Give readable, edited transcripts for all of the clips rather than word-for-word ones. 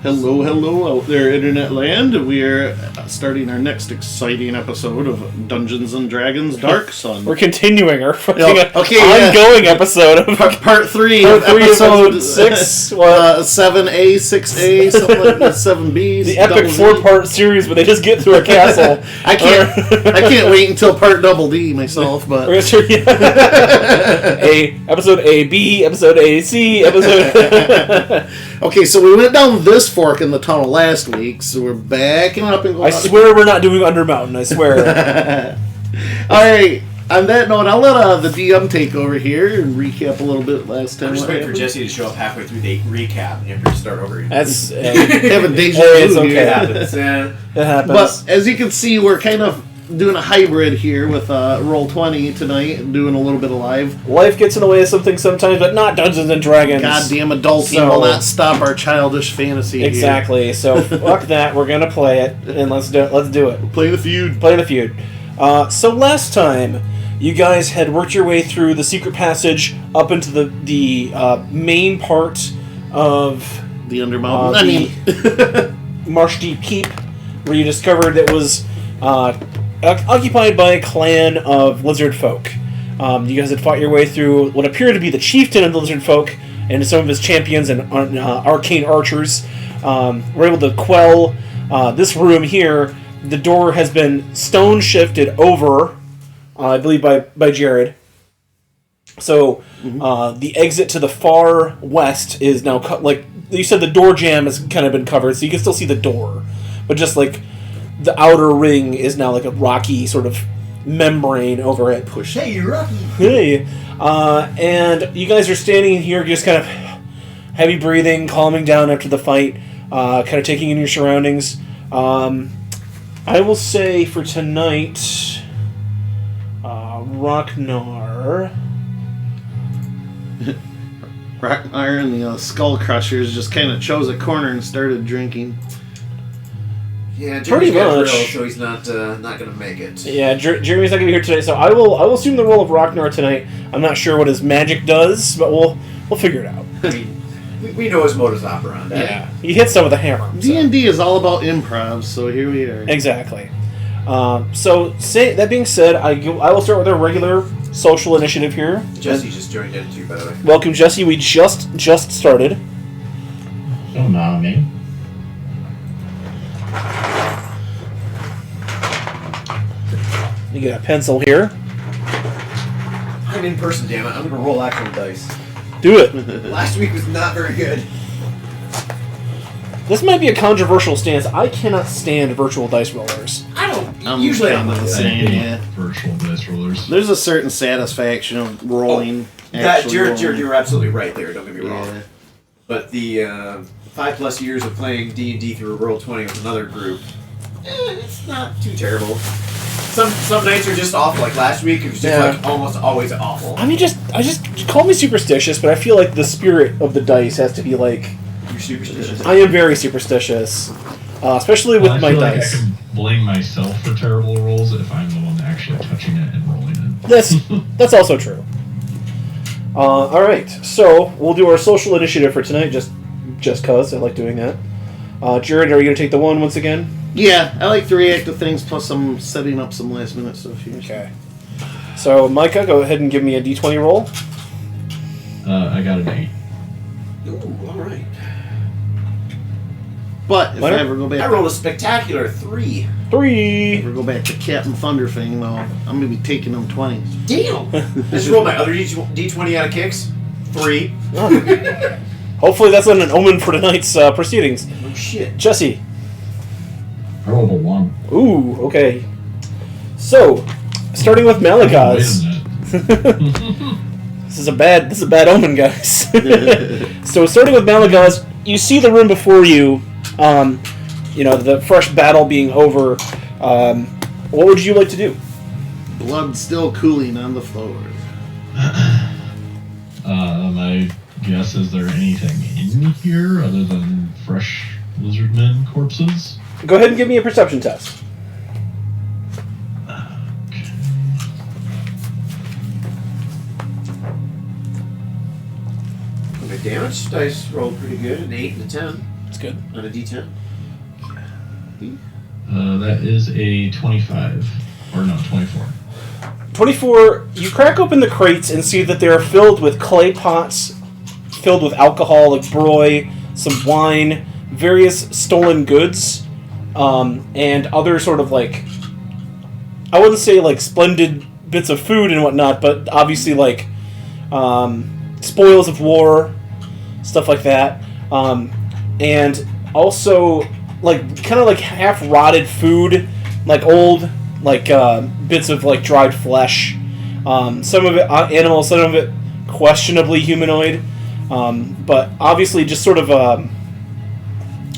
Hello, hello out there, Internet land. We are starting our next exciting episode of Dungeons and Dragons Dark Sun. We're continuing our fucking ongoing episode of part 3 of episode 6. 7A, 6A, something like that, 7B. The epic 4-part series where they just get through a castle. I can't wait until part double D myself, but episode A, B, episode A, C, episode. Okay, so we went down this fork in the tunnel last week, so we're backing up and going. I swear we're not doing Undermountain. I swear. All right. On that note, I'll let the DM take over here and recap a little bit last time. I'm just waiting for Jesse to show up halfway through the recap, and you have to start over again. That's having deja vu. It's okay. Here. It happens. But as you can see, we're kind of doing a hybrid here with Roll20 tonight and doing a little bit of live. Life gets in the way of something sometimes, but not Dungeons and Dragons. Goddamn adulting will not stop our childish fantasy. Exactly. Here. So fuck that. We're gonna play it, and let's do it. Play the feud. Play the feud. So last time, you guys had worked your way through the secret passage up into the main part of the Undermountain. Marsh Deep Keep, where you discovered it was occupied by a clan of lizard folk. You guys had fought your way through what appeared to be the chieftain of the lizard folk and some of his champions and arcane archers. Were able to quell this room here. The door has been stone shifted over, I believe, by Jared. So the exit to the far west is now like you said. The door jamb has kind of been covered, so you can still see the door, but just like the outer ring is now like a rocky sort of membrane over it. Push. Hey, Rocky. Hey, and you guys are standing here, just kind of heavy breathing, calming down after the fight, kind of taking in your surroundings. I will say for tonight, Ragnar and the Skull Crushers just kind of chose a corner and started drinking. Yeah, pretty much. So he's not going to make it. Yeah, Jeremy's not going to be here today, so I will assume the role of Ragnar tonight. I'm not sure what his magic does, but we'll figure it out. I mean, we know his modus operandi. Yeah, he hits some with a hammer. D&D is all about improv, so here we are. Exactly. That being said, I will start with our regular social initiative here. Jesse just joined in too, by the way. Welcome, Jesse. We just started. Oh, no, me. You get a pencil here. I'm in person, damn it. I'm going to roll actual dice. Do it. Last week was not very good. This might be a controversial stance. I cannot stand virtual dice rollers. I'm usually kind of the same. Yeah. Virtual dice rollers. There's a certain satisfaction of rolling. You're absolutely right there. Don't get me wrong. Yeah. But the 5+ years of playing D&D through Roll20 with another group, it's not too terrible. Some nights are just awful. Like last week, it was just like almost always awful. I mean, just call me superstitious, but I feel like the spirit of the dice has to be like. You're superstitious. I am very superstitious, especially with my dice. I can blame myself for terrible rolls if I'm the one actually touching it and rolling it. That's also true. All right, so we'll do our social initiative for tonight, just cause I like doing that. Jared, are you gonna take the one once again? Yeah, I like to react to things, plus I'm setting up some last minute stuff here. Okay. So, Micah, go ahead and give me a d20 roll. I got an 8. Ooh, all right. But if I ever go back, I rolled a spectacular 3. 3. If I ever go back to Captain Thunder thing, though, I'm gonna be taking them 20s. Damn! I just rolled my other D20 out of kicks. 3. Hopefully that's not an omen for tonight's proceedings. Oh shit. Jesse. I rolled a 1. Ooh, okay. So, starting with Malagaz. This is a bad omen, guys. So, starting with Malagaz, you see the room before you. The fresh battle being over. What would you like to do? Blood still cooling on the floor. My guess is there anything in here other than fresh lizardmen corpses? Go ahead and give me a perception test. Okay. My damage dice rolled pretty good, an 8 and a 10. That's good. On a D10. That is a 25. Or no, 24. 24, you crack open the crates and see that they are filled with clay pots, filled with alcohol, like broy, some wine, various stolen goods, and other sort of like, I wouldn't say like splendid bits of food and whatnot, but obviously like spoils of war, stuff like that, and also like kind of like half rotted food, like old like bits of like dried flesh, some of it animal, some of it questionably humanoid, but obviously just sort of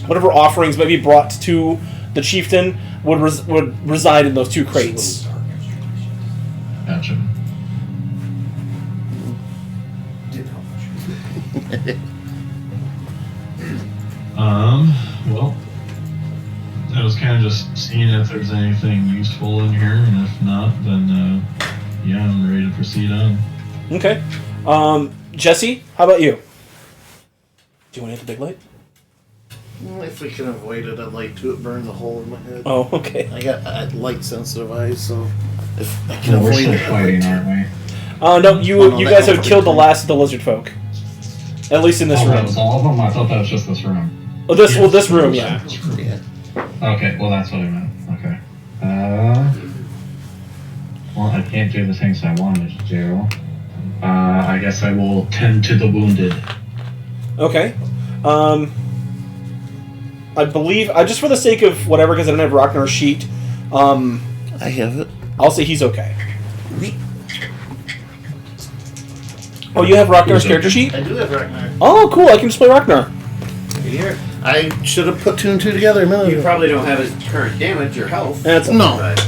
whatever offerings might be brought to the chieftain would reside in those two crates. Gotcha. Well, I was kind of just seeing if there's anything useful in here, and if not, then, yeah, I'm ready to proceed on. Okay. Jesse, how about you? Do you want to hit the big light? Well, if we can avoid it, I'd like to burn the hole in my head. Oh, okay. I got light-sensitive eyes, so if I can Well, we're avoid still it, I'd fighting, like aren't we? No, you Oh, no, you that guys have don't killed the work. last of the lizard folk. At least in this That room. was all of them? I thought that was just this room. Oh, this room, yeah. to. Yeah. Okay, well, that's what I meant. Okay. Well, I can't do the things I wanted to do. I guess I will tend to the wounded. Okay. I believe, just for the sake of whatever, because I don't have Ragnar's sheet, I have it. I'll say he's okay. Oh, you have Ragnar's character sheet? I do have Ragnar. Oh, cool, I can just play Ragnar. Here. I should have put two and two together a minute You ago. probably don't have his current damage or health. That's No. But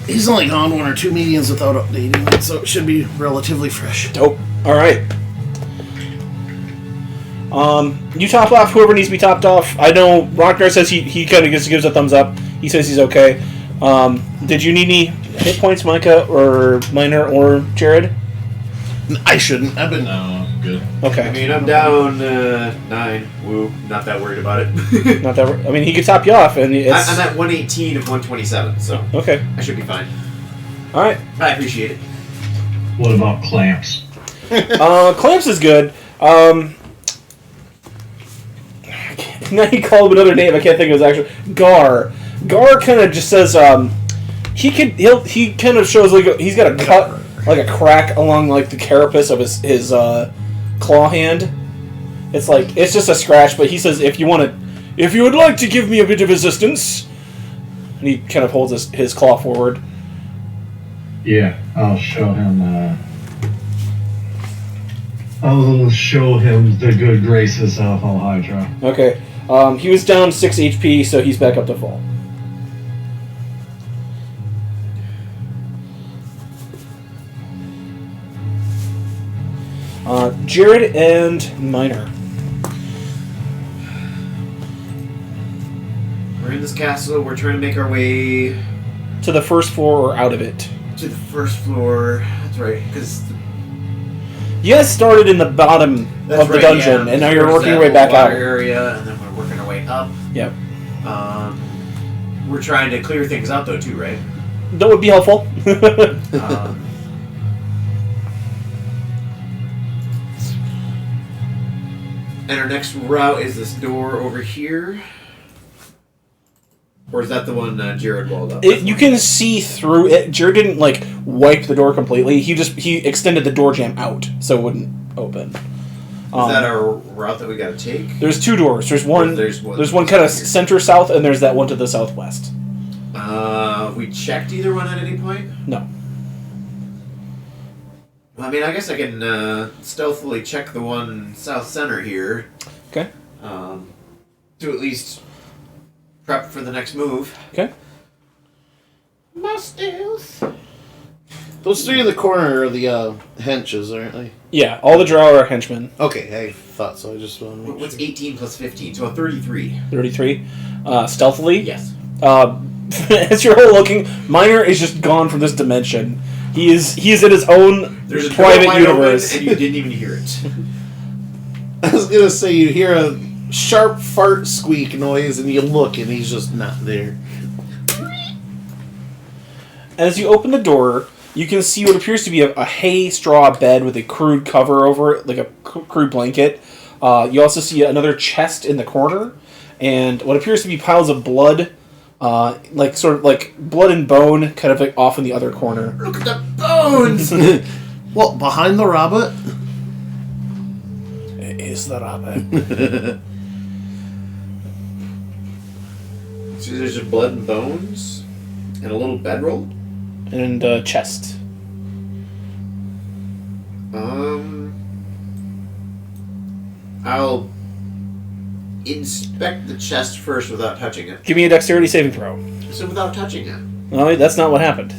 He's only gone one or two meetings without updating it, so it should be relatively fresh. dope. Alright. You top off whoever needs to be topped off. I know Ragnar says he kind of gives a thumbs up. He says he's okay. Did you need any hit points, Micah, or Minor, or Jared? I shouldn't. I've been. No, I'm good. Okay. I mean, I'm down 9. Woo. Not that worried about it. Not that. I mean, he could top you off, and it's I'm at 118 of 127, so okay. I should be fine. All right. I appreciate it. What about clamps? Clamps is good. Now you call him another name. I can't think of his actual. Gar kind of just says he kind of shows like he's got a cut, like a crack along like the carapace of his claw hand. It's like it's just a scratch, but he says if you would like to give me a bit of assistance, and he kind of holds his claw forward. Yeah, I'll show him. I'll show him the good graces of Al Hydra. Okay. He was down 6 HP, so he's back up to full. Jared and Minor. We're in this castle. We're trying to make our way To the first floor or out of it. to the first floor. That's right, because You guys started in the bottom of the dungeon, and now you're working your way back out. area, and then we're working our way up. Yep. We're trying to clear things out, though, too, right? That would be helpful. And our next route is this door over here. Or is that the one Jared walled up? You can see through it. Jared didn't like wipe the door completely. He extended the door jamb out so it wouldn't open. Is that our route that we gotta take? There's two doors. There's one kind of center south, and there's that one to the southwest. We checked either one at any point? No. Well, I mean, I guess I can stealthily check the one south center here. Okay. To at least prep for the next move. Okay. My stealth. Those three in the corner are the henches, aren't they? Yeah, all the drow are henchmen. Okay, I thought so. I just wanted to make What's sure. 18 plus 15? So a 33. 33. Stealthily. Yes. As you're all looking, Minor is just gone from this dimension. He is in his own There's a private door wide universe. open and you didn't even hear it. I was gonna say you hear a sharp fart squeak noise, and you look, and he's just not there. As you open the door, you can see what appears to be a hay straw bed with a crude cover over it, like a crude blanket. You also see another chest in the corner, and what appears to be piles of blood, like sort of like blood and bone, kind of like off in the other corner. Look at the bones! Well, behind the rabbit. It is the rabbit. So there's just blood and bones? And a little bedroll? And chest. I'll inspect the chest first without touching it. Give me a dexterity saving throw. So without touching it. No, that's not what happened.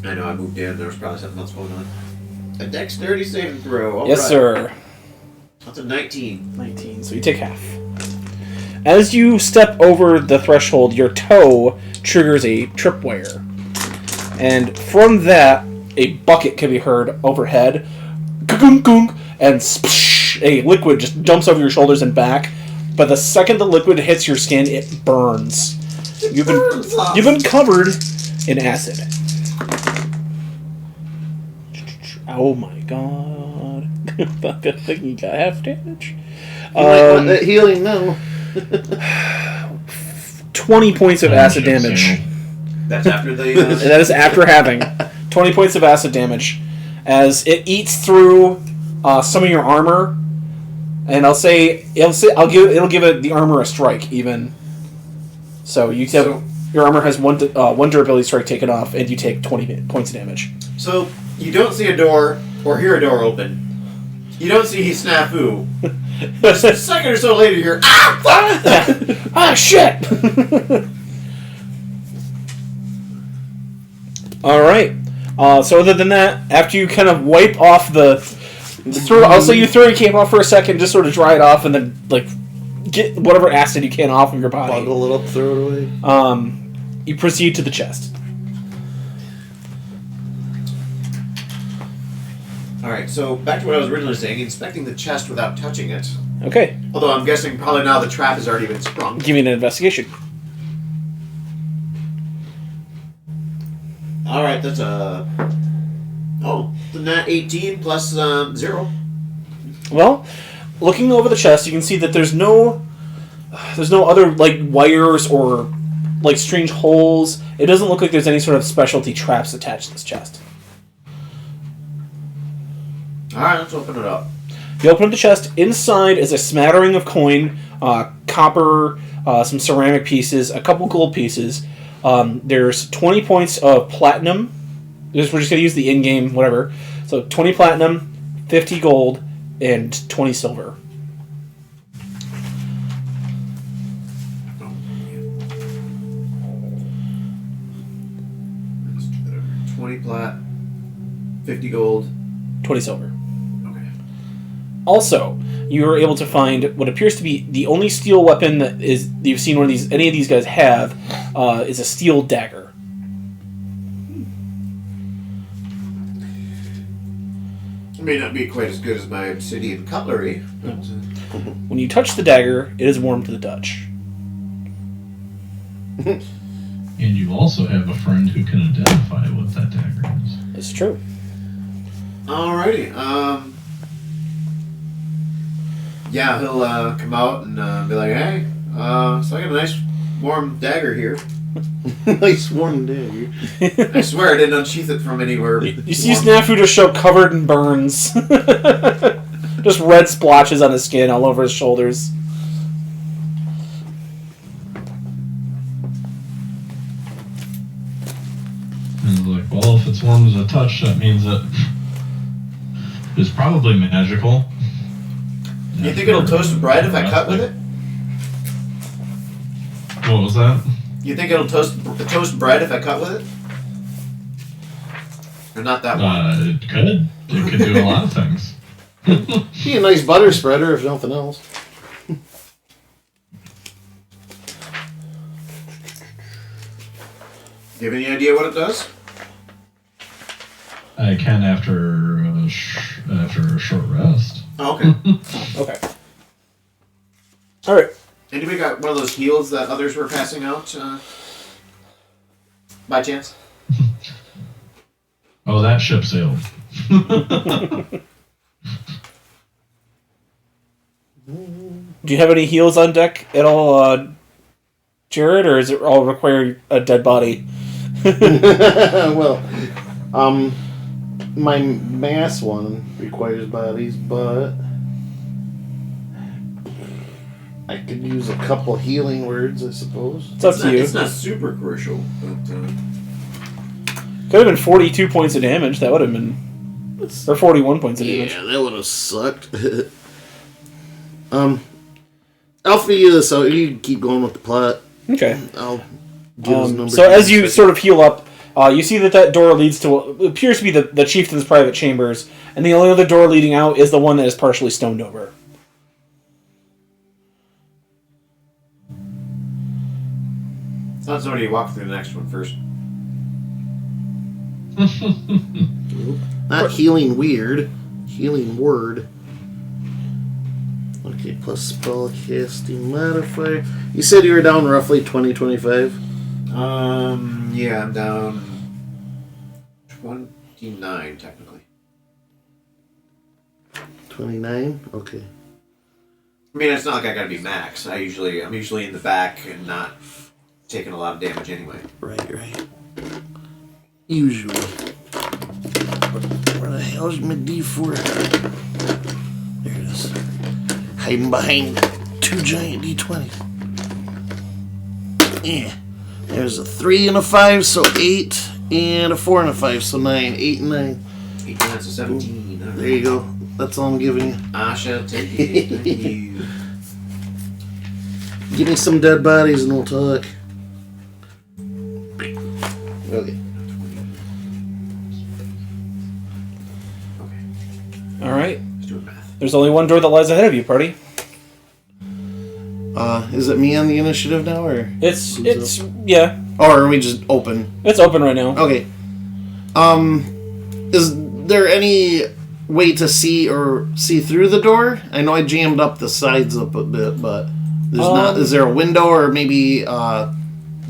I know, I moved in. There was probably something else going on. A dexterity saving throw. All Yes, right. sir. That's a 19. 19, so you take half. As you step over the threshold, your toe triggers a tripwire. And from that, a bucket can be heard overhead. Gunk, and splash, a liquid just dumps over your shoulders and back. But the second the liquid hits your skin, it burns. You've been covered in acid. Oh my god. I think you got half damage. You might want that healing now. 20 points of acid damage. That's after the... That is after having 20 points of acid damage, as it eats through some of your armor, and it'll give it the armor a strike even. So your armor has one durability strike taken off, and you take 20 points of damage. So you don't see a door or hear a door open. You don't see snafu. Just a second or so later, you hear fuck! Ah, shit! All right. So other than that, after you kind of wipe off I'll say you throw your cape off for a second, just sort of dry it off, and then like get whatever acid you can off of your body. Boggle it up, throw it away. You proceed to the chest. Alright, so back to what I was originally saying, inspecting the chest without touching it. Okay. Although I'm guessing probably now the trap has already been sprung. Give me an investigation. Alright, that's a... Oh, the nat 18 plus 0. Well, looking over the chest, you can see that there's no other like wires or like strange holes. It doesn't look like there's any sort of specialty traps attached to this chest. Alright, let's open it up. You open up the chest. Inside is a smattering of coin, copper, some ceramic pieces, a couple gold pieces. There's 20 points of platinum. We're just going to use the in-game whatever. So 20 platinum, 50 gold, and 20 silver. Oh, yeah. 20 plat, 50 gold. 20 silver. Okay. Also, you are able to find what appears to be the only steel weapon that you've seen any of these guys have is a steel dagger. It may not be quite as good as my obsidian cutlery, but... When you touch the dagger, it is warm to the touch. And you also have a friend who can identify what that dagger is. It's true. Alrighty, yeah, he'll come out and be like, hey, so I got a nice warm dagger here. Nice warm day. I swear I didn't unsheath it from anywhere. You see Snafu just show covered in burns. Just red splotches on his skin all over his shoulders. And he's like, well, if it's warm as a touch, that means that it's probably magical. You think it'll toast bread if I cut with it? What was that? You think it'll toast bread if I cut with it? Or not that one? It could. It could do a lot of things. Be a nice butter spreader, if nothing else. Do you have any idea what it does? I can after a short rest. Oh, okay. Okay. All right. Anybody got one of those heals that others were passing out? By chance? Oh, that ship sailed. Do you have any heals on deck at all, Jared, or does it all require a dead body? Well, my mass one requires bodies, but I could use a couple healing words, I suppose. It's up to you. It's not super crucial, but... Could have been 42 points of damage. That would have been... Or 41 points of damage. Yeah, that would have sucked. I'll figure this out. You can keep going with the plot. Okay. I'll give his number. So as you sort of heal up, you see that door leads to what appears to be the chieftain's private chambers, and the only other door leading out is the one that is partially stoned over. Let somebody walk through the next one first. Not healing weird. Healing word. Okay, plus spell casting modifier. You said you were down roughly 20, 25? Yeah, I'm down 29, technically. 29? Okay. I mean, it's not like I gotta be max. I'm usually in the back and not taking a lot of damage anyway. Right. Usually. Where the hell's my D4? There it is. Hiding behind 2 giant D20s. Yeah. There's a 3 and a 5, so 8, and a 4 and a 5, so 9. 8 and 9. 8 9, so 17. Right. There you go. That's all I'm giving you. I shall take it. Thank you. Give me some dead bodies and we'll talk. Okay. All right. Let's do math. There's only one door that lies ahead of you, party. Is it me on the initiative now, or? It's yeah. Or are we just open? It's open right now. Okay. Is there any way to see through the door? I know I jammed up the sides up a bit, but there's not. Is there a window or maybe a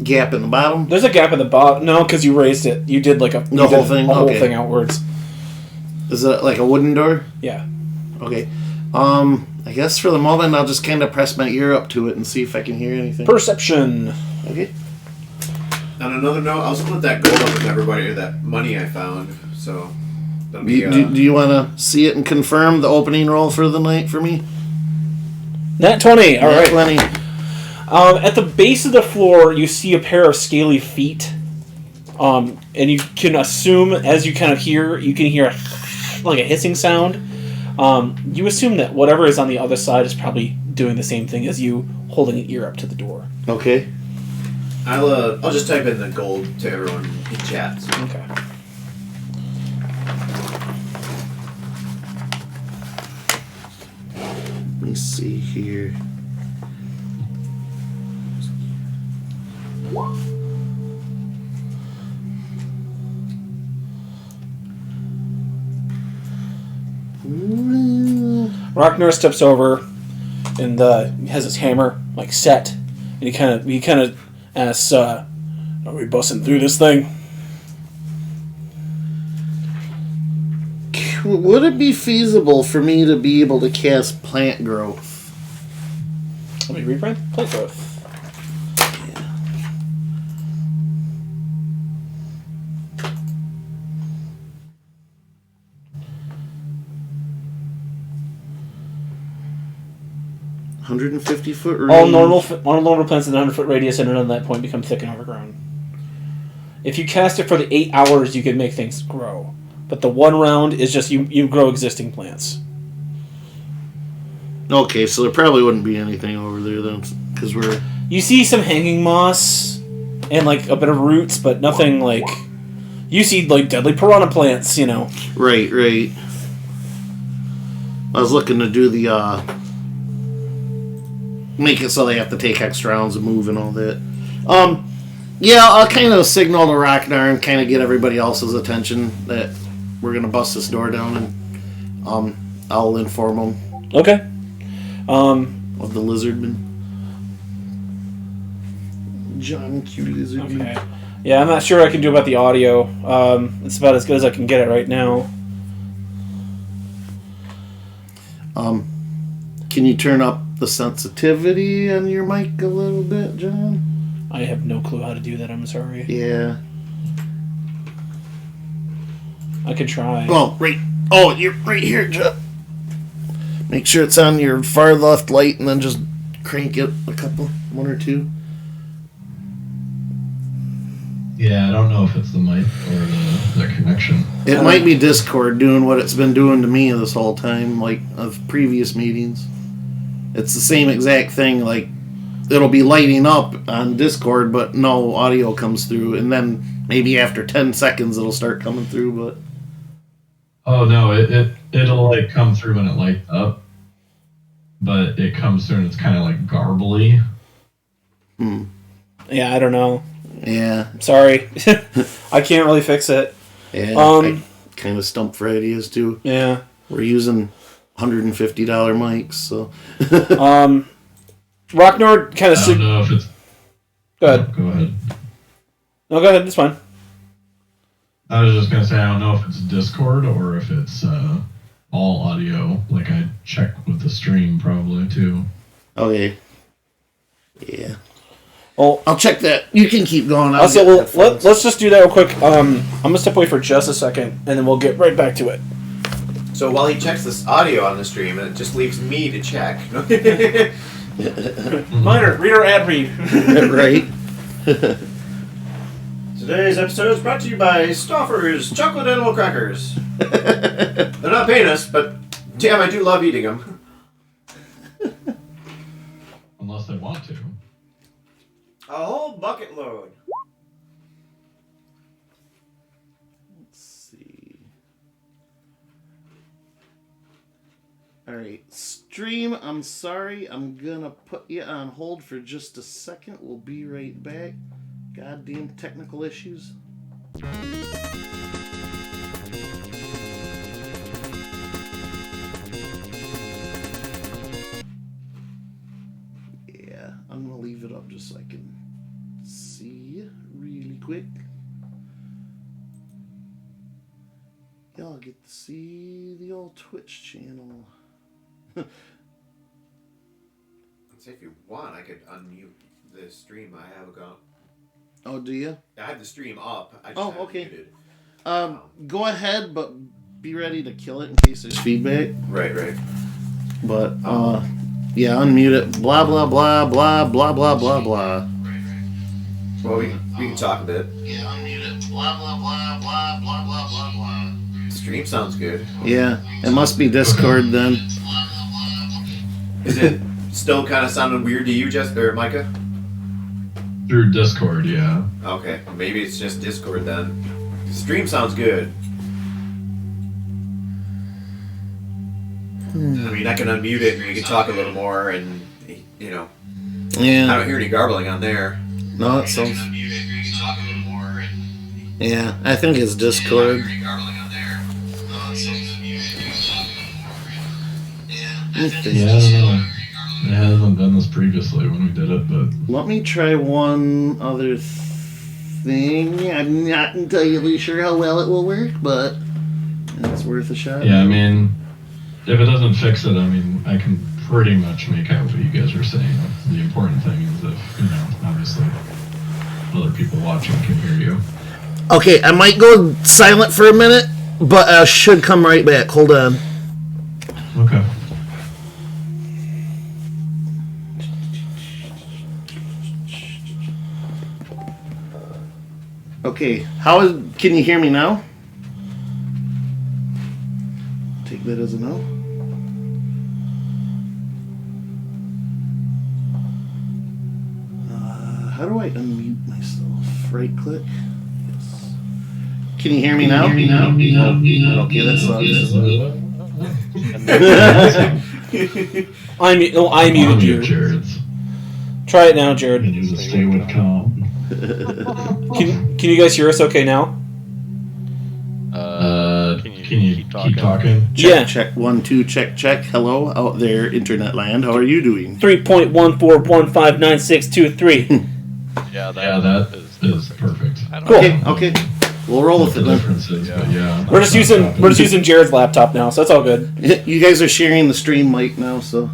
gap in the bottom? There's a gap in the bottom. No, because you raised it. You did like a whole thing. A whole thing outwards. Is it like a wooden door? Yeah. Okay. I guess for the moment I'll just kind of press my ear up to it and see if I can hear anything. Perception. Okay. On another note, I'll split that gold up with everybody, or that money I found. So that'll be. Do you want to see it and confirm the opening roll for the night for me? Nat 20. All right. 20. At the base of the floor, you see a pair of scaly feet. And you can assume, as you kind of hear, you can hear like a hissing sound. You assume that whatever is on the other side is probably doing the same thing as you, holding an ear up to the door. Okay. I'll just type in the gold to everyone in chat. So. Okay. Let me see here. Ragnar steps over and has his hammer like set, and he kind of asks, "Are we busting through this thing?" Would it be feasible for me to be able to cast plant growth? Let me reprint plant growth. Yeah. 150-foot range. All normal plants in a 100-foot radius and around that point become thick and overgrown. If you cast it for the 8 hours, you can make things grow. But the 1 round is just you grow existing plants. Okay, so there probably wouldn't be anything over there then, because we're... You see some hanging moss and like a bit of roots, but nothing like... You see like deadly piranha plants, you know. Right. I was looking to do the, make it so they have to take extra rounds and move and all that. Yeah, I'll kind of signal to Ragnar and kind of get everybody else's attention that we're going to bust this door down, and I'll inform them Okay. of the lizardman. John Q Lizard. Okay. Yeah, I'm not sure what I can do about the audio. It's about as good as I can get it right now. Can you turn up the sensitivity on your mic a little bit, John? I have no clue how to do that, I'm sorry. Yeah. I could try. Well, you're right here, John. Make sure it's on your far left light and then just crank it one or two. Yeah, I don't know if it's the mic or the connection. It might be Discord doing what it's been doing to me this whole time, like of previous meetings. It's the same exact thing, like it'll be lighting up on Discord, but no audio comes through, and then maybe after 10 seconds it'll start coming through, but... Oh, no, it'll like come through when it lights up, but it comes through and it's kind of like garbly. Yeah, I don't know. Yeah. Sorry. I can't really fix it. Yeah, I kind of stumped for ideas, too. Yeah. We're using $150 mics, so... Rocknord kind of... I don't know if it's... Go ahead. Go ahead. No, go ahead. It's fine. I was just going to say, I don't know if it's Discord or if it's all audio. Like, I check with the stream probably, too. Okay. Yeah. Well, I'll check that. You can keep going. Let's just do that real quick. I'm going to step away for just a second, and then we'll get right back to it. So while he checks this audio on the stream, it just leaves me to check. Minor, read our ad read. Right. Today's episode is brought to you by Stouffer's Chocolate Animal Crackers. They're not paying us, but damn, I do love eating them. Unless they want to. A whole bucket load. Let's see. Alright, stream, I'm sorry. I'm gonna put you on hold for just a second. We'll be right back. Goddamn technical issues. Yeah, I'm gonna leave it up just so I can see really quick. Y'all get to see the old Twitch channel. I'd say if you want, I could unmute the stream. I have got. Oh, do you? I have the stream up. I just haven't okay. muted. Go ahead, but be ready to kill it in case there's feedback. Right. But, yeah, unmute it. Blah, blah, blah, blah, blah, blah, blah, blah. Well, we can talk a bit. Yeah, unmute it. Blah, blah, blah, blah, blah, blah, blah, blah. The stream sounds good. Yeah, it must be Discord then. Is it still kind of sounding weird to you, Jess or Micah? Through Discord, yeah. Okay, maybe it's just Discord then. The stream sounds good. I mean, I can unmute it and we can talk a little more and, you know. Yeah. I don't hear any garbling on there. No, it sounds... Yeah, I think it's Discord. Yeah, I don't know. It hasn't done this previously when we did it, but... Let me try one other thing. I'm not entirely sure how well it will work, but it's worth a shot. Yeah, I mean, if it doesn't fix it, I mean, I can pretty much make out what you guys are saying. The important thing is if, you know, obviously other people watching can hear you. Okay, I might go silent for a minute, but I should come right back. Hold on. Okay. Okay, can you hear me now? Take that as a no. How do I unmute myself? Right click. Yes. Can you hear me now? Okay, that sucks. I muted you. Jared's. Try it now, Jared. And you just stay with calm. Can you guys hear us okay now? Can you keep talking? Yeah. Check 1 2 check. Hello out there, internet land. How are you doing? 3.14159623. Yeah, that is perfect. I don't Cool. know. Okay. We'll roll with The it then. differences, but yeah. We're just using Jared's laptop now, so that's all good. You guys are sharing the stream mic now, so.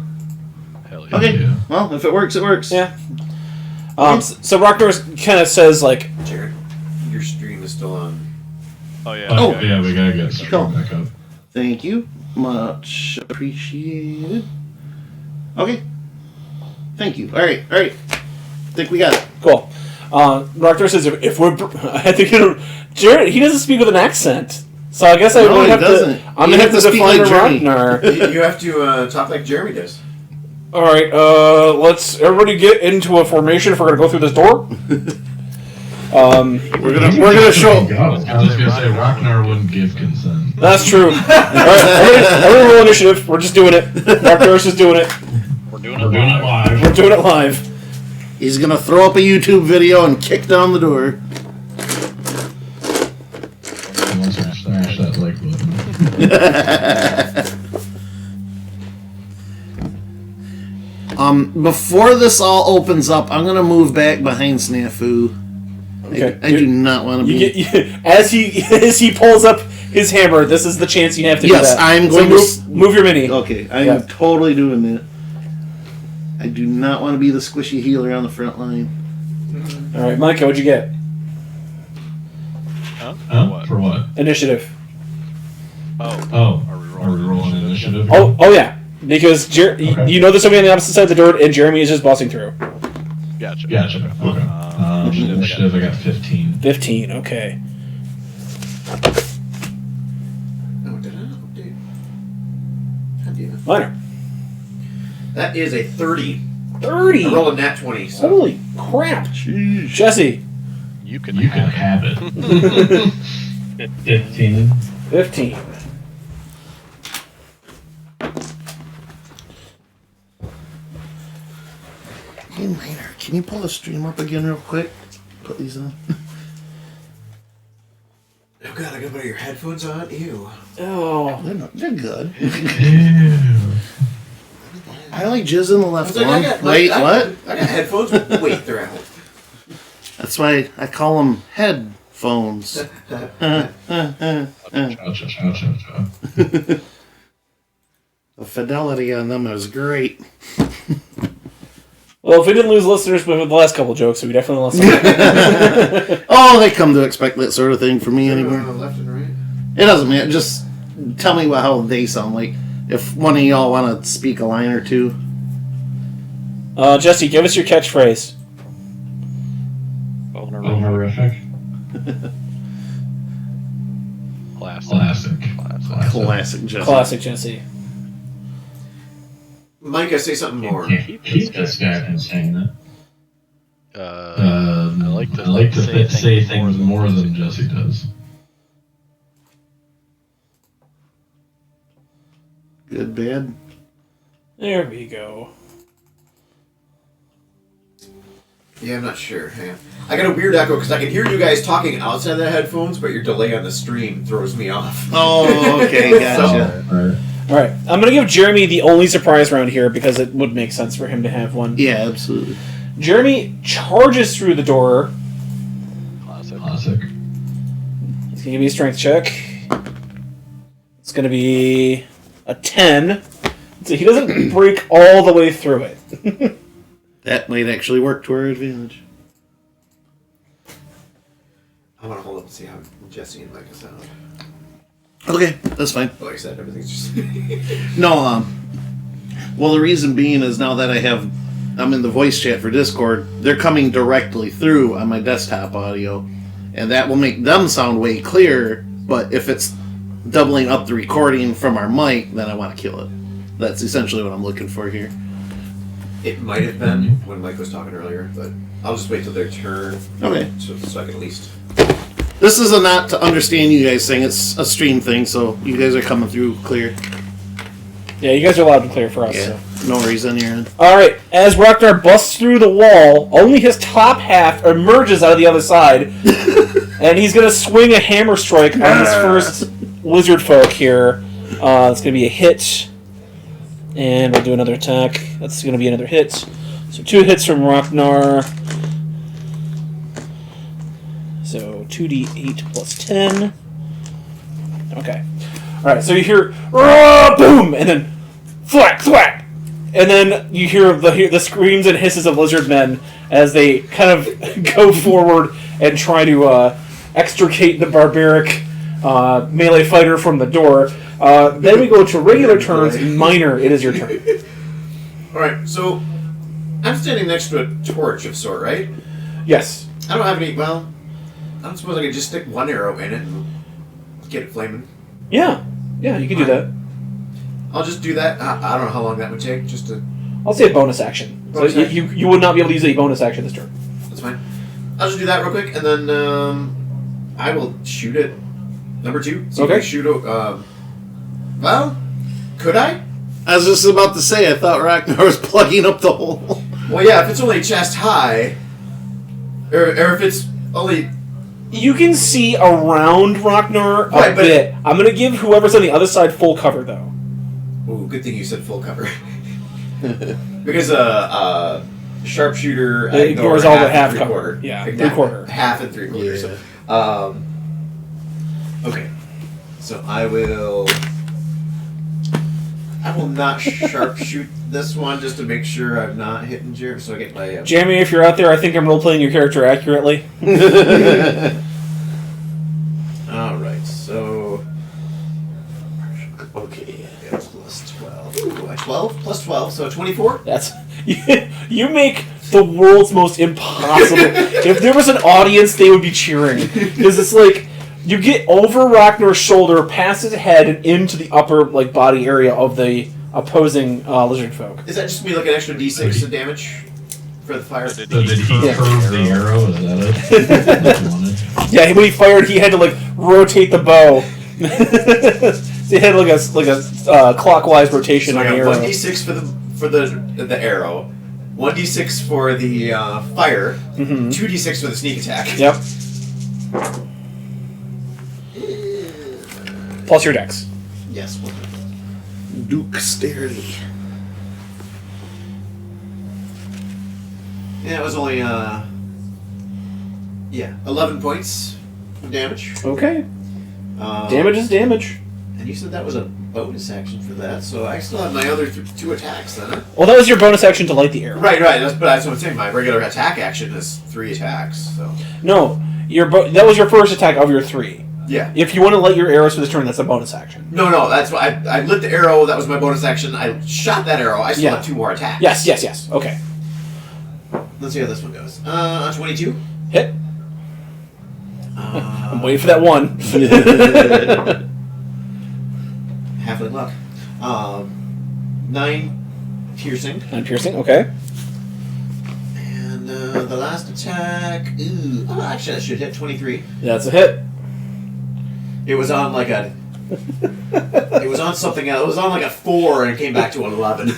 Hell yeah. Okay. Yeah. Well, if it works, it works. Yeah. So Rocknor kind of says like, Jared, your stream is still on. Oh yeah. Oh, okay. yeah, we gotta get straight Cool. back up. Thank you. Much appreciated. Okay. Thank you. All right. Think we got it. cool. Rocknor says if we're, I think Jared, he doesn't speak with an accent, so I guess I No, would he have doesn't. to. I'm You gonna have have to to speak define like Jeremy. Rocknor. You have to talk like Jeremy does. All right, let's everybody get into a formation if we're gonna go through this door. We're gonna show. I was just gonna say Rocknar wouldn't give consent. That's true. All right, everybody roll initiative. We're just doing it. Rocknor's just doing it. We're doing We're it doing it live. live. We're doing it live. He's gonna throw up a YouTube video and kick down the door. Once we smash that like button. Before this all opens up, I'm gonna move back behind Snafu. Okay. I do not want to be. As he pulls up his hammer. This is the chance you have to Yes, do that. I'm going to so move your mini. Okay, I'm Yeah. totally doing that. I do not want to be the squishy healer on the front line. All right, Micah, what'd you get? Huh? Huh? For what? Initiative. Oh. Oh, Are we rolling initiative? Oh yeah, because you know there's somebody on the opposite side of the door, and Jeremy is just bossing through. Gotcha. Gotcha. Okay. Initiative, I got 15. 15. Okay. No, did I not update? God damn it. Minor. That is a 30. 30. I rolled a nat 20. So. Holy crap! Jesse. You can You can have it. 15. 15. Hey, Minor, can you pull the stream up again real quick? Put these on. Oh god, I gotta put your headphones on? Ew. Oh. They're good. Ew. I like jizz in the I left was like, one. Wait, what? I got headphones. Wait, they're out. That's why I call them headphones. Cha, cha, cha, cha, cha. The fidelity on them is great. Well, if we didn't lose listeners with the last couple jokes, we definitely lost some. Oh, they come to expect that sort of thing from me anymore. Left and right. It doesn't matter. Just tell me how they sound like. If one of y'all want to speak a line or two. Jesse, give us your catchphrase. Horrific. Classic. Classic Jesse. Classic Jesse. Micah, say something more. He's just back saying that. I like to say things more than Jesse does. Good, bad. There we go. Yeah, I'm not sure. Hang on. I got a weird echo because I can hear you guys talking outside the headphones, but your delay on the stream throws me off. Oh, okay, gotcha. Alright. All right, I'm gonna give Jeremy the only surprise round here because it would make sense for him to have one. Yeah, absolutely. Jeremy charges through the door. Classic. He's gonna give me a strength check. It's gonna be a 10. So he doesn't break all the way through it. That might actually work to our advantage. I want to hold up and see how Jesse and Micah sound. Okay, that's fine. Like I said, everything's just... No, well, the reason being is now that I'm in the voice chat for Discord, they're coming directly through on my desktop audio, and that will make them sound way clearer, but if it's doubling up the recording from our mic, then I want to kill it. That's essentially what I'm looking for here. It might have been when Mike was talking earlier, but I'll just wait till their turn. Okay. So I can at least... This is a not to understand you guys thing, it's a stream thing, so you guys are coming through clear. Yeah, you guys are loud and clear for us. Yeah, So. no worries on your end. All right, as Rocknar busts through the wall, only his top half emerges out of the other side, and he's gonna swing a hammer strike on this first lizard folk here. It's gonna be a hit, and we'll do another attack. That's gonna be another hit. So 2 hits from Rocknar. 2d8 plus 10. Okay. Alright, so you hear, boom, and then thwack, thwack. And then you hear the screams and hisses of lizard men as they kind of go forward and try to extricate the barbaric melee fighter from the door. Then we go to regular turns. Minor, it is your turn. Alright, so I'm standing next to a torch of sort, right? Yes. I don't have any, well, I don't suppose I could just stick one arrow in it and get it flaming. Yeah, you can do that. I'll just do that. I don't know how long that would take, just to... I'll say a bonus action. Bonus so action? You would not be able to use a bonus action this turn. That's fine. I'll just do that real quick, and then I will shoot it. Number 2. So Okay. I shoot a... well, could I? I was just about to say, I thought Ragnar was plugging up the hole. Well, yeah, if it's only chest high, or if it's only... You can see around Ragnar a Right, but- bit. I'm going to give whoever's on the other side full cover, though. Ooh, good thing you said full cover. Because sharpshooter It ignores all the half cover. quarter. Yeah, Like three-quarter. half and 3/4. Yeah. So, okay. So I will not sharpshoot this one just to make sure I'm not hitting Jeremy. So I get my Jamie, if you're out there, I think I'm role-playing your character accurately. all right. So Okay. it's plus 12. Ooh, a 12 plus 12, so 24. That's you make the world's most impossible. If there was an audience, they would be cheering because it's like you get over Ragnar's shoulder, past his head, and into the upper body area of the opposing lizard folk. Is that just me like an extra D6 of damage for the fire? So did he curve the arrow? Is that it? Yeah, when he fired, he had to rotate the bow. So he had a clockwise rotation So on I the got arrow. 1d6 for the arrow, 1d6 for the fire, 2d6 for the sneak attack. Yep. Plus your dex. Yes. Dexterity. Yeah, it was only 11 points of damage. Okay. Um, Damage is damage. And you said that was a bonus action for that, so I still have my other 2 attacks then. Huh? Well, that was your bonus action to light the arrow. Right. But that's what I'm saying. My regular attack action is 3 attacks. So No, that was your first attack of your 3. yeah. If you want to light your arrows for this turn, that's a bonus action. No, that's what I lit the arrow. That was my bonus action. I shot that arrow. I still Yeah. have 2 more attacks. Yes. Okay. Let's see how this one goes. 22. Hit. I'm waiting for that 1. Halfling luck. 9 piercing. 9 piercing, okay. And the last attack. Ooh. Oh, actually, that should hit 23. That's a hit. It was on it was on something else. It was on a 4 and it came back to an 11.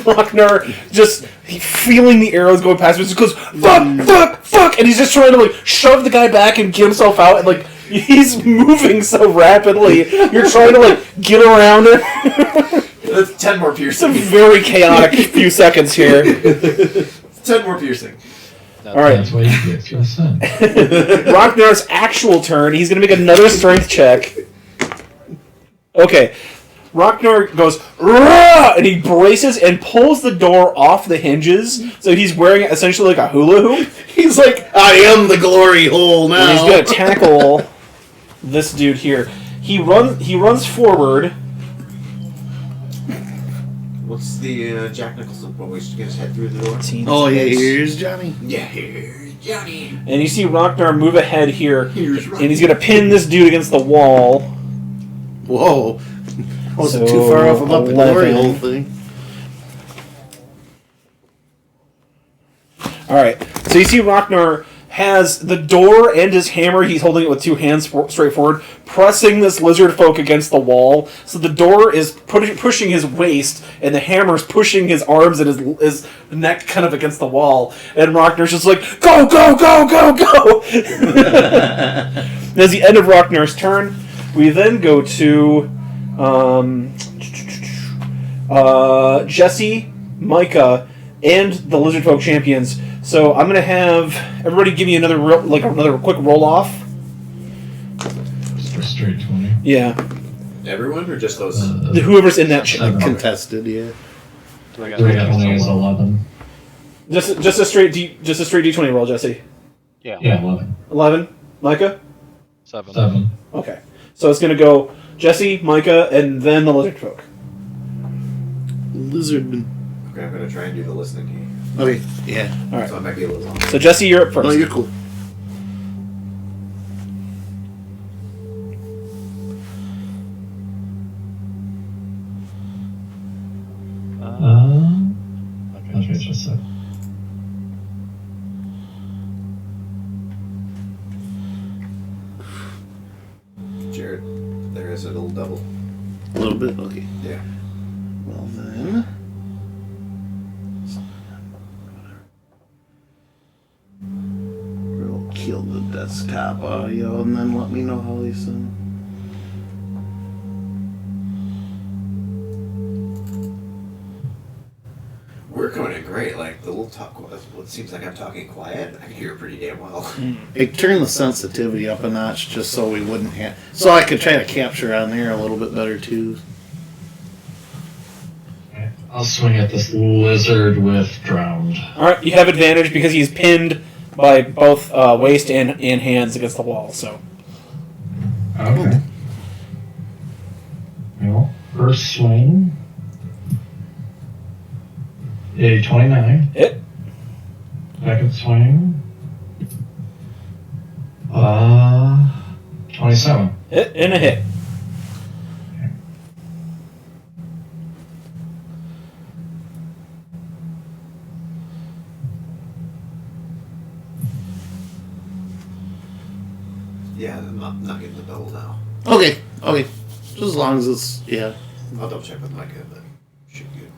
Ragnar just feeling the arrows going past him, just goes fuck, and he's just trying to shove the guy back and get himself out, and he's moving so rapidly. You're trying to get around it. That's 10 more It's a piercing. very chaotic few seconds here. 10 more piercing. All right, That's why you get your son. Ragnar's actual turn. He's going to make another strength check. Okay. Ragnar goes, "Rah!" and he braces and pulls the door off the hinges. So he's wearing essentially like a hula hoop. He's like, I am the glory hole now. And he's going to tackle this dude here. He runs forward. What's the Jack Nicholson one? We should get his head through the door. Oh, yeah, here's Johnny. Yeah, here's Johnny. And you see Ragnar move ahead here. Here's And he's going to pin this dude against the wall. Whoa. I wasn't So, too far off about the glory 11. hole thing. Alright, so you see Ragnar has the door and his hammer, he's holding it with 2 hands straight forward, pressing this lizard folk against the wall. So the door is pushing his waist, and the hammer's pushing his arms and his neck kind of against the wall. And Ragnar's just like, go, go, go, go, go! That's the end of Ragnar's turn. We then go to Jesse, Micah, and the Lizard Folk champions. So I'm gonna have everybody give me another quick roll off. straight 20. Yeah. Everyone or just those? Whoever's in that ship. Contested, yeah. So I got 20 is 11. Just a straight D20 roll, Jesse. Yeah. Yeah, 11. 11. Micah? 7. Okay. So it's going to go Jesse, Micah, and then the lizard folk. Lizard. Okay, I'm gonna try and do the listening game. Okay, yeah. All right. So I might be a little long. So Jesse, you're up first. No, you're cool. Okay, just a sec. Jared, there is a little double. A little bit? Okay. Yeah. Well then. We'll kill the desktop audio and then let me know how they sound. We're coming in great. Like the little talk. What seems like I'm talking quiet. I can hear it pretty damn well. I turned the sensitivity up a notch just so we wouldn't have. So I could try to capture on there a little bit better too. I'll swing at this lizard with drowned. All right, you have advantage because he's pinned by both waist and hands against the wall. So. Okay. Well, first swing. A 29. Hit. Second swing. 27. Hit and a hit. Yeah, I'm not getting the double now. Okay, just as long as it's yeah. I'll double check with Micah, but should be good.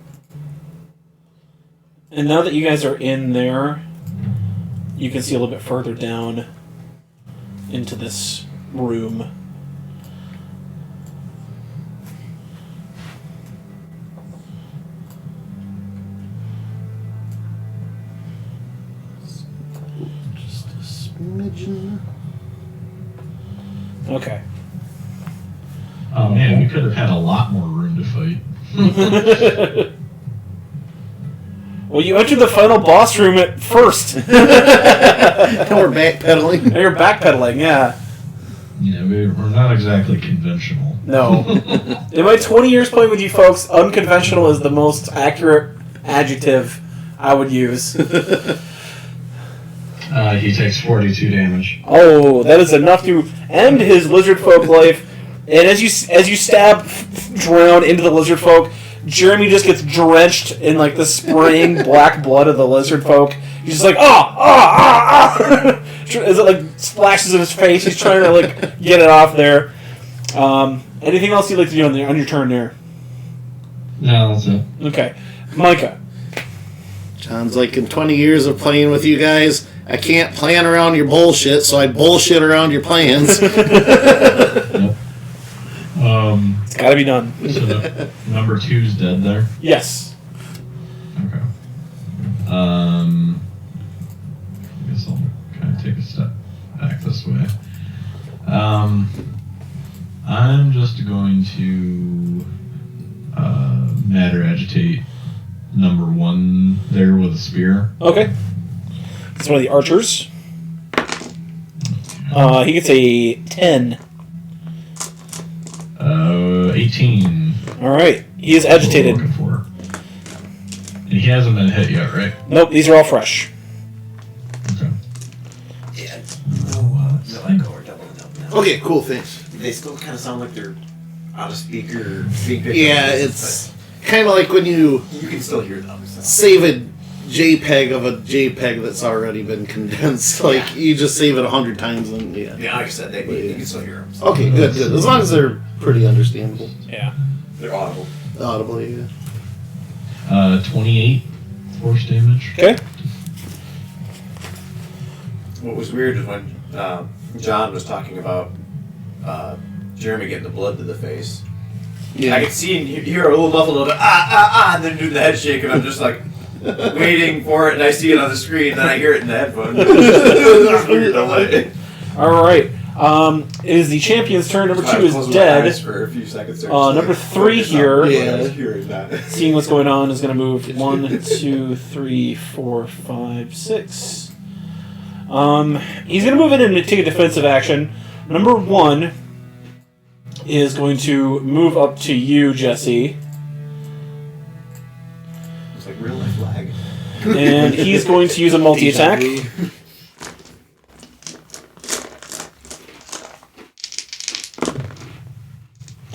And now that you guys are in there, you can see a little bit further down into this room. Just a smidgen. Okay. Oh man, we could have had a lot more room to fight. Well, you entered the final boss room at first. And we're backpedaling. Now you're backpedaling, yeah. Yeah, we're not exactly conventional. No. In my 20 years playing with you folks, unconventional is the most accurate adjective I would use. He takes 42 damage. Oh, that is enough to end his lizard folk life. And as you stab, drown into the lizard folk, Jeremy just gets drenched in like the spraying black blood of the lizard folk. He's just like, as it like splashes in his face. He's trying to like get it off there. Anything else you'd like to do on your turn there? No, that's it. Okay, Micah. John's like, in 20 years of playing with you guys, I can't plan around your bullshit, so I bullshit around your plans. Yep. It's got to be done. So number 2's dead there. Yes. Okay. I guess I'll kind of take a step back this way. I'm just going to matter agitate number 1 there with a spear. Okay. It's one of the archers. He gets a 10. 18. All right. He is agitated. What we're looking for. And he hasn't been hit yet, right? Nope, these are all fresh. Okay. Yeah. No echo or double now. Okay, cool, thanks. They still kind of sound like they're out of speaker. Being picked Yeah, up, it's kind of like when you but you can still hear them. So. save a JPEG of a JPEG that's already been condensed. Like, Yeah. you just save it 100 times and yeah. Yeah, like I said, you can still hear them. So. Okay, good. As long as they're pretty understandable. Yeah. They're audible. Audibly, yeah. 28 force damage. Okay. What was weird is when John was talking about Jeremy getting the blood to the face. Yeah. I could see and hear a little muffled and then do the head shake, and I'm just like waiting for it, and I see it on the screen, and then I hear it in the headphones. That's weird. I'm like, All right. It is the champion's turn. Number I 2 was is closing my eyes dead. for a few seconds there, Number 3 here, Yeah. seeing what's going on, is going to move 1, 2, 3, 4, 5, 6. He's going to move in and take a defensive action. Number 1 is going to move up to you, Jesse. It's like real life lag. And he's going to use a multi-attack.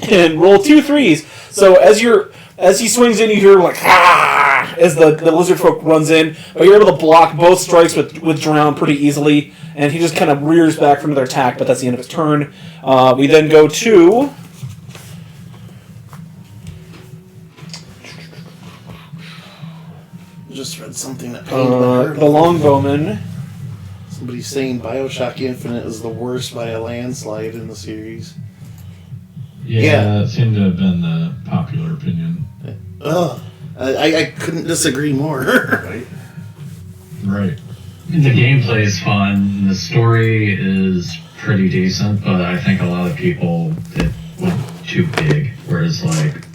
And roll 2 3s. So as he swings in, you hear like ah as the lizard folk runs in, but you're able to block both strikes with Drown pretty easily, and he just kind of rears back for another attack. But that's the end of his turn. We then go to Just read something that pained my heart. the Longbowman. Somebody's saying Bioshock Infinite is the worst by a landslide in the series. Yeah, that seemed to have been the popular opinion. Ugh. I couldn't disagree more. Right? Right. The gameplay is fun. The story is pretty decent, but I think a lot of people, it went too big. Whereas, like,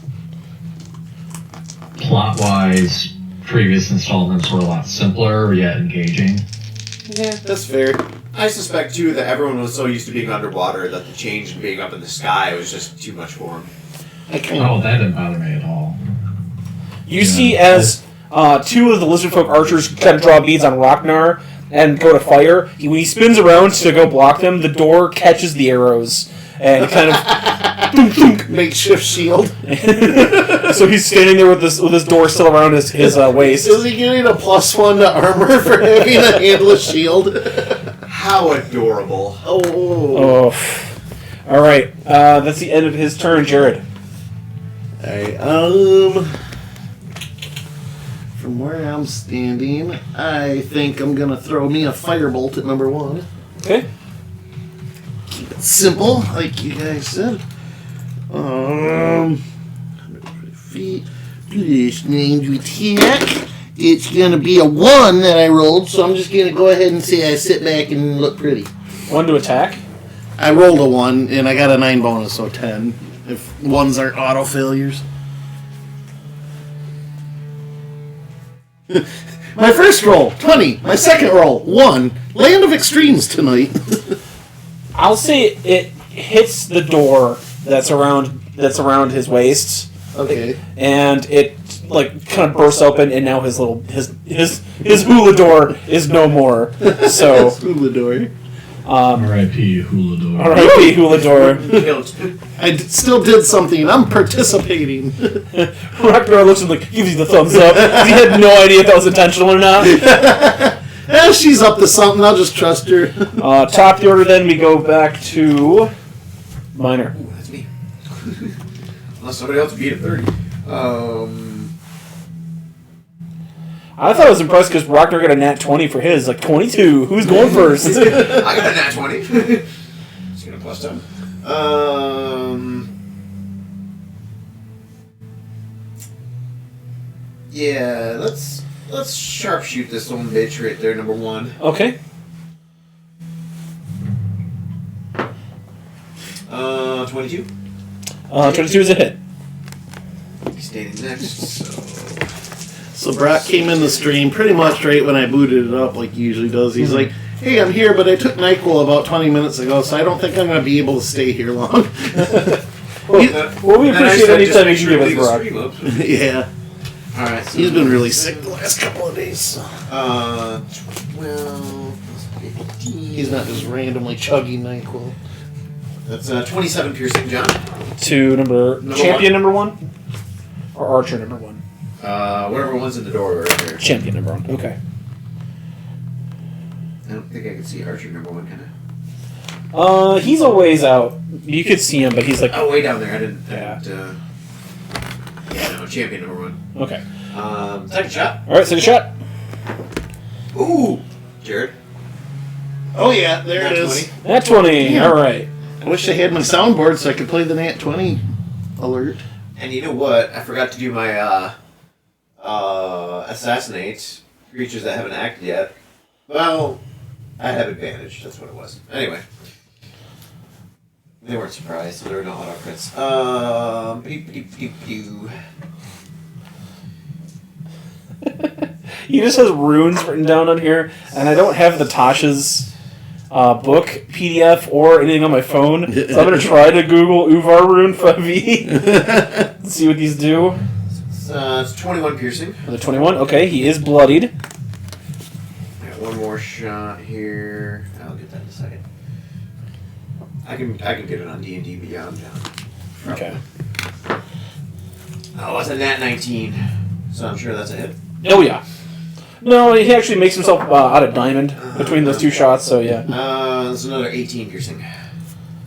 plot-wise, previous installments were a lot simpler, yet engaging. Yeah, that's fair. I suspect too that everyone was so used to being underwater that the change in being up in the sky was just too much for them. Oh, that didn't bother me at all. You see as 2 of the lizard folk archers kind of draw beads on Rocknar and go to fire. When he spins around to go block them, the door catches the arrows and kind of makeshift shield. So he's standing there with his door still around his waist. Is he getting a +1 to armor for having a handless shield? How adorable. Oh. All right. That's the end of his turn, Jared. Alright, from where I'm standing, I think I'm gonna throw me a firebolt at number 1. Okay. Keep it simple, like you guys said. 100 feet. Do this name to attack. It's gonna be a 1 that I rolled, so I'm just gonna go ahead and say I sit back and look pretty. 1 to attack. I rolled a 1 and I got a 9 bonus, so 10. If 1s aren't auto failures. My first roll, 20. My second roll, 1. Land of extremes tonight. I'll say it hits the door that's around his waist. Okay. And it like kind of bursts open, and now his hula door is no more. So Hula door. R.I.P. Hula Door. R.I.P. hula door. I still did something. I'm participating. Rocknar looks and like gives you the thumbs up. He had no idea if that was intentional or not. She's up to something. I'll just trust her. Top the order. Then we go back to Minor. Ooh, that's me. Unless somebody else beat a 30. I thought I was impressed because Rocknar got a nat 20 for his. Like 22. Who's going first? I got a nat 20. Just gonna plus 10. Yeah, let's sharpshoot this little bitch right there, number 1. Okay. 22. 22 is a hit. He's standing next, So Brock came in the stream pretty much right when I booted it up, like he usually does. He's like, "Hey, I'm here, but I took NyQuil about 20 minutes ago, so I don't think I'm going to be able to stay here long." Well, we appreciate any time you can give us, Brock. Yeah. Alright, so He's been really sick the last couple of days. So. 12 plus 15. He's not just randomly chugging NyQuil. That's 27 piercing, John. To champion number 1? Or archer number 1? Whatever one's in the door right there. Champion number 1. Okay. I don't think I can see archer number 1, can I? He's a ways out. You could see him, but he's like... Oh, way down there. I didn't Yeah, no, champion number 1. okay. Second shot. Alright, second shot. Ooh! Jared. Oh yeah, there Nat it is. 20. Nat 20. Yeah. Alright. I wish I had my soundboard so I could play the Nat 20 alert. And you know what? I forgot to do my assassinate creatures that haven't acted yet. Well, I have advantage. That's what it was. Anyway. They weren't surprised, so there were no auto crits. Pew. He just has runes written down on here, and I don't have the Tasha's book PDF or anything on my phone, so I'm going to try to Google Uvar Rune 5e and see what these do. It's 21 piercing. The 21, okay, he is bloodied. I got one more shot here. I'll get that in a second. I can get it on D&D Beyond, John. Okay. Oh, it's a nat 19, so I'm sure that's a hit. Oh, yeah. No, he actually makes himself out of diamond between those two shots, so yeah. That's another 18 piercing.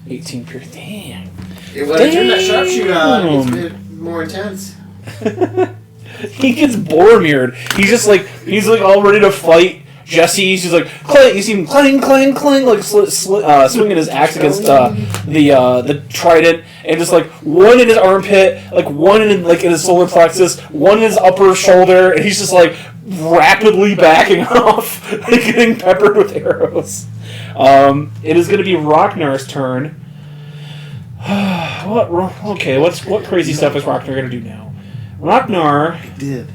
18 piercing. Damn. When I turn that sharpshoot on, it's a bit more intense. He gets Boromired. He's like all ready to fight Jesse. He's just like, clang, you see him clang, clang, clang, like swinging his axe against the trident, and just like one in his armpit, like one in his solar plexus, one in his upper shoulder, and he's just like rapidly backing off and getting peppered with arrows. It is going to be Ragnar's turn. What crazy stuff is Ragnar going to do now? Ragnar. I did.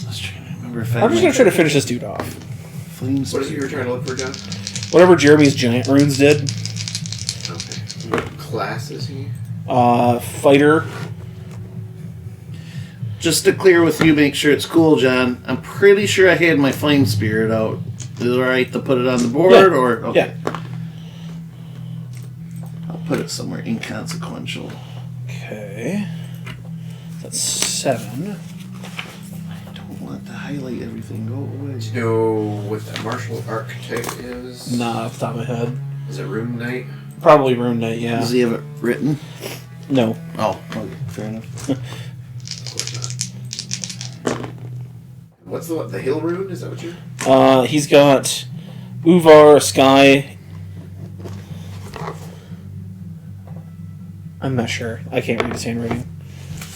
I was trying to remember if I'm just going to try to finish this dude off. Flames. What is it you were trying to look for, John? Whatever Jeremy's giant runes did. Okay. What class is he? Fighter. Just to clear with you, make sure it's cool, John. I'm pretty sure I had my flame spirit out. Is it alright to put it on the board? Yeah. Or okay. Yeah. I'll put it somewhere inconsequential. Okay. That's 7. I don't want to highlight everything. Go away. Do you know what the martial archetype is? Nah, off the top of my head. Is it Rune Knight? Probably Rune Knight, yeah. Does he have it written? No. Oh, okay. Fair enough. Of course not. What's the hill rune? Is that what you're... He's got Uvar, Sky. I'm not sure. I can't read his handwriting.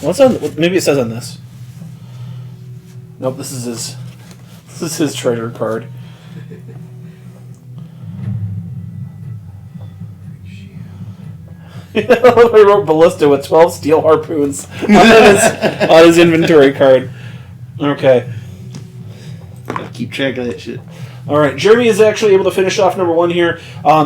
What's on? Maybe it says on this. Nope, this is his treasure card. He wrote Ballista with 12 steel harpoons on his inventory card. Okay. Gotta keep track of that shit. All right, Jeremy is actually able to finish off number 1 here.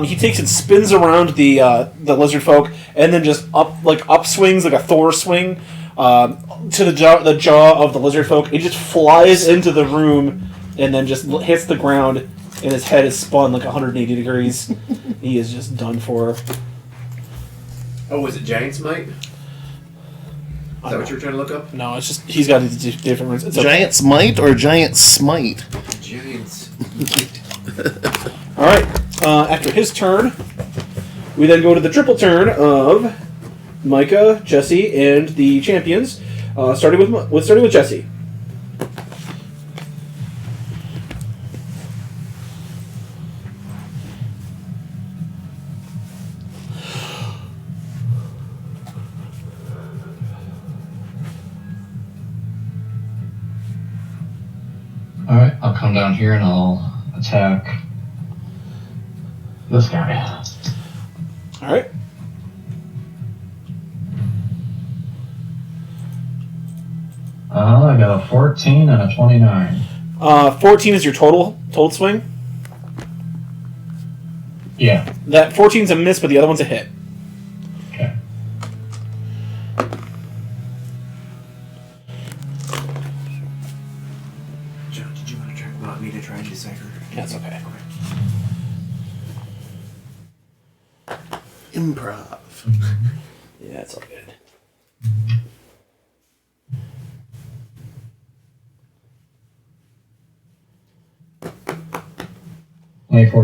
He takes and spins around the lizard folk, and then just upswings like a Thor swing to the jaw of the lizard folk. He just flies into the room, and then just hits the ground, and his head is spun like 180 degrees. He is just done for. Oh, was it Giant's Might? Is that what you were trying to look up? No, it's just he's got these different words. It's Giant's Might or Giant Smite? Giant's All right. After his turn, we then go to the triple turn of Micah, Jesse, and the champions. Starting with Jesse. Alright, I'll come down here and I'll attack this guy. All right. I got a 14 and a 29. 14 is your total swing. Yeah. That 14's a miss, but the other one's a hit. Okay. John, did you want me to try and decipher? That's okay. Improv. Yeah, it's all good.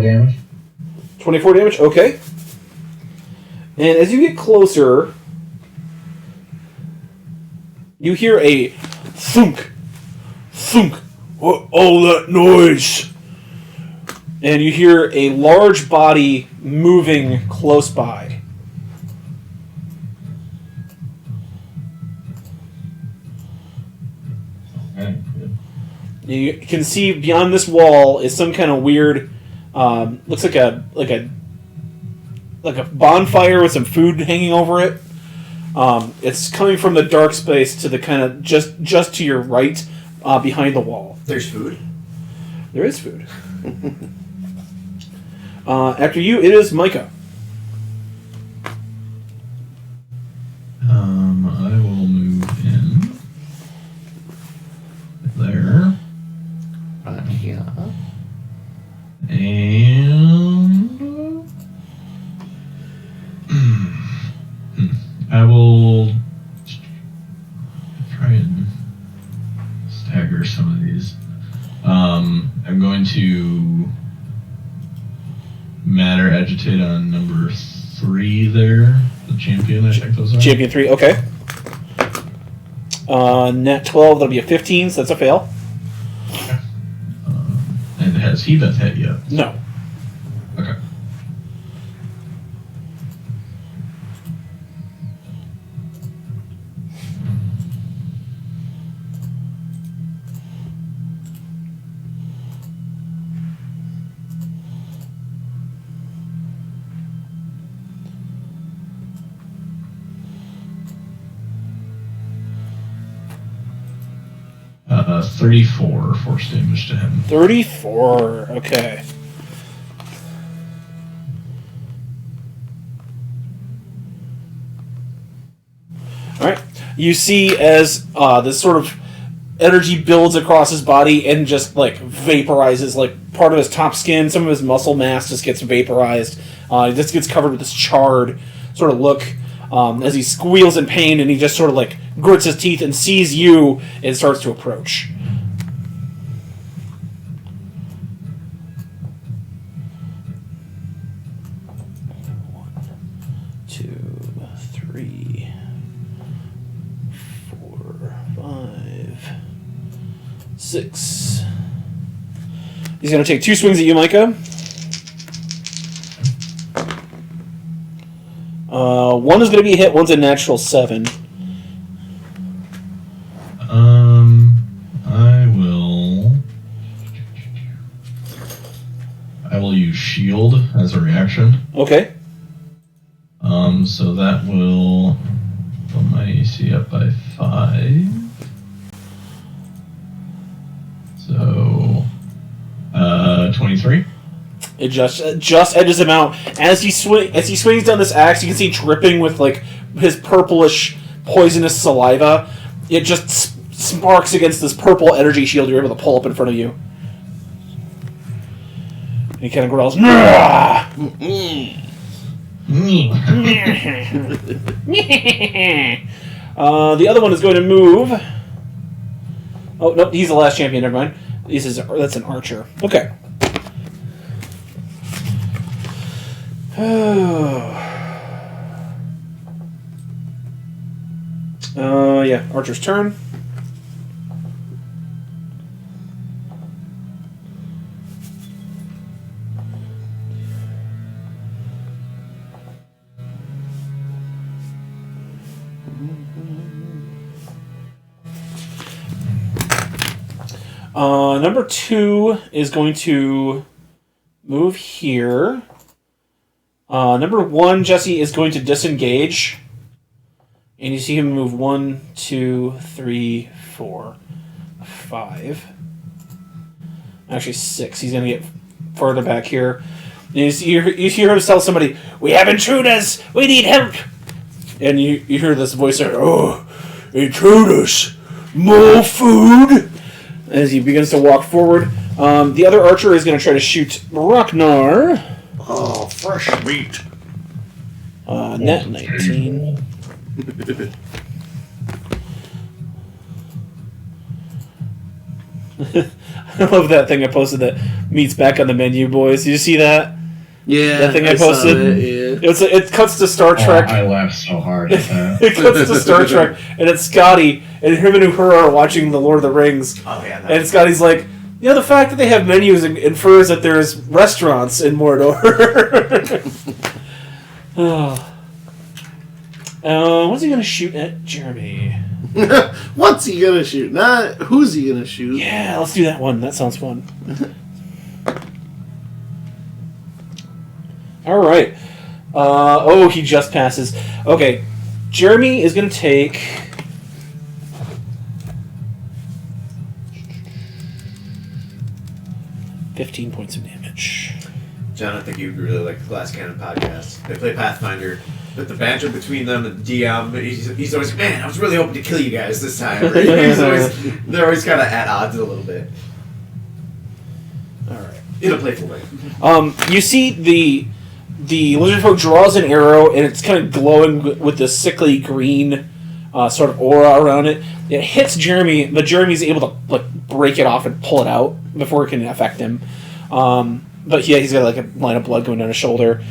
Damage. 24 damage, okay. And as you get closer, you hear a thunk, thunk. What all that noise? And you hear a large body moving close by. Okay, good. You can see beyond this wall is some kind of weird, looks like a a bonfire with some food hanging over it. It's coming from the dark space to the kind of just to your right, behind the wall. There's food. There is food. After you, it is Micah. I will move in there. Right here. And I will try and stagger some of these. I'm going to matter agitate on number 3 there. The champion, I think those are. Champion 3, okay. Net 12, that'll be a 15, so that's a fail. And has he been hit yet? No. Okay. Uh, 34 force damage to him. 34, okay. Alright. You see as this sort of energy builds across his body and just, like, vaporizes, like, part of his top skin, some of his muscle mass just gets vaporized. He just gets covered with this charred sort of look as he squeals in pain, and he just sort of, like, grits his teeth and sees you and starts to approach. Six. He's going to take 2 swings at you, Micah. One is going to be a hit, one's a natural 7. I will use shield as a reaction. Okay. So that will put my AC up by 5. So, 23. It just edges him out as he swings down this axe. You can see dripping with like his purplish, poisonous saliva. It just sparks against this purple energy shield you're able to pull up in front of you. And he kind of growls. The other one is going to move. Oh, nope, he's the last champion, never mind. That's an archer. Okay. Yeah, archer's turn. Number 2 is going to move here. Number 1, Jesse, is going to disengage. And you see him move 1, 2, 3, 4, 5. Actually, 6. He's going to get further back here. And you hear him tell somebody, "We have intruders! We need help!" And you hear this voice say, "Oh, intruders! More food!" As he begins to walk forward. The other archer is going to try to shoot Ragnar. Oh, fresh meat. Net 19. I love that thing I posted that meat's back on the menu, boys. Did you see that? Yeah, that thing I posted. It cuts to Star Trek. I laughed so hard at that. It cuts to Star Trek, and it's Scotty and him and Uhura are watching The Lord of the Rings. Oh yeah. And Scotty's like, the fact that they have menus infers that there's restaurants in Mordor. What's he gonna shoot at Jeremy? What's he gonna shoot? Not who's he gonna shoot? Yeah, let's do that one. That sounds fun. All right. He just passes. Okay, Jeremy is going to take... 15 points of damage. John, I think you'd really like the Glass Cannon podcast. They play Pathfinder. But the banter between them and the DM, he's always, man, I was really hoping to kill you guys this time. They're always kind of at odds a little bit. Alright. In a playful way. You see the lizard folk draws an arrow, and it's kind of glowing with this sickly green sort of aura around it. It hits Jeremy, but Jeremy's able to break it off and pull it out before it can affect him. But yeah, he's got a line of blood going down his shoulder.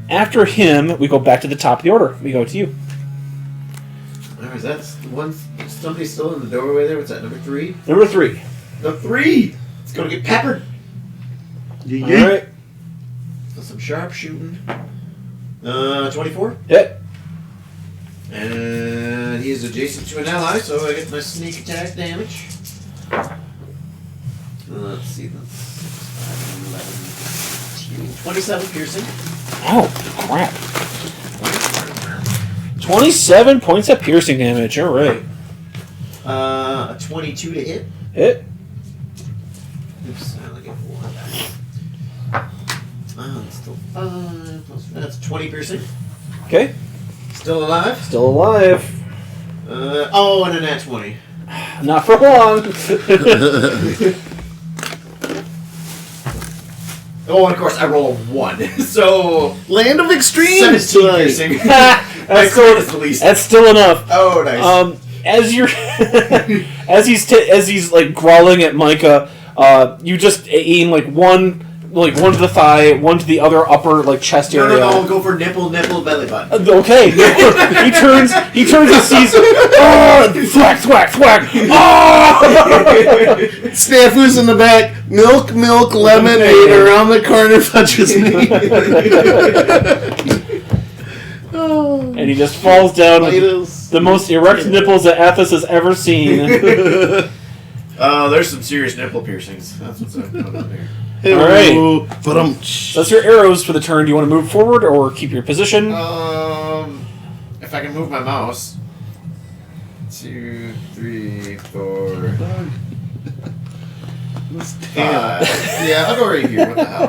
After him, we go back to the top of the order. We go to you. Alright, that's one. Somebody's still in the doorway there. What's that, number 3? Number 3. The 3! It's gonna get peppered. Alright. Some sharp shooting. 24? Hit. And he is adjacent to an ally, so I get my sneak attack damage. Let's see. That's 27 piercing. Oh, crap. 27 points of piercing damage. Alright. A 22 to hit. Hit. Oops, I only get 4. It's still 5 plus. That's 20 piercing. Okay. Still alive? Still alive. And a nat 20. Not for long. Oh, and of course I roll a 1. So Land of Extremes 17 tonight. piercing. That's still enough. Oh, nice. As you're as he's like growling at Micah, you just aim one to the thigh, one to the other upper chest area. No, go for nipple, belly button. Okay. he turns and sees thwack, thwack, thwack. Snafu's in the back. Milk, lemonade around the corner touches me. And he just falls down with the most erect nipples that Athos has ever seen. There's some serious nipple piercings. That's what's going on there. Alright. But That's your arrows for the turn. Do you want to move forward or keep your position? If I can move my mouse. 2, 3, 4, 5. Yeah, I'll go right here. What the hell?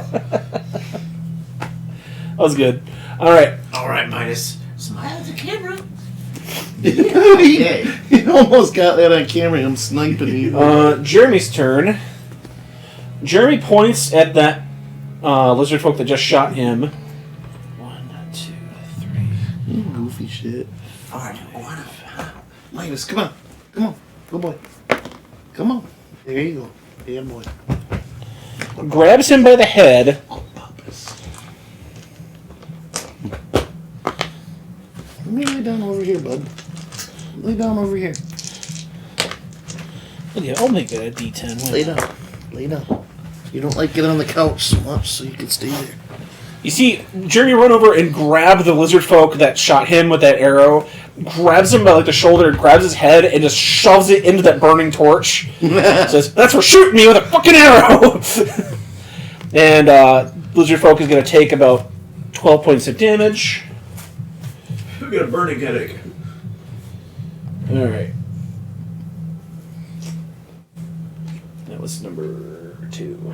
That was good. Alright, Midas. Smile at the camera. he almost got that on camera. I'm sniping you. Jeremy's turn. Jeremy points at that lizard folk that just shot him. 1, 2, 3. Goofy shit. Alright, Midas, come on. Good boy. Come on. There you go. Yeah, boy. Grabs him by the head. Oh, Papas. Let me lay down over here, bud. Lay down over here. Yeah, I'll make it a D10. Lay down. You don't like it on the couch so much, so you can stay there. You see Jeremy run over and grab the lizard folk that shot him with that arrow, grabs him by the shoulder, grabs his head, and just shoves it into that burning torch. Says, "That's for shooting me with a fucking arrow!" And lizard folk is going to take about 12 points of damage. We got a burning headache. Alright. That was number 2.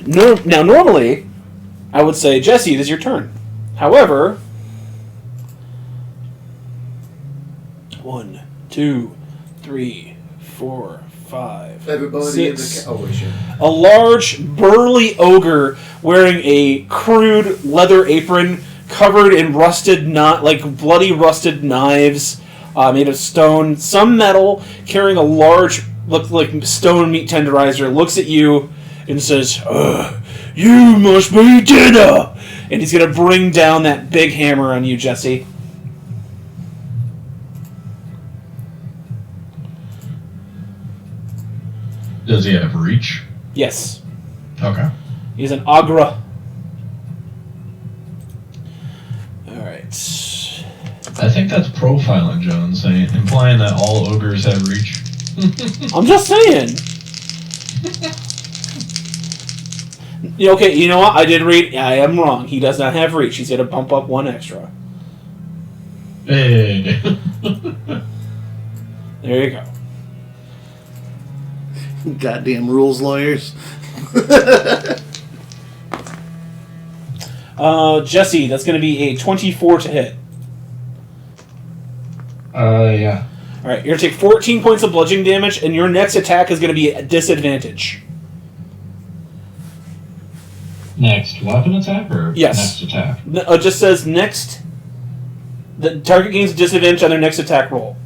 Now, normally, I would say, Jesse, it is your turn. However, 1, 2, 3, 4, 5. Everybody 6. in the shit. A large, burly ogre wearing a crude leather apron covered in bloody rusted knives made of stone, some metal, carrying a large, stone meat tenderizer, looks at you and says, "You must be dinner!" And he's going to bring down that big hammer on you, Jesse. Does he have reach? Yes. Okay. He's an Agra. Alright. I think that's profiling, Jones, implying that all ogres have reach. I'm just saying. Yeah, okay, you know what? I did read. I am wrong. He does not have reach. He's going to bump up 1 extra. Hey. There you go. Goddamn rules lawyers. Jesse, that's going to be a 24 to hit. Yeah. Alright, you're going to take 14 points of bludgeoning damage, and your next attack is going to be at disadvantage. Next weapon attack or Yes. next attack? It just says next. The target gains disadvantage on their next attack roll.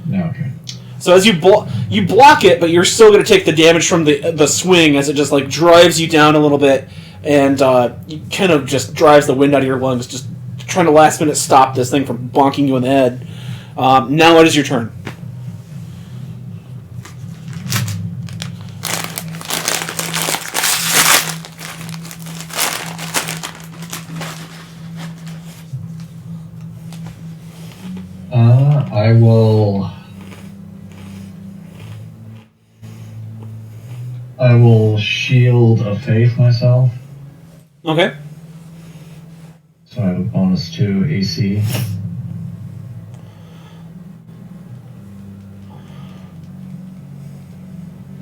No, okay. So as you block it, but you're still going to take the damage from the swing as it just like drives you down a little bit, and you kind of just drives the wind out of your lungs, just trying to last minute stop this thing from bonking you in the head. Now it is your turn. I will shield of faith myself, Okay. so I have a bonus to AC.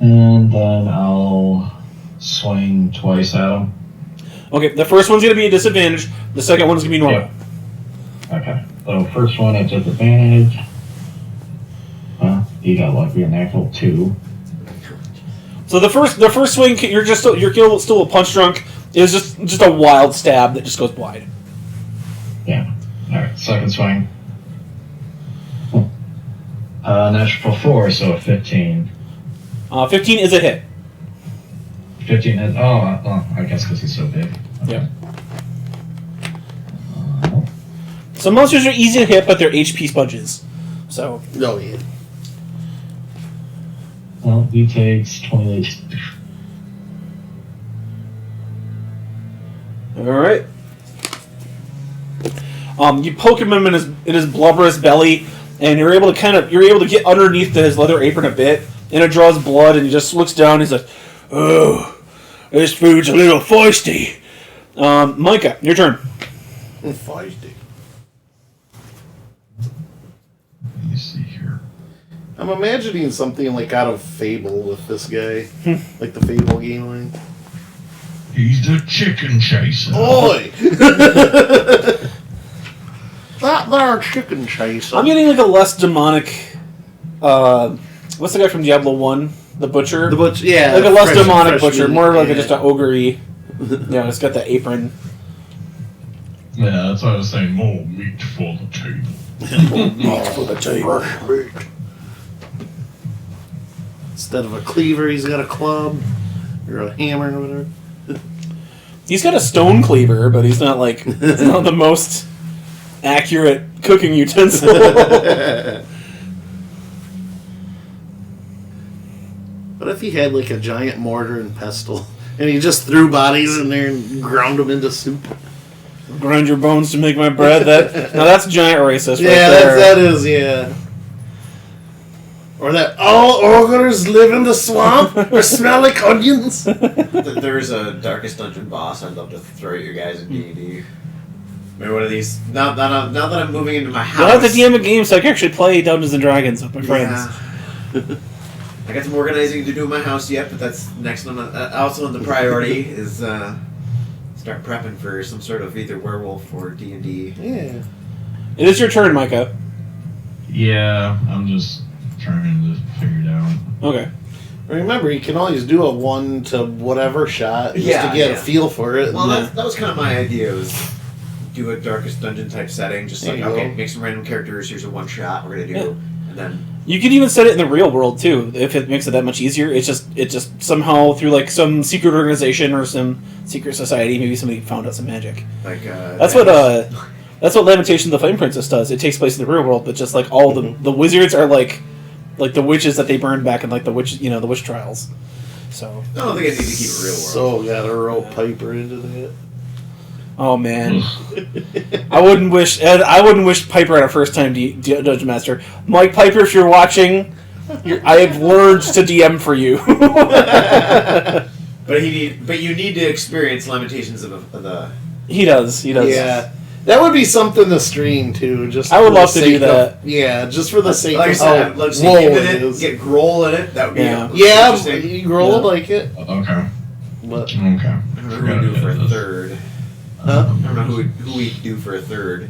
And then I'll swing twice at him. Okay, the first one's going to be a disadvantage. The second one's going to be normal. Okay. So first one at disadvantage. He got lucky, a natural 2. So the first swing, you're still a punch drunk. It was just a wild stab that just goes wide. Yeah. Alright, second swing. Natural 4, so a 15. 15 is a hit. 15 is... I guess because he's so big. Okay. Yeah. So monsters are easy to hit, but they're HP sponges. So. Oh, yeah. Well, he takes 28. Alright. You poke him in his blubberous belly, and you're able to get underneath his leather apron a bit, and it draws blood, and he just looks down, and he's like, "Oh, this food's a little feisty." Micah, your turn. Feisty. Let me see here. I'm imagining something like out of Fable with this guy. Like the Fable game line. He's the chicken chaser. Oi! That there chicken chaser. I'm getting like a less demonic. What's the guy from Diablo 1? The butcher. The butcher, yeah. Like a less demonic fresh butcher, meat, more like yeah. just an ogre-y. Yeah, it's got the apron. Yeah, that's why I was saying more meat for the table. Meat for the table. Fresh meat. Instead of a cleaver, he's got a club or a hammer or whatever. He's got a stone cleaver, but he's not like it's not the most accurate cooking utensil. What if he had like a giant mortar and pestle, and he just threw bodies in there and ground them into soup? Grind your bones to make my bread. Now that's giant racist. Yeah, right there. that is, yeah. Or that all ogres live in the swamp or smell like onions. There's a Darkest Dungeon boss I'd love to throw at you guys in D&D. Maybe one of these. Now that I'm moving into my house. I'll have to DM a game so I can actually play Dungeons and Dragons with my friends. Yeah. I got some organizing to do in my house yet, but that's next on also on the priority is start prepping for some sort of either werewolf or D&D. Yeah. It is your turn, Micah. Yeah, I'm just trying to figure it out. Okay. Remember, you can always do a 1 to whatever shot just to get a feel for it. Well, that was kind of my idea, was do a Darkest Dungeon type setting, just like, okay, make some random characters, here's a one shot we're going to do, and then... You could even set it in the real world too, if it makes it that much easier. It just somehow through like some secret organization or some secret society, maybe somebody found out some magic. Like that's what Lamentation of the Flame Princess does. It takes place in the real world, but just like all the wizards are like the witches that they burned back in like the witch trials. So I don't think I need to keep it real world. So gotta roll Piper into that. oh man, I wouldn't wish Piper at a first time Dungeon Master. Mike Piper, if you're watching, I have learned to DM for you. But you need to experience Lamentations of the. He does. Yeah. That would be something to stream too. Just I would for the love to do sake that. Just for the sake Like I of said, how I'd love to see low him in it it, is. get Grohl in it. That would be Yeah, interesting. Grohl would like it. Okay. But Okay. I don't know who we'd do for a third. Huh? I don't know who we'd do for a third.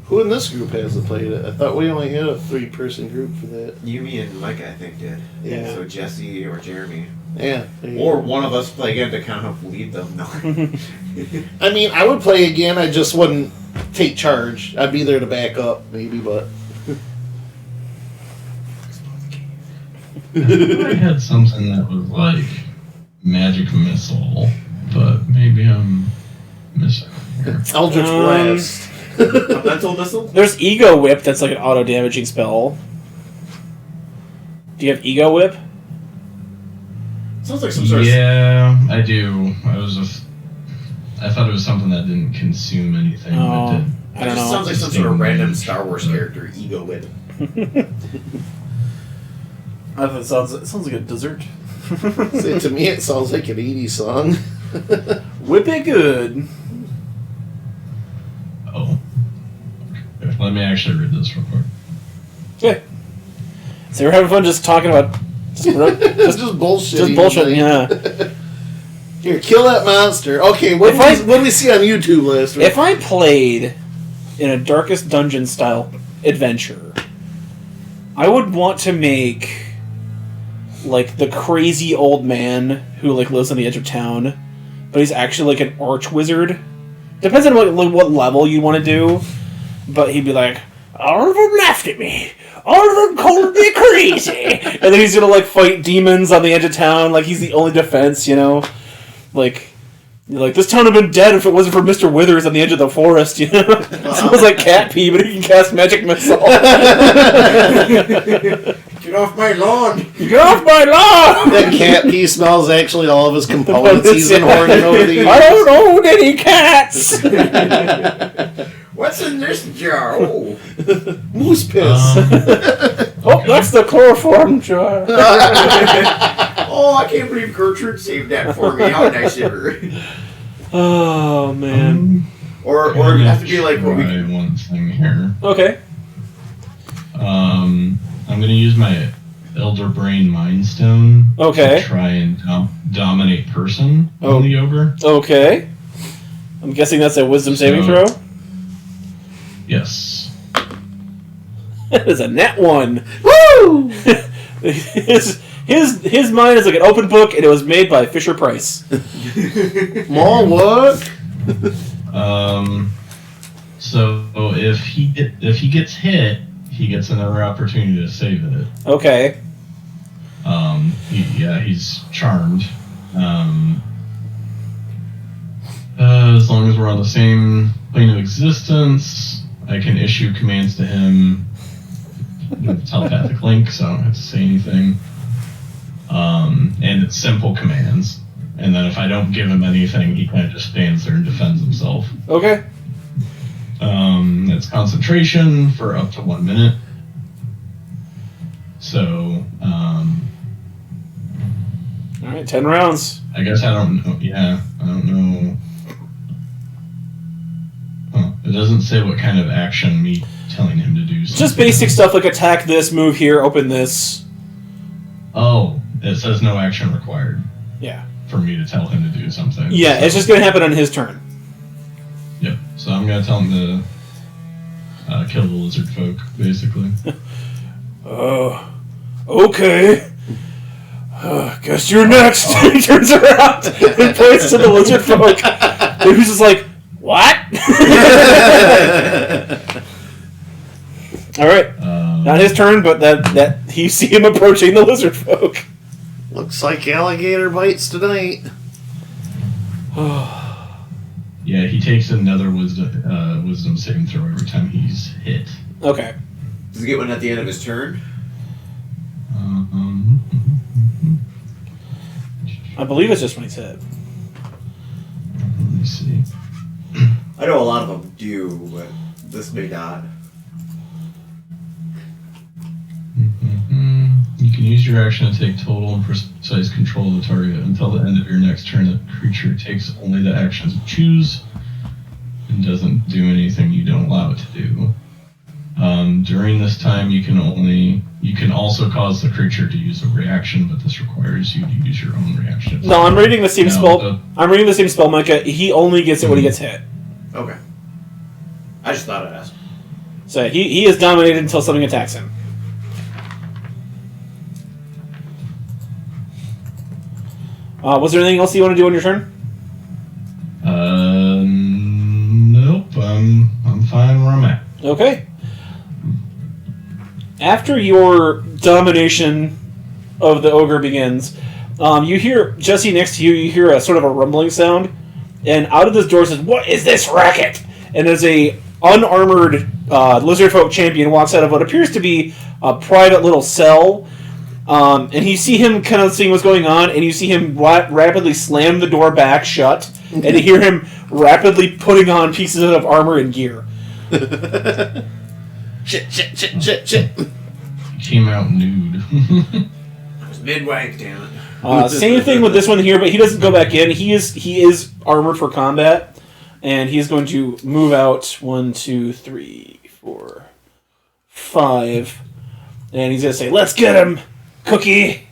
Who in this group hasn't played it? I thought we only had a 3-person group for that. You, me, and Micah, I think, did. Yeah. So Jesse or Jeremy. Yeah. Or one of us play again to kind of help lead them. No. I mean, I would play again. I just wouldn't take charge. I'd be there to back up, maybe, but. I had something that was like magic missile, but maybe I'm missing here. Eldritch Blast. A mental missile? There's Ego Whip. That's like an auto damaging spell. Do you have Ego Whip? Sounds like some sort of. Yeah, I do. I thought it was something that didn't consume anything. Oh, That did. I don't know. Sounds like some sort of random Star Wars character, Ego Whip. I thought it sounds like a dessert. See, to me, it sounds like an 80s song. Whip it good. Oh. Okay, let me actually read this real quick. Okay. So we're having fun just talking about Just bullshit. just bullshit. Yeah. Here, kill that monster. Okay, what did we see on YouTube last week? If I played in a Darkest Dungeon style adventure, I would want to make like the crazy old man who like lives on the edge of town, but he's actually like an arch wizard. Depends on what level you want to do, but he'd be like, all of them laughed at me. All of them called me crazy. And then he's gonna like fight demons on the edge of town. Like he's the only defense, you know. Like this town would have been dead if it wasn't for Mr. Withers on the edge of the forest, you know? It smells like cat pee, but he can cast magic missile. Get off my lawn! Get off my lawn! That cat pee smells actually all of his components he's been hoarding over the years. I don't own any cats! What's in this jar? Oh. Moose piss. Oh, that's the chloroform jar. Oh, I can't believe Gertrude saved that for me. How nice of her. Oh, man. Or it'd have to be like what we. Try one thing here. Okay. I'm gonna use my Elder Brain Mind Stone Okay. to try and dominate person on the ogre. Okay. I'm guessing that's a wisdom saving throw? Yes. That is a nat 1. Woo! His mind is like an open book, and it was made by Fisher Price. More work. So if he gets hit, he gets another opportunity to save it. Okay. He's charmed. As long as we're on the same plane of existence, I can issue commands to him with telepathic link, so I don't have to say anything. And it's simple commands. And then if I don't give him anything, he kind of just stands there and defends himself. Okay. It's concentration for up to 1 minute. So, Alright, 10 rounds. I guess I don't know. Yeah, I don't know. Huh. It doesn't say what kind of action me telling him to do something. Just basic stuff like attack this, move here, open this. Oh, it says no action required Yeah. for me to tell him to do something. Yeah, So- it's just going to happen on his turn. Yep. So I'm gonna tell him to kill the lizard folk, basically. Oh, okay. Guess you're next. He turns around and points to the lizard folk. And he's just like, what? All right. Not his turn, but that you see him approaching the lizard folk. Looks like alligator bites tonight. Yeah, he takes another wisdom saving throw every time he's hit. Okay. Does he get one at the end of his turn? I believe it's just when he's hit. Let me see. I know a lot of them do, but this may not. You can can use your action to take total and precise control of the target. Until the end of your next turn, the creature takes only the actions it chooses and doesn't do anything you don't allow it to do. During this time, you can also cause the creature to use a reaction, but this requires you to use your own reaction. No, I'm reading the same spell. I'm reading the same spell, Micah. He only gets it when he gets hit. Okay. I just thought I'd ask. So he is dominated until something attacks him. Was there anything else you want to do on your turn? Nope. I'm fine where I'm at. Okay. After your domination of the ogre begins, you hear, Jesse, next to you, you hear a sort of a rumbling sound, and out of this door says, "What is this racket?" And as a unarmored lizard folk champion walks out of what appears to be a private little cell, and you see him kind of seeing what's going on, and you see him rapidly slam the door back shut, and you hear him rapidly putting on pieces of armor and gear. Shit. He came out nude. I was mid-wank, damn it. Same thing with this one here, but he doesn't go back in. He is armored for combat, and he's going to move out 1, 2, 3, 4, 5, and he's going to say, "Let's get him, Cookie!"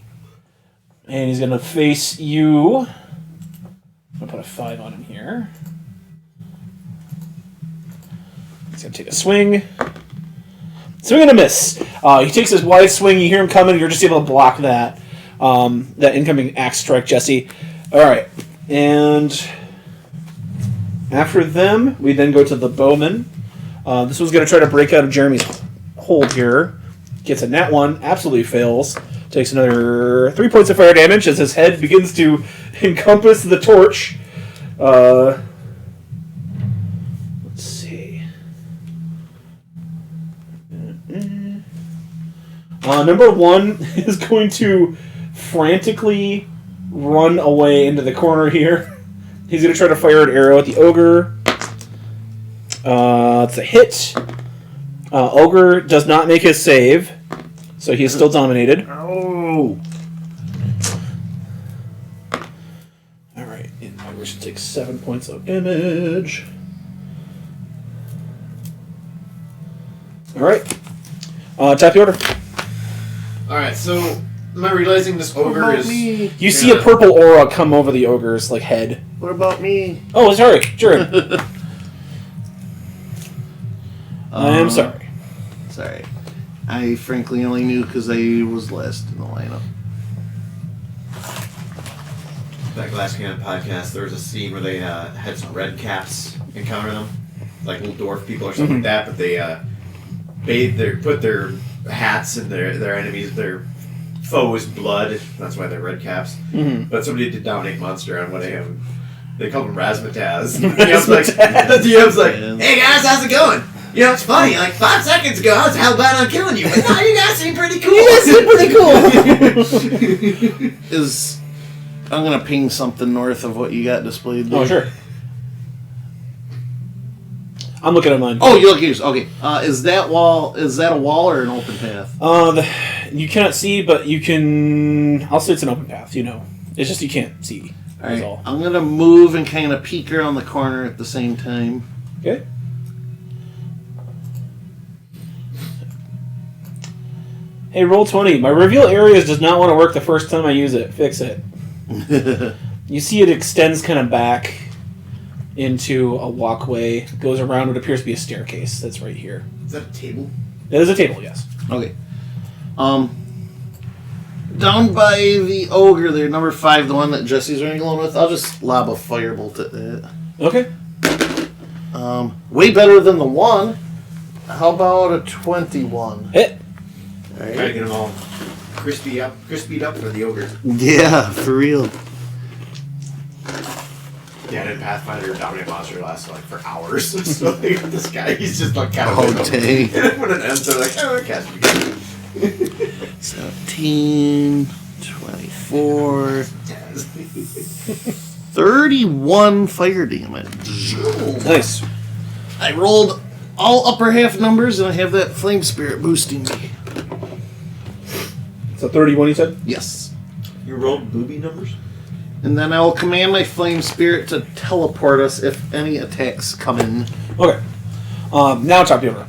And he's going to face you. I'm going to put a 5 on him here. He's going to take a swing. Swing and a miss. He takes his wide swing. You hear him coming. You're just able to block that incoming axe strike, Jesse. All right, and after them, we then go to the bowman. This one's going to try to break out of Jeremy's hold here. Gets a nat 1. Absolutely fails. Takes another 3 points of fire damage as his head begins to encompass the torch. Let's see. Number 1 is going to frantically run away into the corner here. He's going to try to fire an arrow at the ogre. It's a hit. Ogre does not make his save, so he is still dominated. Oh. Alright, and ogre should take 7 points of damage. Alright. Tap the order. Alright, so am I realizing this What ogre about is... me? You see a purple aura come over the ogre's head. What about me? Oh, sorry, sure. I am sorry. Sorry. I frankly only knew because I was last in the lineup. Back last Canon podcast, there was a scene where they had some red caps encounter them, like little dwarf people or something like that, but they put their hats in their enemies, their foes' blood. That's why they're red caps. Mm-hmm. But somebody did dominate monster on one of them. They called him Razzmatazz. The DM's like, "Hey guys, how's it going? You know, it's funny, like 5 seconds ago I was hell bent on killing you, but now you guys seem pretty cool." You guys seem pretty cool. I'm gonna ping something north of what you got displayed there. Oh, sure. I'm looking at mine. Oh, you look yours. Okay. Is that a wall or an open path? You cannot see, but you can... I'll say it's an open path, you know. It's just you can't see. Alright. I'm gonna move and kind of peek around the corner at the same time. Okay. Hey, roll 20. My reveal areas does not want to work the first time I use it. Fix it. You see it extends kind of back into a walkway. Goes around what appears to be a staircase that's right here. Is that a table? It is a table, yes. Okay. Down by the ogre there, number 5, the one that Jesse's running along with, I'll just lob a firebolt at that. Okay. Way better than the 1. How about a 21? Hit. Alright. Try to get them all crispied up for the ogre. Yeah, for real. Yeah, and Pathfinder Dominate Monster lasts like for hours. So they got this guy, he's just like kind of... Oh, dang. And when it ends, they're like, "Oh, cast me again." 17, 24, 31 fire damage. Nice. I rolled all upper half numbers and I have that flame spirit boosting me. So 31, you said? Yes. You rolled booby numbers? And then I will command my flame spirit to teleport us if any attacks come in. Okay. Now top order.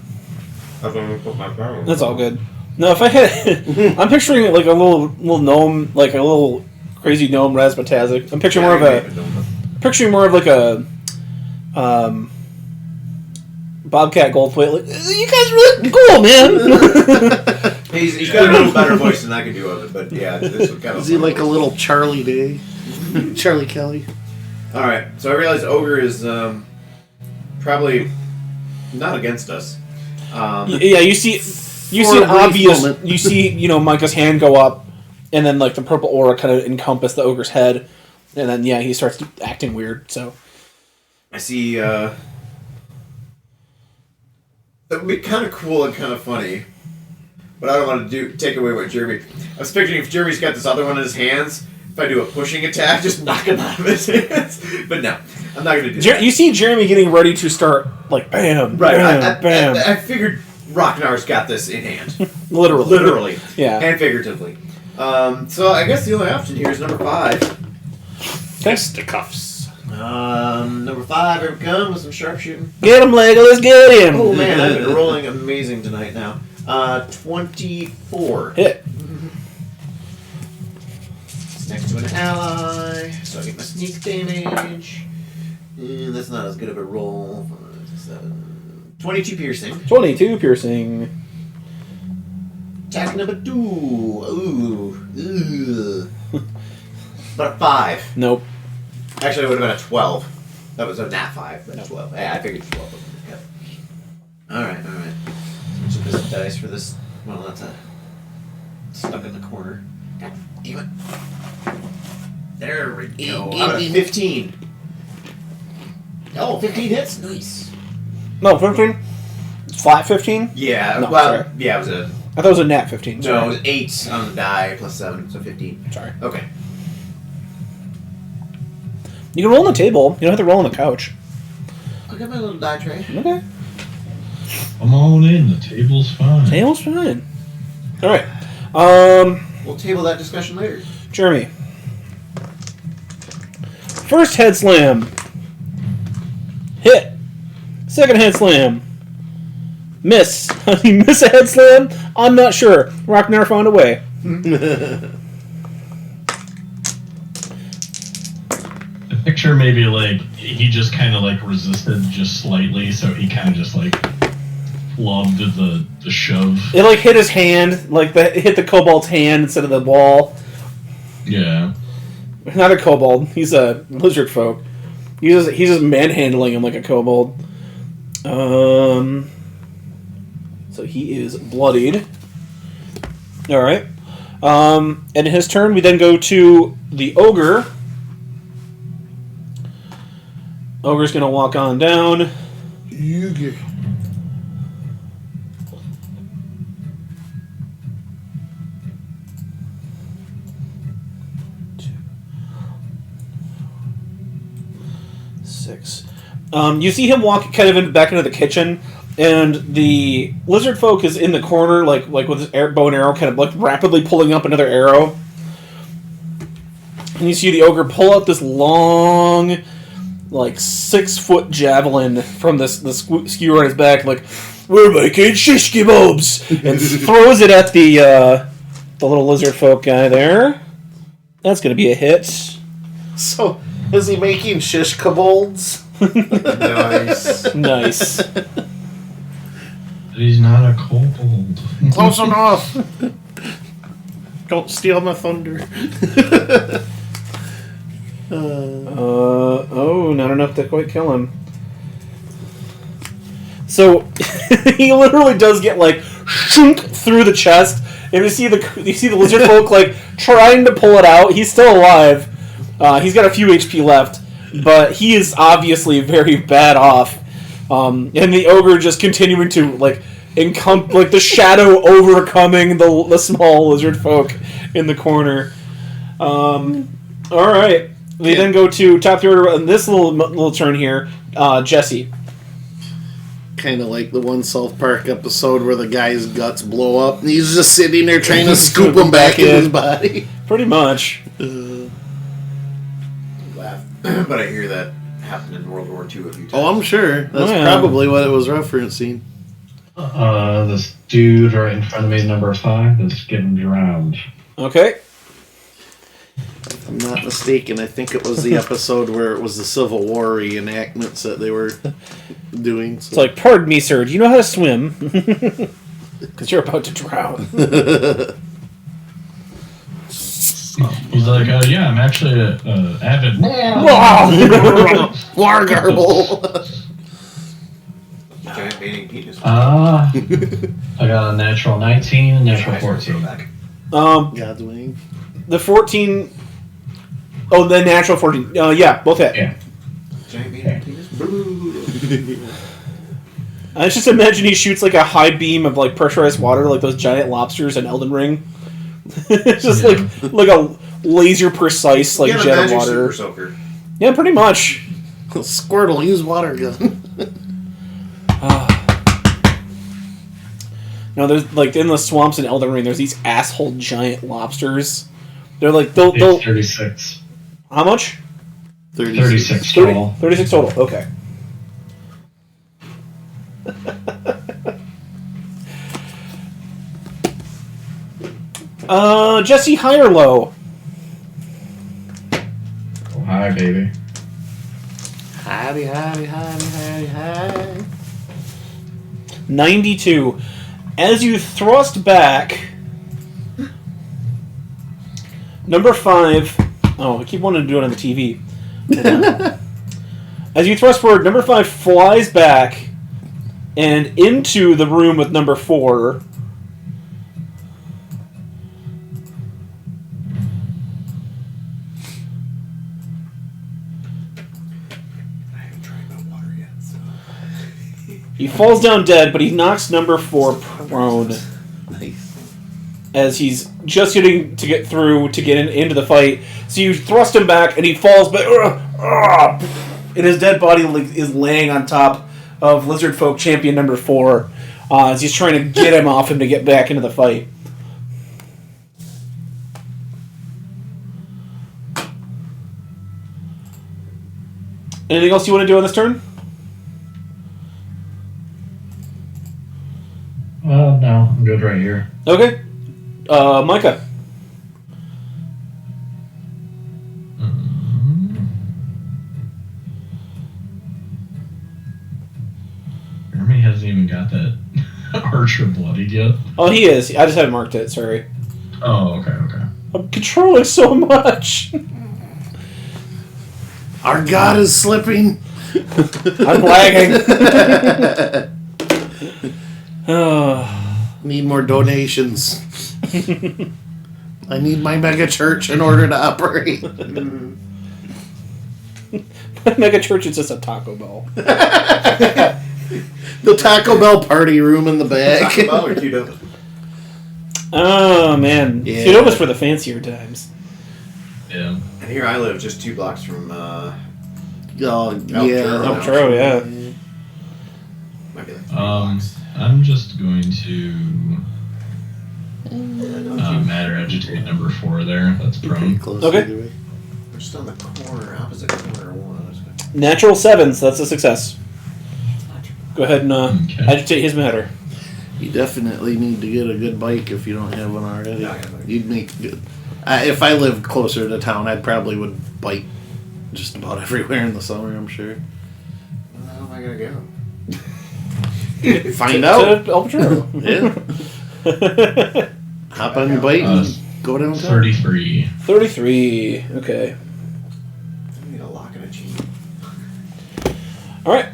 I'm going to put my barrel. That's all good. No, if I had... I'm picturing like a little gnome, like a little crazy gnome Razzmatazz. I'm picturing more of like a... Bobcat Goldthwait. Like, you guys are really cool, man! He's got a little better voice than I can do of it, but yeah, this was kind of. Is he like a little Charlie Day? Charlie Kelly? Alright, so I realize Ogre is probably not against us. Yeah, you see an obvious. Moment. You see, Micah's hand go up, and then like the purple aura kind of encompass the ogre's head, and then he starts acting weird. So I see. That would be kind of cool and kind of funny, but I don't want to take away what Jeremy. I was picturing if Jeremy's got this other one in his hands. If I do a pushing attack, just knock him out of his hands. But no, I'm not going to do that. You see Jeremy getting ready to start like bam, Right, bam, bam. I figured Rocknar's got this in hand. Literally. Yeah. And figuratively. So I guess the only option here is number 5. Fisticuffs. Number 5, here we come with some sharpshooting. Get him, Legolas, get him! Oh man, I've been rolling amazing tonight now. 24. Hit. It's next to an ally, so I get my sneak damage. And that's not as good of a roll. 5, 6, 7. 22 piercing. 22 piercing. Attack number 2. Ooh. But a 5. Nope. Actually, it would have been a 12. That was a nat 5, but 12. Yeah, I figured 12. Yep. Alright. Switch this dice for this. Well, that's stuck in the corner. God damn it. There we go. How about a 15? Oh, 15 hits? Nice. No, 15? Flat 15? Yeah, No, well, sorry. yeah, it was a... I thought it was a nat 15. No, Sorry. it was 8 on the die, plus 7, so 15. Sorry. Okay. You can roll on the table. You don't have to roll on the couch. I'll get my little die tray. Okay. Come on in. The table's fine. Table's fine. All right. We'll table that discussion later. Jeremy. First head slam. Hit. Second head slam. Miss. How do you miss a head slam? I'm not sure. Rocknar found a way. Picture maybe like he just kind of like resisted just slightly, so he kind of just like loved the shove. It like hit his hand, like it hit the kobold's hand instead of the wall. Yeah. Not a kobold. He's a lizard folk. He's just manhandling him like a kobold. So he is bloodied. All right. And in his turn, we then go to the ogre. Ogre's gonna walk on down. You 6. You see him walk kind of back into the kitchen, and the lizard folk is in the corner, like with his bow and arrow, kind of like rapidly pulling up another arrow. And you see the ogre pull out this long, like 6-foot javelin from the skewer on his back, like, we're making shish kebabs, and throws it at the little lizard folk guy there. That's gonna be a hit. So, is he making shish kobolds? Nice. Nice. He's not a kobold. Close enough. Don't steal my thunder. Not enough to quite kill him. So he literally does get like shunk through the chest, and you see the lizard folk like trying to pull it out. He's still alive. He's got a few HP left, but he is obviously very bad off. And the ogre just continuing to like the shadow overcoming the small lizard folk in the corner. All right. We then go to top of the order in this little turn here, Jesse. kind of like the one South Park episode where the guy's guts blow up and he's just sitting there trying to scoop them back in his body. Pretty much. Laugh. But I hear that happened in World War II a few times. Oh, I'm sure. That's probably what it was referencing. This dude right in front of me, number 5, is getting drowned. Okay. If I'm not mistaken, I think it was the episode where it was the Civil War reenactments that they were doing. So. It's like, pardon me, sir, do you know how to swim? Because you're about to drown. He's like, yeah, I'm actually an avid... War garble! Giant painting penis. I got a natural 19 and natural 14. God's wing. The 14... Oh, the natural 14. Yeah, both hit. Yeah. Giant painting penis. I just imagine he shoots like a high beam of like pressurized water, like those giant lobsters in Elden Ring. It's just like a laser precise like jet of water. Super soaker. Yeah, pretty much. Squirtle, use water gun. No, there's like in the swamps in Elden Ring, there's these asshole giant lobsters. They're like they'll 36. How much? 36 total. 36 total. Okay. Jesse, high or low? Oh, hi, baby. Hi. 92. As you thrust back, number 5. Oh, I keep wanting to do it on the TV. As you thrust forward, number 5 flies back and into the room with number 4. I haven't tried my water yet, so. He falls down dead, but he knocks number 4 prone. Nice. As he's just getting to get through to get into the fight. So you thrust him back, and he falls, but and his dead body is laying on top of Lizard Folk champion number 4 as he's trying to get him off him to get back into the fight. Anything else you want to do on this turn? No, I'm good right here. Okay. Micah. Jeremy hasn't even got that Archer bloodied yet. Oh, he is. I just haven't marked it. Sorry. Oh, okay. I'm controlling so much. Our God is slipping. I'm lagging. Need more donations. I need my mega church in order to operate. Mega Church is just a Taco Bell. The Taco Bell party room in the back. Taco Bell or Qdoba? Oh, man. Yeah. Qdoba's for the fancier times. Yeah. And here I live just 2 blocks from, Oh, Truro. yeah. Oh, true, yeah. might be like 3 blocks. I'm just going to matter agitate number 4 there. That's Pretty prone. close Okay. either way. We're just on the corner, opposite corner of one. Natural 7, so that's a success. Go ahead and Okay. agitate his matter. You definitely need to get a good bike if you don't have one already. Yeah, I got a bike. You'd make good. If I lived closer to town, I probably would bike just about everywhere in the summer, I'm sure. Where the hell am I gonna go? Find out. To El Patron. Yeah. Hop on your bike and go downtown. 33. 33. Okay. I need a lock and a chain. All right.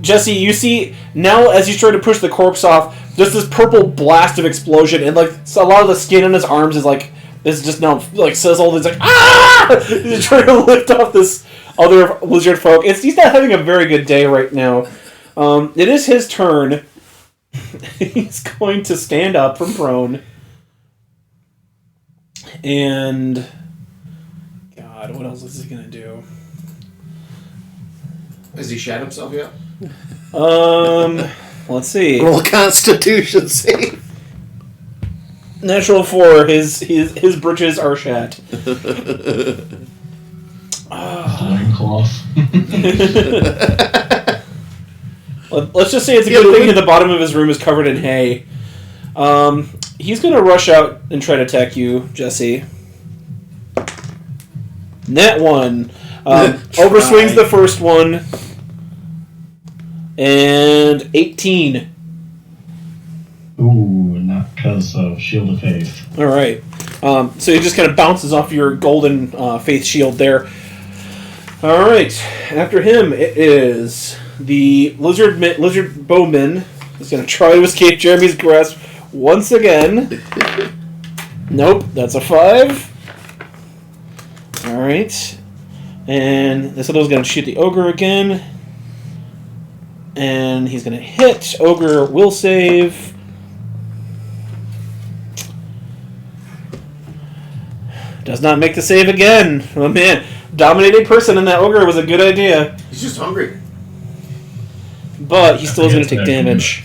Jesse, you see now as he's trying to push the corpse off, there's this purple blast of explosion, and like so a lot of the skin on his arms is just now like sizzled. It's like ah! He's trying to lift off this other lizard folk. He's not having a very good day right now. It is his turn. He's going to stand up from prone, and God, what else is he gonna do? Has he shat himself yet? Let's see. Roll Constitution save. Natural 4. His britches are shat. Loincloth. Let's just say it's a good thing that the bottom of his room is covered in hay. He's going to rush out and try to attack you, Jesse. Nat 1. Overswings the first one. And 18. Ooh, not because of Shield of Faith. Alright. So he just kind of bounces off your golden faith shield there. Alright. After him, it is the lizard bowman. He's going to try to escape Jeremy's grasp once again. Nope, that's a 5. Alright. And this one's going to shoot the ogre again. And he's going to hit. Ogre will save. Does not make the save again. Oh man, dominating person in that ogre was a good idea. He's just hungry. But he still is going to take damage.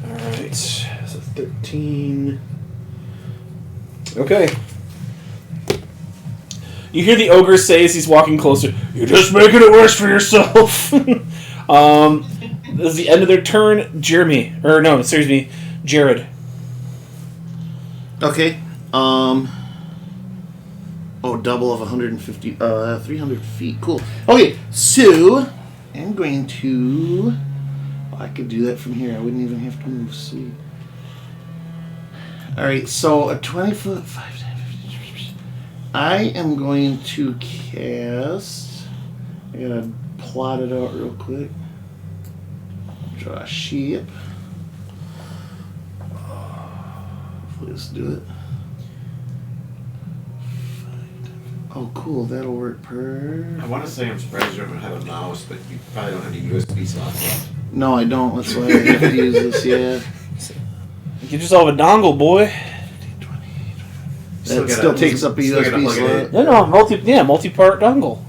Alright, so 13. Okay. You hear the ogre say as he's walking closer, "You're just making it worse for yourself." This is the end of their turn. Jeremy. Or no, excuse me, Jared. Okay. Oh, double of 150, 300 feet. Cool. Okay, so I'm going to... Oh, I could do that from here. I wouldn't even have to move. Sweet. Alright, so a 20-foot, 5, 10, 15... I am going to cast... I gotta plot it out real quick. Draw a shape. Hopefully this do it. Oh, cool. That'll work per... I want to say I'm surprised you don't have a mouse, but you probably don't have any USB slots left. No, I don't. That's why I have to use this, yeah. Get yourself a dongle, boy. That still takes up a USB slot. No, multi-part dongle.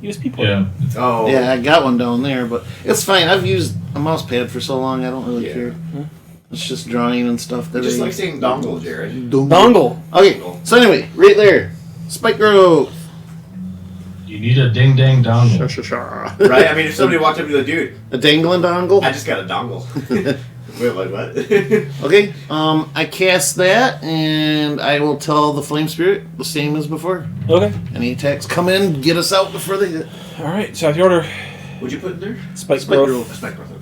USB port. Yeah. Oh. Yeah, I got one down there, but it's fine. I've used a mouse pad for so long, I don't really care. It's just drawing and stuff. That Just like saying dongle, Jared. Dongle. Okay, so anyway, right there. Spike growth. You need a ding dang dongle. Right? I mean, if somebody walked up to the dude, A dangling dongle? I just got a dongle. Wait, like what? Okay, I cast that, and I will tell the Flame Spirit the same as before. Okay. Any attacks come in, get us out before they hit. Alright, so I have the order. What'd you put in there? Spike growth. A spike growth, okay.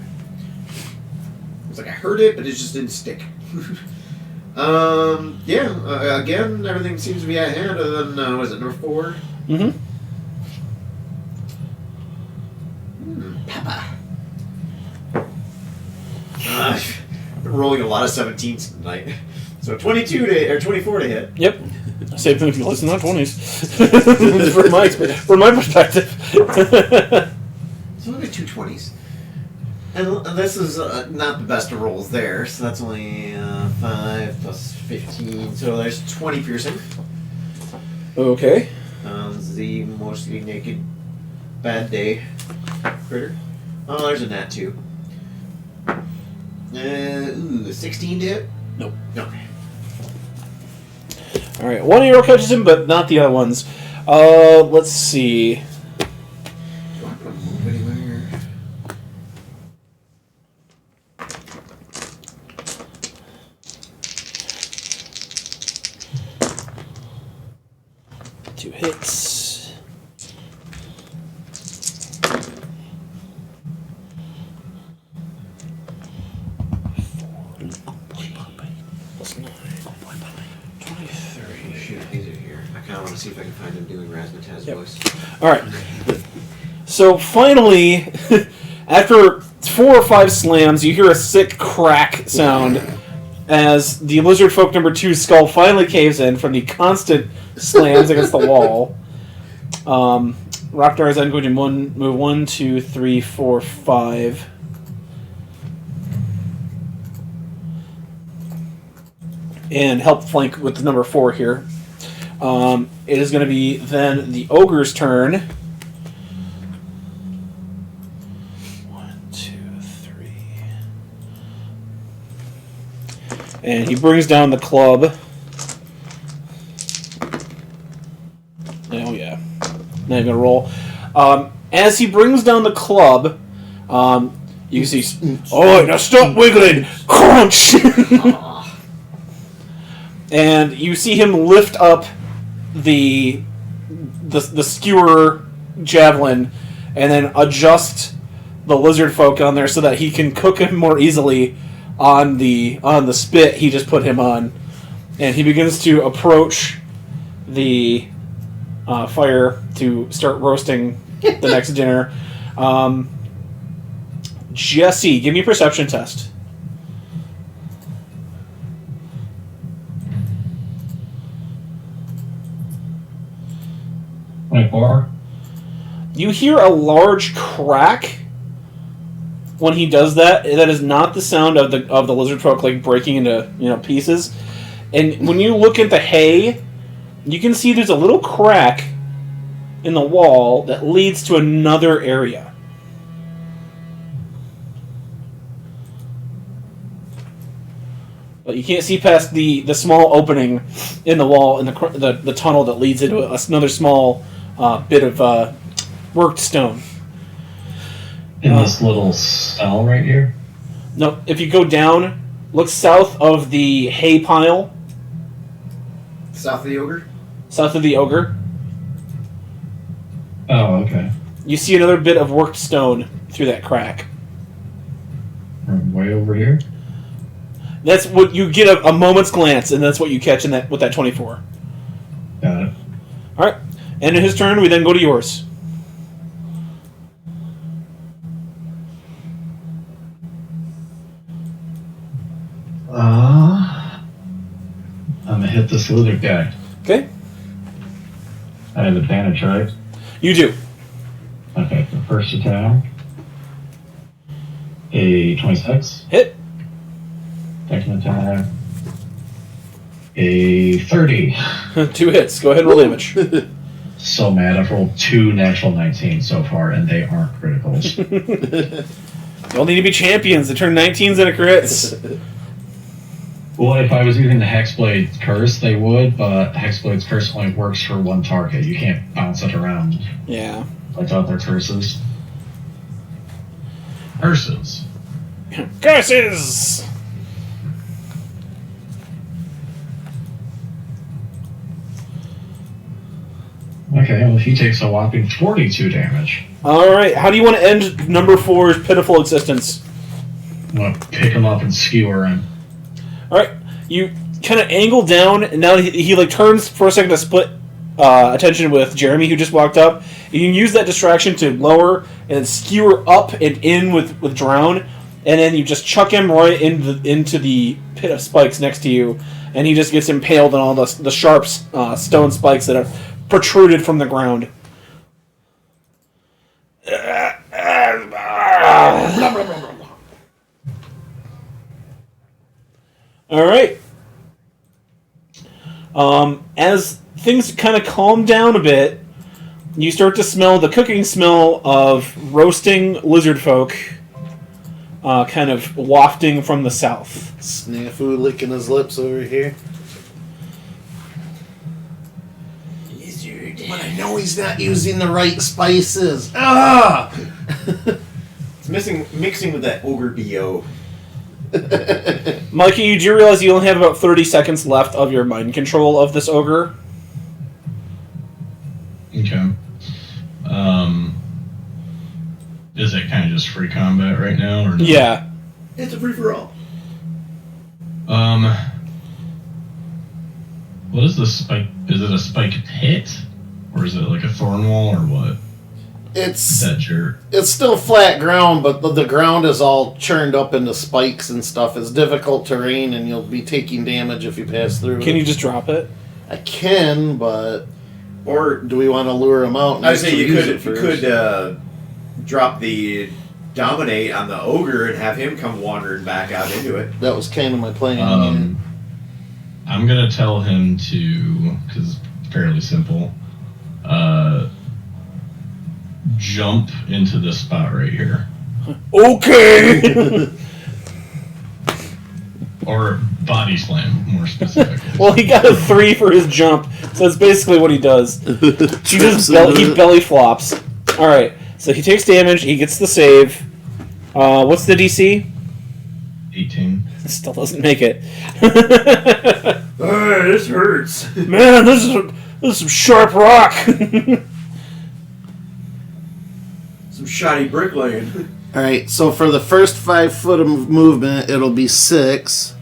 It's like I heard it, but it just didn't stick. Again, everything seems to be at hand other than, was it number 4? Mm-hmm. Papa. I've been rolling a lot of 17s tonight. So 24 to hit. Yep. Same thing if you listen to 20s. from my perspective. It's only 2 20s. And this is not the best of rolls there, so that's only 5 plus 15. So there's 20 piercing. Okay. The mostly naked bad critter. Oh, there's a nat 2. 16 to hit? Nope. Okay. Alright, one arrow catches him, but not the other ones. Let's see. Do I want to move anywhere? Two hits. Plus 9. 23. Shoot, these are here. I kind of want to see if I can find him doing Razzmatazz voice. Alright. So finally, after 4 or 5 slams, you hear a sick crack sound as the lizard folk number 2 skull finally caves in from the constant slams against the wall. Rocknar is then going to move 1, 2, 3, 4, 5. And help flank with the number 4 here. It is going to be then the ogre's turn. 1, 2, 3. And he brings down the club. Oh, yeah. Now I'm going to roll. As he brings down the club, you can see... Oh, now stop wiggling! Crunch! And you see him lift up the skewer javelin and then adjust the lizard folk on there so that he can cook him more easily on the spit he just put him on. And he begins to approach the fire to start roasting the next dinner. Jesse, give me a perception test. 24. You hear a large crack when he does that. That is not the sound of the lizard folk like breaking into pieces. And when you look at the hay, you can see there's a little crack in the wall that leads to another area. But you can't see past the small opening in the wall in the tunnel that leads into another small bit of worked stone. In this little cell right here? No, if you go down, look south of the hay pile. South of the ogre? South of the ogre. Oh, okay. You see another bit of worked stone through that crack. Way over here? That's what you get a moment's glance, and that's what you catch with that 24. Got it. All right, and in his turn, we then go to yours. I'm gonna hit this lizard guy. Okay. I have advantage, right? You do. Okay, the first attack. A 26. Hit. Second attack. A 30. 2 hits. Go ahead and roll damage. So mad. I've rolled 2 natural 19 so far, and they aren't criticals. You'll need to be champions to turn 19s into crits. Well, if I was using the Hexblade Curse, they would, but Hexblade's Curse only works for one target. You can't bounce it around Yeah. like other curses. Curses. Curses! Okay, well, he takes a whopping 42 damage. Alright, how do you want to end number 4's pitiful existence? I'm gonna pick him up and skewer him. Alright, you kind of angle down, and now he like turns for a second to split attention with Jeremy, who just walked up. You can use that distraction to lower and skewer up and in with Drown, and then you just chuck him right into the pit of spikes next to you, and he just gets impaled on all the sharp stone spikes that have protruded from the ground. All right. As things kind of calm down a bit, you start to smell the cooking smell of roasting lizard folk, kind of wafting from the south. Snafu licking his lips over here. Lizard. But I know he's not using the right spices. Ah! It's mixing with that ogre BO. Mikey, you do realize you only have about 30 seconds left of your mind control of this ogre? Okay. Is it kind of just free combat right now, or no? Yeah. It's a free for all. What is the spike? Is it a spike pit, or is it like a thorn wall, or what? It's That jerk. it's still flat ground, but the ground is all churned up into spikes and stuff. It's difficult terrain, and you'll be taking damage if you pass through. Can it. you just drop it? I can, but Or do we want to lure him out? And I would say make you him use could it first? drop the dominate on the ogre and have him come wandering back out into it. That was kind of my plan. I'm gonna tell him to, because fairly simple. Jump into this spot right here. Okay! Or body slam, more specifically. Well, he got a 3 for his jump, so that's basically what he does. He belly flops. Alright, so he takes damage, he gets the save. What's the DC? 18. Still doesn't make it. This hurts. Man, this is some sharp rock. Some shoddy bricklaying. Alright, so for the first 5 foot of movement, it'll be 6.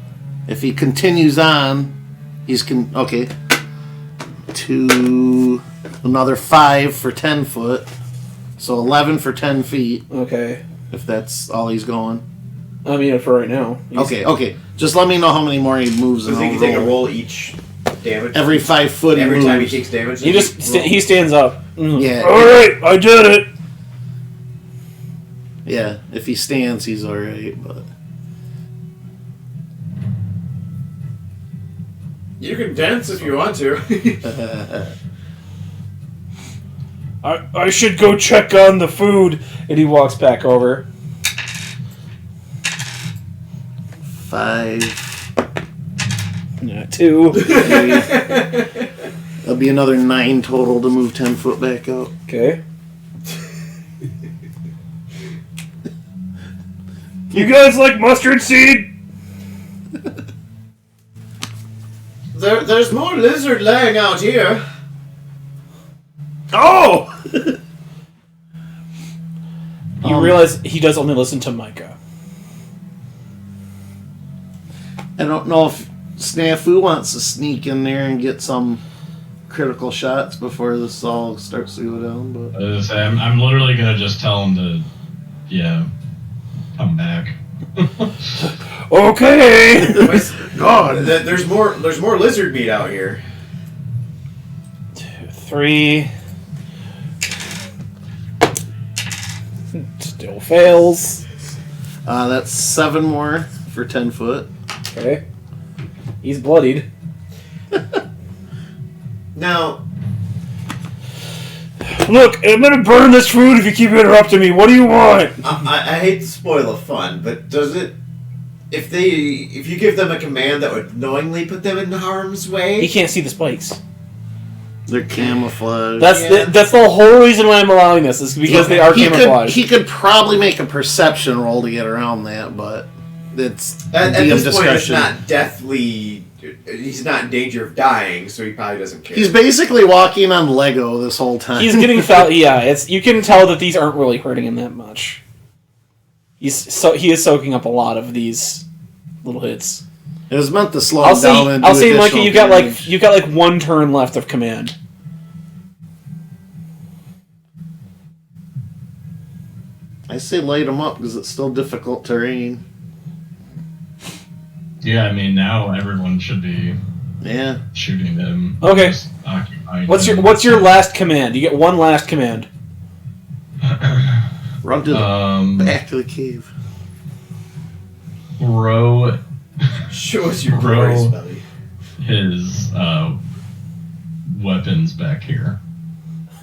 If he continues on, okay. To another 5 for 10 foot. So 11 for 10 feet. Okay. If that's all he's going. I mean, for right now. Okay. Just let me know how many more he moves. So he can take a roll each damage? Every 5 foot Every he time he moves. takes damage? He stands up. Yeah. Alright, I did it! Yeah, if he stands, he's alright, but... You can dance if you want to. I should go check on the food. And he walks back over. 5... Yeah, 2. That'll be another 9 total to move 10 foot back out. Okay. You guys like mustard seed? There's more lizard laying out here. Oh! You realize he does only listen to Micah. I don't know if Snafu wants to sneak in there and get some critical shots before this all starts to go down, but... I'm literally going to just tell him to, come back. Okay! God, there's more lizard meat out here. 2, 3. Still fails. That's 7 more for 10 foot. Okay. He's bloodied. Now, Look, I'm gonna burn this food if you keep interrupting me. What do you want? I hate to spoil the fun, but does it... If you give them a command that would knowingly put them in harm's way... He can't see the spikes. They're camouflaged. That's the whole reason why I'm allowing this, is because they are camouflaged. He could probably make a perception roll to get around that, but it's At this point, it's discretion. not deathly... He's not in danger of dying, so he probably doesn't care. He's basically walking on Lego this whole time. He's getting foul. Yeah, you can tell that these aren't really hurting him that much. He is soaking up a lot of these little hits. It was meant to slow him down. I'll say, Mikey, you got like 1 turn left of command. I say light him up because it's still difficult terrain. Yeah, I mean, now everyone should be shooting them. Okay. Just occupying What's them. your last command? You get 1 last command. Run to the back to the cave. Row. Show us your Row glories, buddy. his weapons back here.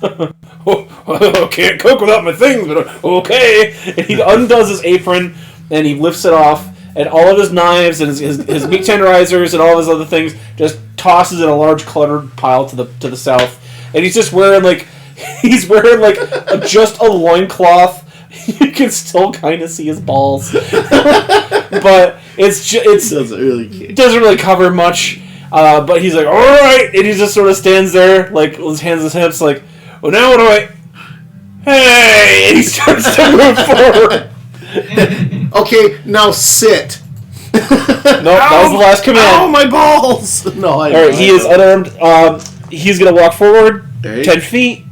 Can't cook without my things, but okay. And he undoes his apron and he lifts it off, and all of his knives and his meat tenderizers and all of his other things just tosses in a large cluttered pile to the south. And he's just wearing just a loincloth. You can still kind of see his balls, but it doesn't really cover much. But he's like, all right, and he just sort of stands there, like with his hands on his hips, like, well, now what do I? Hey! And he starts to move forward. Okay, now sit. Nope, that was the last command. Oh, my balls! No, all right, he is unarmed. He's gonna walk forward 10 feet.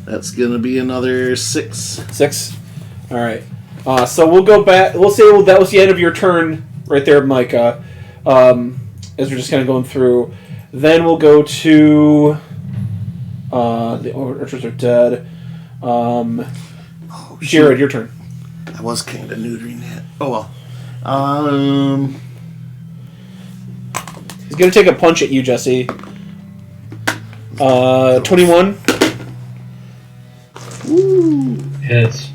That's gonna be another 6. 6. All right. So we'll go back. We'll say that was the end of your turn, right there, Micah. As we're just kind of going through. Then we'll go to the archers are dead. Jared, your turn. I was kind of neutering that. Oh well. He's gonna take a punch at you, Jesse. 21. Woo. Hits.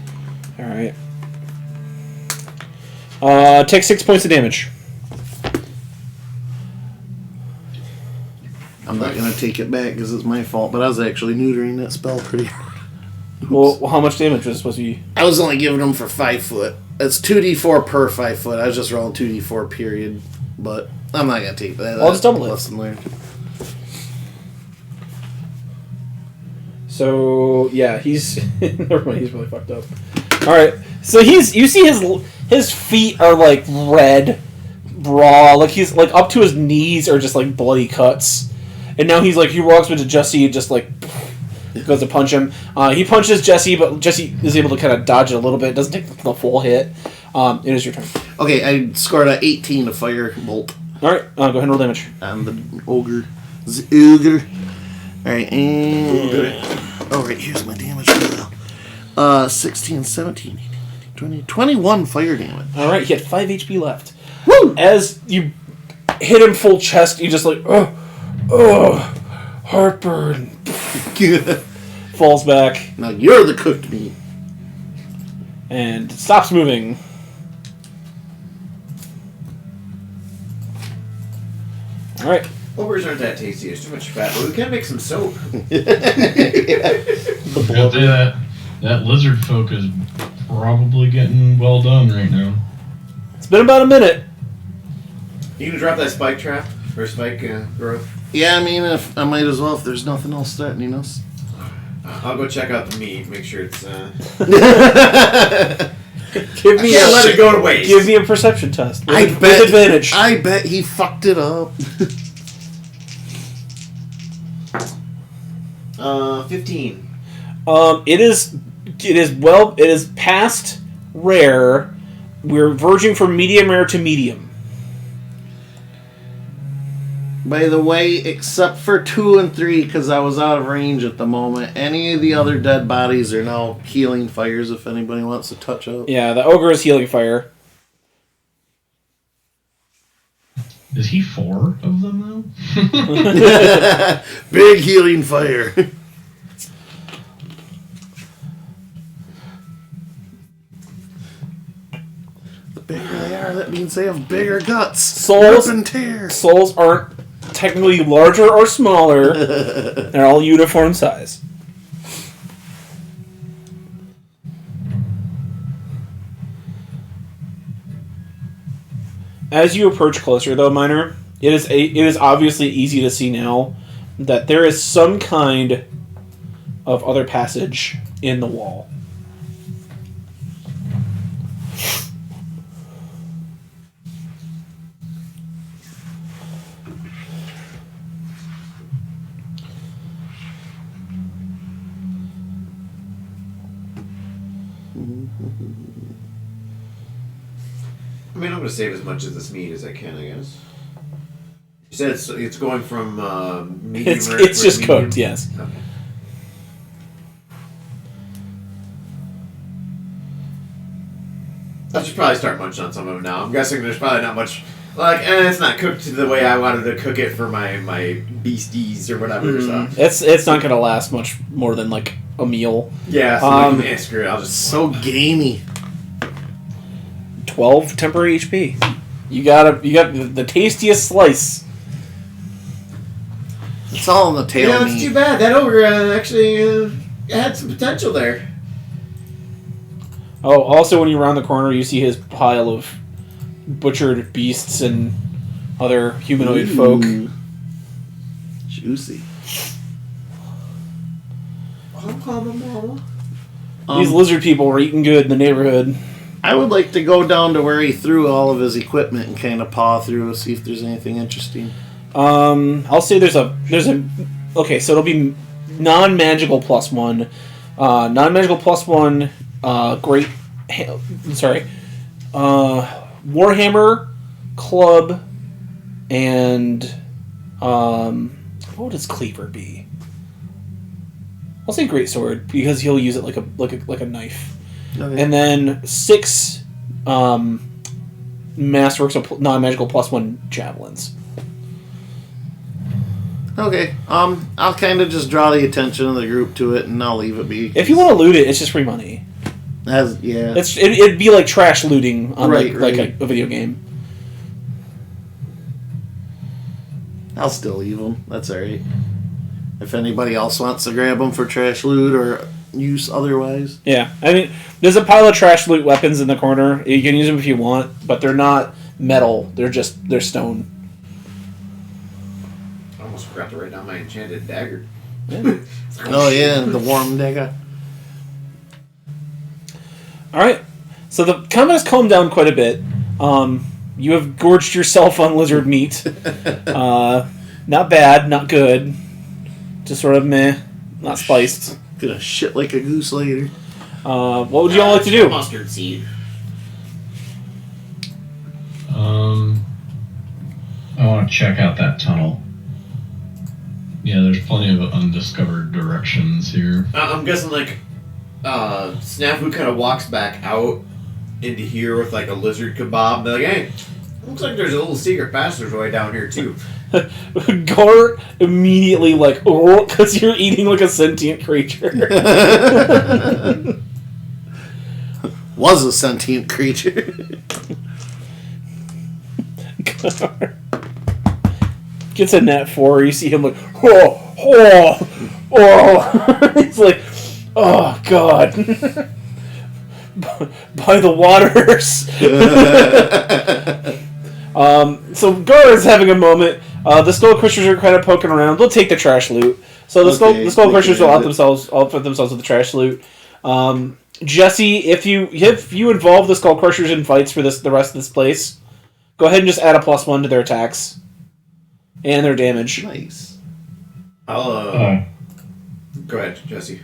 Alright. Take 6 points of damage. I'm not gonna take it back because it's my fault, but I was actually neutering that spell pretty hard. Well, how much damage was it supposed to be? I was only giving them for 5 foot. It's 2d4 per 5 foot. I was just rolling 2d4 period, but I'm not gonna take that. I'll just double it. Lesson learned. So yeah, he's never mind. He's really fucked up. All right, so you see his feet are like red, raw, like he's like up to his knees are just like bloody cuts, and now he walks into Jesse and just like goes to punch him. He punches Jesse, but Jesse is able to kind of dodge it a little bit. Doesn't take the full hit. It is your turn. Okay, I scored a 18 to fire bolt. All right, go ahead and roll damage. I'm the ogre. The ogre. Alright, and... Alright, here's my damage file. 16, 17, 18, 20, 21 fire damage. All right, he had 5 HP left. Woo! As you hit him full chest, you just like, heartburn. Falls back Now you're the cooked meat. and stops moving. All right. Ogres aren't that tasty. There's too much fat, but we can make some soap. I'll tell you that lizard folk is probably getting well done right now. It's been about a minute. You gonna drop that spike trap or spike growth? Yeah, I mean, if I might as well if there's nothing else threatening us. I'll go check out the meat. Make sure it's. Give me Yeah, let it go to waste. Give me a perception test with, I with bet advantage. I bet he fucked it up. 15. It is past rare. We're verging from medium rare to medium. By the way, except for 2 and 3, because I was out of range at the moment, any of the other dead bodies are now healing fires if anybody wants to touch up. Yeah, the ogre is healing fire. Is he 4 of them now? Big healing fire. The bigger they are, that means they have bigger guts. Souls Rip and tear. Souls aren't technically larger or smaller. They're all uniform size. As you approach closer, though, Miner, it is obviously easy to see now that there is some kind of other passage in the wall. I mean, I'm gonna save as much of this meat as I can, I guess. You said it's going from medium rare. It's just medium? cooked, yes. Okay. I should probably start munching on some of them now. I'm guessing there's probably not much. It's not cooked the way I wanted to cook it for my beasties or whatever. So. It's not going to last much more than like a meal. Yeah, so screw it. I'll just So gamey. 12 temporary HP. You got the tastiest slice. It's all in the tail Yeah, that's meat. too bad. That ogre actually had some potential there. Oh, also when you round the corner, you see his pile of butchered beasts and other humanoid folk. Juicy. These lizard people were eating good in the neighborhood. I would like to go down to where he threw all of his equipment and kind of paw through and see if there's anything interesting. I'll say there's a okay, so it'll be non-magical +1. Non-magical +1 Warhammer club and what does cleaver be? I'll say greatsword because he'll use it like a knife. Okay. And then 6 Masterworks of non-magical +1 javelins. Okay. I'll kind of just draw the attention of the group to it, and I'll leave it be. If you want to loot it, it's just free money. Yeah. It'd be like trash looting on Right. like a video game. I'll still leave them. That's alright. If anybody else wants to grab them for trash loot or use otherwise. Yeah, I mean, there's a pile of trash loot weapons in the corner. You can use them if you want, but they're not metal. They're stone. I almost forgot to write down my enchanted dagger. Yeah. Oh yeah, the warm dagger. All right, so the combat has calmed down quite a bit. You have gorged yourself on lizard meat. Not bad, not good. Just sort of meh, not spiced. Gonna shit like a goose later. What would you all like to do? Mustard seed. I want to check out that tunnel. Yeah, there's plenty of undiscovered directions here. I'm guessing like Snafu kind of walks back out into here with like a lizard kebab. They're like, hey, looks like there's a little secret passageway down here too. Gar immediately like, oh, because you're eating like a sentient creature. Was a sentient creature. Gar gets a net 4. You see him like, oh. He's like, oh god. By the waters. So Gar is having a moment. The skull crushers are kind of poking around. They'll take the trash loot. So the skull crushers will outfit themselves with the trash loot. Jesse, if you involve the skull crushers in fights for the rest of this place, go ahead and just add a +1 to their attacks and their damage. Nice. I'll go ahead, Jesse.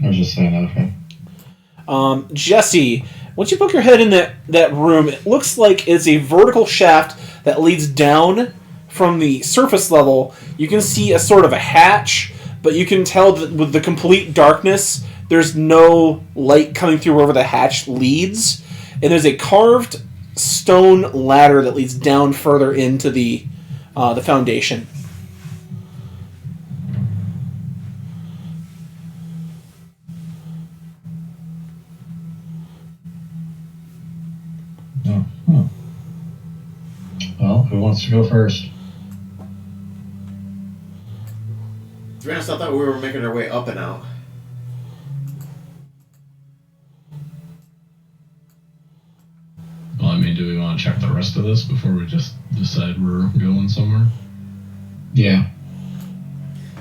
I was just saying that. Okay. Jesse, once you poke your head in that room, it looks like it's a vertical shaft that leads down from the surface level. You can see a sort of a hatch, but you can tell that with the complete darkness, there's no light coming through wherever the hatch leads. And there's a carved stone ladder that leads down further into the foundation. Well, who wants to go first? To be honest, I thought we were making our way up and out. Well, I mean, do we want to check the rest of this before we just decide we're going somewhere? Yeah.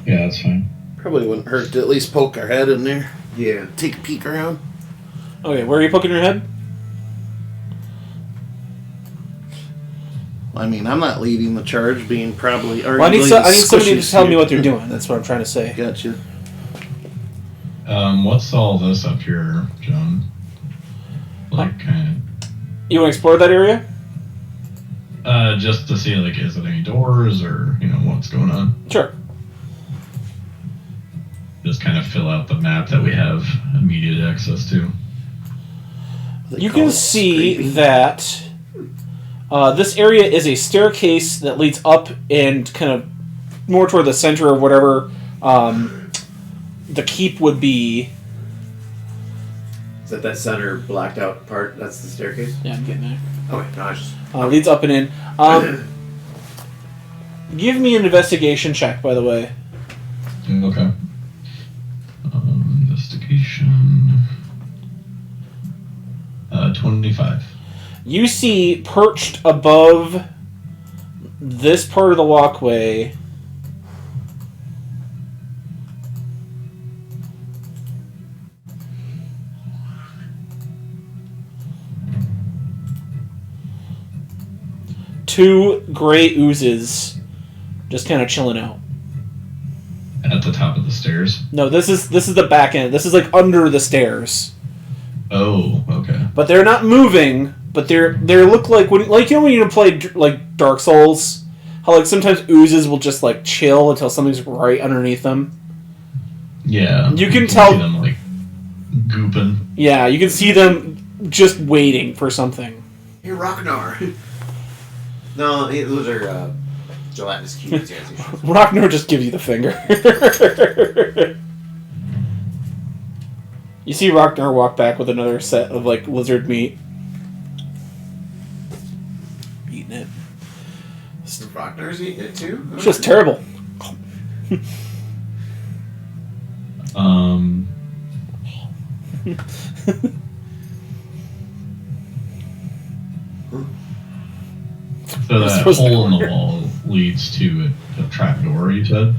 Yeah, that's fine. Probably wouldn't hurt to at least poke our head in there. Yeah. Take a peek around. Okay, where are you poking your head? I mean, I'm not leading the charge, being probably... Well, I need somebody to tell me what they're doing. That's what I'm trying to say. Gotcha. What's all this up here, John? Like, kind You want to explore that area? of... just to see, like, is it any doors or, what's going on? Sure. Just kind of fill out the map that we have immediate access to. You can see that this area is a staircase that leads up and kind of more toward the center of whatever the keep would be. Is that center blacked out part? That's the staircase? Yeah, I'm getting there. Okay, no, I just... Leads up and in. Give me an investigation check, by the way. Okay. Investigation. 25. You see perched above this part of the walkway two gray oozes just kind of chilling out. At the top of the stairs? No, this is the back end. This is like under the stairs. Oh, okay. But they're not moving. But they look like when you play like Dark Souls, how like sometimes oozes will just like chill until something's right underneath them. Yeah. You can tell see them like gooping. Yeah, you can see them just waiting for something. Hey, Rocknar. No, those are gelatinous cubes. Yeah, Rockner just gives you the finger. You see Rockner walk back with another set of like lizard meat. Eating it. Rockner's eating it too? It's just terrible. So that hole in the wall leads to a trapdoor, you said?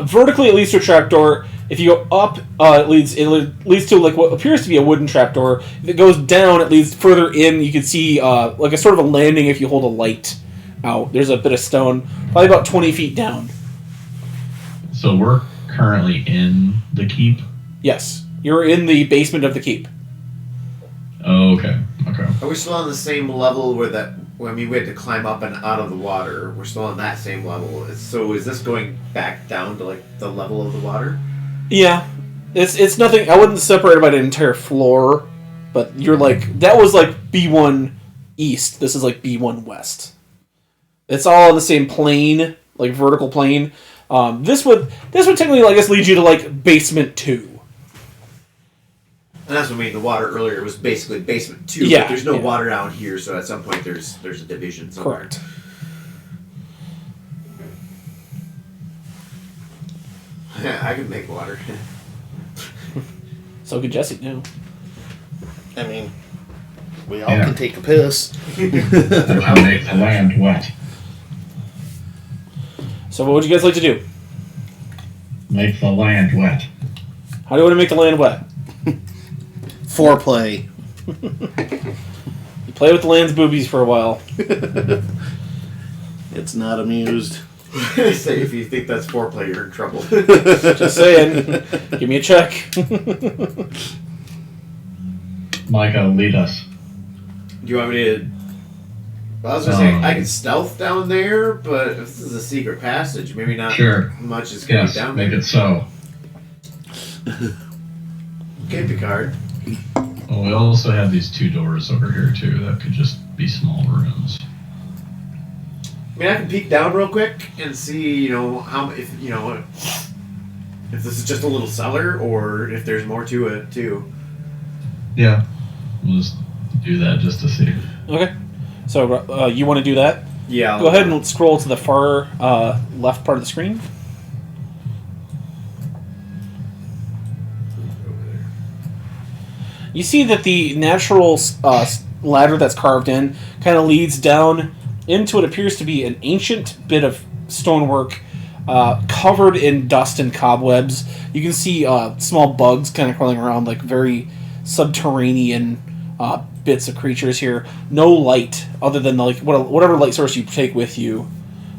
Vertically, it leads to a trapdoor. If you go up, it leads to like what appears to be a wooden trapdoor. If it goes down, it leads further in. You can see like a sort of a landing if you hold a light out. There's a bit of stone, probably about 20 feet down. So we're currently in the keep? Yes, you're in the basement of the keep. Oh, okay. Are we still on the same level where that? I mean, we had to climb up and out of the water. We're still on that same level. So is this going back down to like the level of the water? Yeah, it's nothing. I wouldn't separate it by an entire floor, but you're like that was like B1 East. This is like B1 West. It's all on the same plane, like vertical plane. This would technically, I guess, lead you to like basement 2. And that's what I mean. The water earlier was basically basement 2. Yeah, but there's no water down here, so at some point there's a division somewhere. Correct. I could make water. So could Jesse now. I mean, we all can take a piss. I'll make the land wet. So what would you guys like to do? Make the land wet. How do you want to make the land wet? Foreplay. You play with the land's boobies for a while. It's not amused. Say if you think that's foreplay, you're in trouble. Just saying. Give me a check. Micah, lead us. Do you want me to? Well, I was gonna say I can stealth down there, but if this is a secret passage, maybe not much is gonna be down there. Make it so. Okay, Picard. Well, we also have these 2 doors over here too that could just be small rooms. I mean, I can peek down real quick and see, if this is just a little cellar or if there's more to it too. Yeah, we'll just do that just to see. Okay. So you want to do that? Yeah. Go ahead and scroll to the far left part of the screen. You see that the natural ladder that's carved in kind of leads down into what appears to be an ancient bit of stonework covered in dust and cobwebs. You can see small bugs kind of crawling around, like very subterranean bits of creatures here. No light other than like whatever light source you take with you.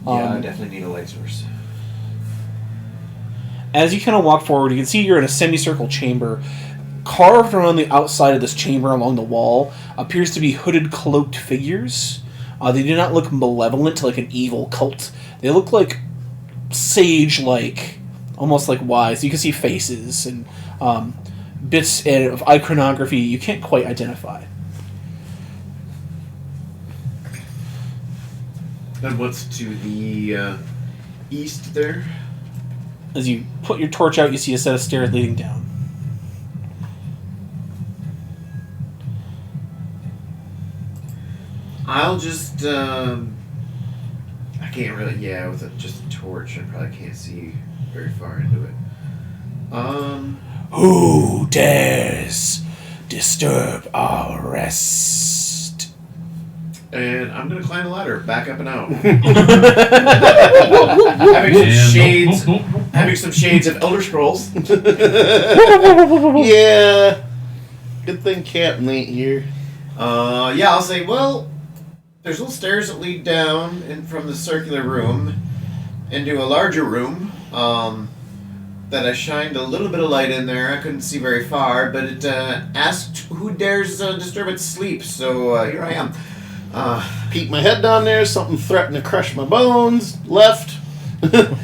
Yeah, I definitely need a light source. As you kind of walk forward, you can see you're in a semicircle chamber. Carved around the outside of this chamber along the wall appears to be hooded, cloaked figures. They do not look malevolent like an evil cult. They look like sage-like, almost like wise. You can see faces and bits of iconography you can't quite identify. And what's to the east there? As you put your torch out, you see a set of stairs leading down. I'll just, I can't really, with just a torch, I probably can't see very far into it. Who dares disturb our rest? And I'm gonna climb the ladder, back up and out. having some shades of Elder Scrolls. Yeah. Good thing Captain ain't here. I'll say, well, there's little stairs that lead down and from the circular room into a larger room that I shined a little bit of light in there. I couldn't see very far, but it asked who dares disturb its sleep, so here I am. Peek my head down there, something threatened to crush my bones, left. They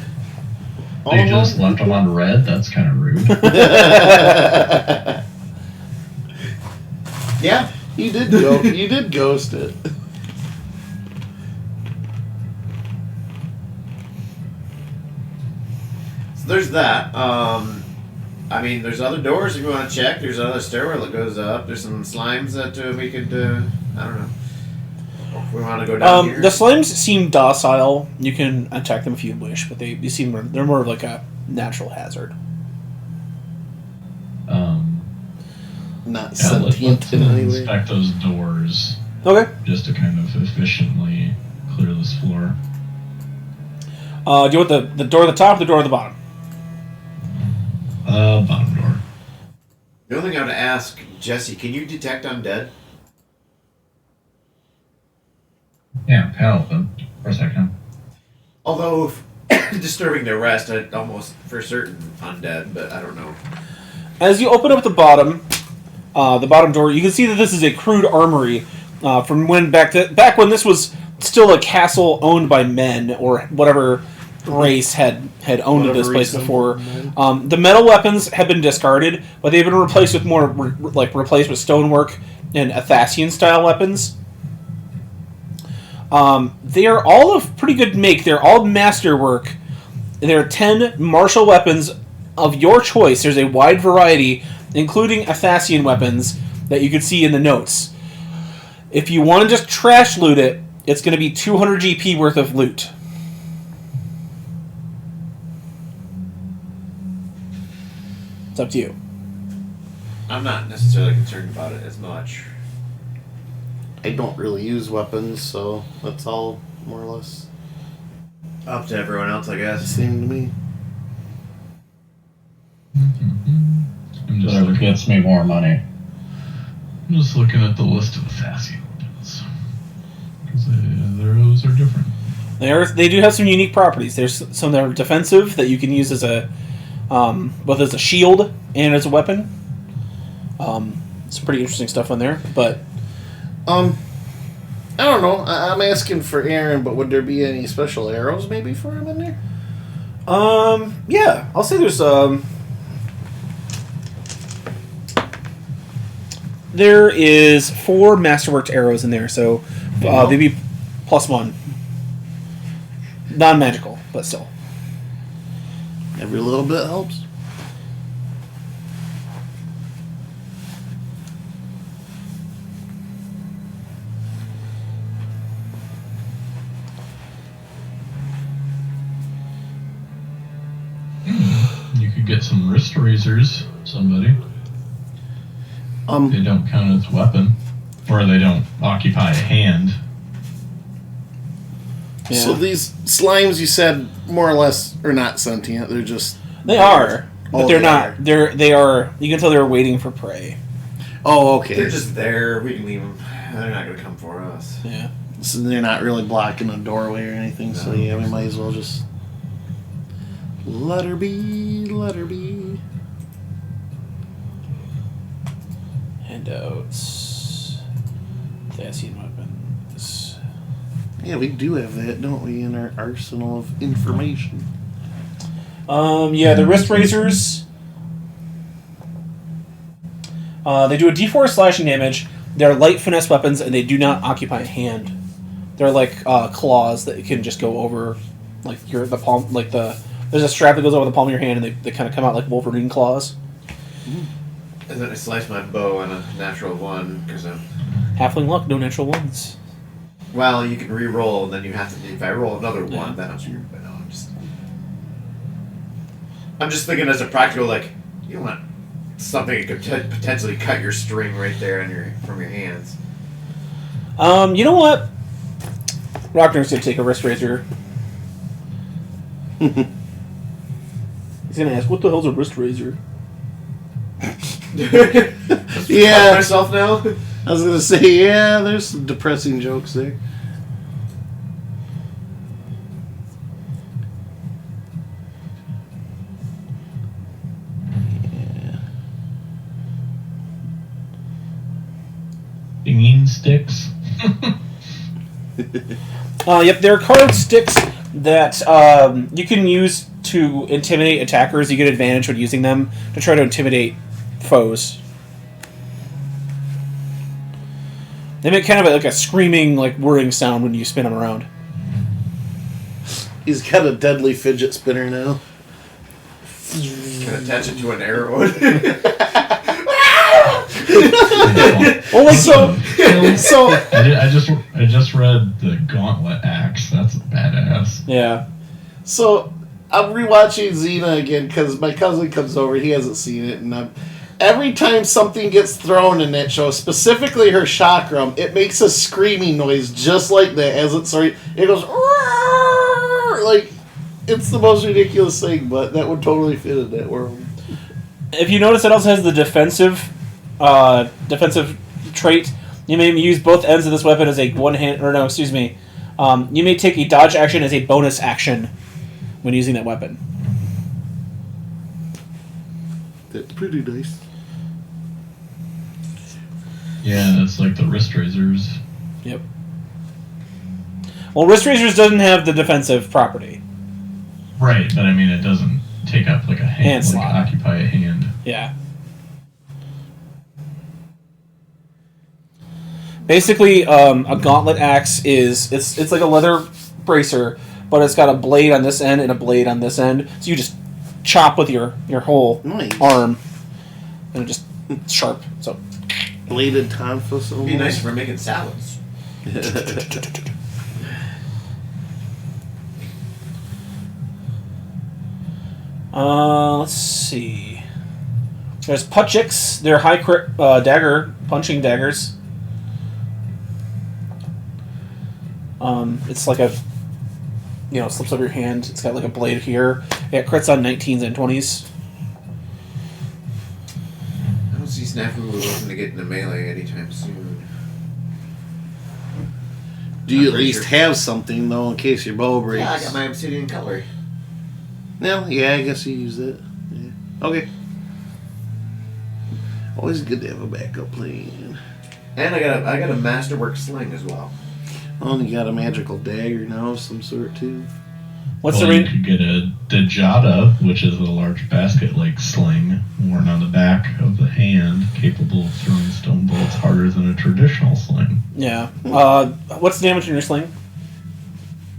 just left them on red? That's kind of rude. Yeah. You did ghost it. there's that. I mean, there's other doors if you want to check. There's another stairwell that goes up. There's some slimes that we could, I don't know. If we want to go down here. The slimes seem docile. You can attack them if you wish, but they're more of like a natural hazard. Not Yeah, let's sentient in any way. inspect those doors Okay. just to kind of efficiently clear this floor. Do you want the door at the top or the door at the bottom? Bottom door. The only thing I would ask, Jesse, can you detect undead? Yeah, hell, of course I can. Although, disturbing their rest, I'd almost for certain undead, but I don't know. As you open up the bottom door, you can see that this is a Crude Armory from back when this was still a castle owned by men or whatever race had owned Whatever this place reason. before. The metal weapons have been discarded, but they've been replaced with replaced with stonework and Athasian style weapons. They are all of pretty good make. They're all masterwork. There are 10 martial weapons of your choice. There's a wide variety, including Athasian weapons that you can see in the notes. If you want to just trash loot it, it's going to be 200 GP worth of loot. It's up to you. I'm not necessarily concerned about it as much. I don't really use weapons, so that's all more or less Up to everyone else, I the guess. same to me. I'm just Whatever gets me more money. looking at the list of Athasian weapons. Because their arrows are different. They do have some unique properties. There's some that are defensive that you can use as both as a shield and as a weapon. Some pretty interesting stuff on there, but I don't know. I'm asking for Aaron, but would there be any special arrows maybe for him in there? yeah, I'll say there is 4 masterworked arrows in there, so they'd be +1. Non-magical, but still. Every little bit helps. You could get some wrist razors, somebody. They don't count as a weapon. Or they don't occupy a hand. Yeah. So these slimes, you said, more or less are not sentient. They're just... They are, but Oh, they're they not. are. They are. You can tell they're waiting for prey. Oh, okay. They're just there. We can leave them. They're not going to come for us. Yeah. So they're not really blocking a doorway or anything, so No. yeah, we might as well just... Let her be, let her be. Handouts. Athasian weapons. Yeah, we do have that, don't we, in our arsenal of information. Yeah, the wrist razors. They do a D4 slashing damage. They're light finesse weapons, and they do not occupy a hand. They're like claws that can just go over, like the palm, like there's a strap that goes over the palm of your hand, and they kind of come out like Wolverine claws. And then I slice my bow on a natural 1 because I'm... Halfling luck, no natural ones. Well, you can re-roll, and then you have to... If I roll another 1, Yeah. then I'm screwed. But no, I'm just thinking as a practical, like, you don't want something that could potentially cut your string right there from your hands. You know what? Rockner's gonna take a wrist razor. He's gonna ask, "What the hell's a wrist razor?" Yeah, Myself now. I was gonna say, yeah, there's some depressing jokes there. Dinging sticks. Yep, there are carved sticks that you can use to intimidate attackers. You get advantage when using them to try to intimidate foes. They make kind of like a screaming, like whirring sound when you spin them around. He's got a deadly fidget spinner now. Can attach it to an arrow. Well, like So I just read the Gauntlet Axe. That's badass. yeah. So I'm rewatching Xena again because my cousin comes over. He hasn't seen it, and every time something gets thrown in that show, specifically her chakram, it makes a screaming noise just like that. As it goes like it's the most ridiculous thing, but that would totally fit in that world. If you notice, it also has the defensive trait. You may use both ends of this weapon as a one-hand... Or no, excuse me. You may take a dodge action as a bonus action when using that weapon. That's pretty nice. Yeah, that's like the wrist razors. Yep. Well, wrist razors doesn't have the defensive property. Right, but I mean, it doesn't take up like a hand like slot. occupy a hand. Yeah. Basically, a gauntlet axe is it's like a leather bracer, but it's got a blade on this end and a blade on this end. So you just chop with your whole Nice. arm, and it just it's sharp. So Bladed tonfas. It'd be nice if we're making salads. let's see. There's Putchicks. They're high crit dagger punching daggers. It's like a, slips over your hand. It's got like a blade here. It crits on 19s and 20s. I don't see Snafu looking to get into melee anytime soon. Do you I'm at pretty least sure. have something though in case your bow breaks? Yeah, I got my obsidian cutlery. No, yeah, I guess you use it. Yeah. Okay. Always good to have a backup plan. And I got a masterwork sling as well. Oh, and you got a magical dagger now of some sort too. What's Well, the you range? could get a Dejada, which is a large basket-like sling worn on the back of the hand, capable of throwing stone bullets harder than a traditional sling. Yeah. What's the damage in your sling?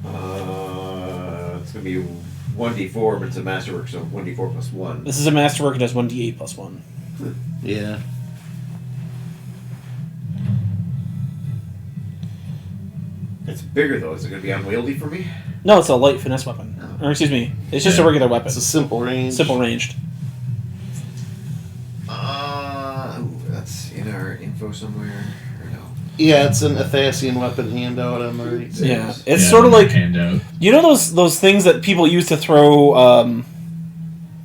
It's gonna be 1d4, but it's a masterwork, so 1d4 plus 1. This is a masterwork. It does 1d8 plus 1. Yeah. It's bigger though. Is it gonna be unwieldy for me? No, it's a light finesse weapon. Oh. Or excuse me, it's just a regular weapon. It's a simple range. Simple ranged. That's in our info somewhere. Or no? Yeah, it's an Athasian weapon handout on the right. Yeah, it's Yeah, sort of like handout. you know those things that people use to throw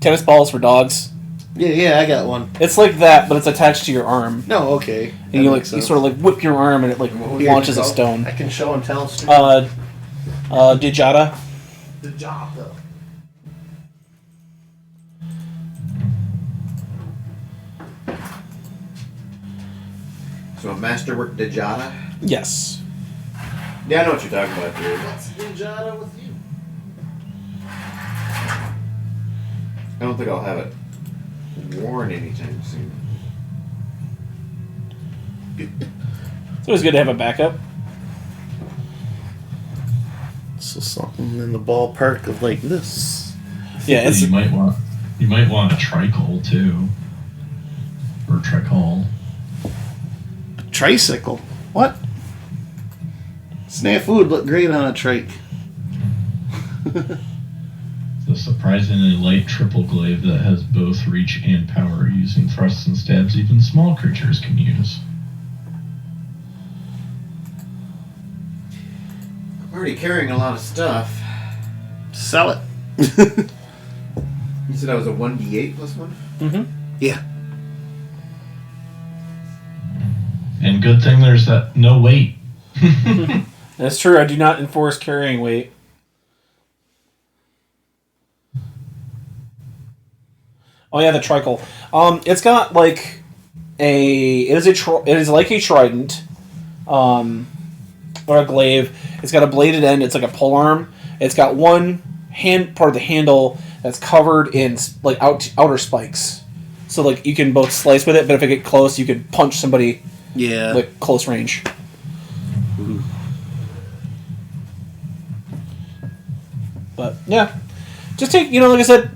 tennis balls for dogs. Yeah, I got one. It's like that, but it's attached to your arm, No, okay. and you sort of like whip your arm, and it like Here, launches a go. stone. I can show and tell. Dijata. The job though. So a masterwork Dejada? Yes. Yeah, I know what you're talking about, dude. What's Ninjada with you? I don't think I'll have it worn anytime soon. It's always good to have a backup. So something in the ballpark of like this. Yeah, it's you might want a tricol too, or tricol. Tricycle. What? Snafu would look great on a trike. It's a surprisingly light triple glaive that has both reach and power, using thrusts and stabs even small creatures can use. I'm already carrying a lot of stuff. Sell it. You said I was a 1d8 plus 1? Mm-hmm. Yeah. And good thing there's that no weight. That's true. I do not enforce carrying weight. Oh yeah, the tricol. It's got like it is like a trident, or a glaive. It's got a bladed end. It's like a pole arm. It's got one part of the handle that's covered in like outer spikes. So like you can both slice with it, but if it get close, you could punch somebody Yeah. like close range. Ooh. But yeah, just take like I said,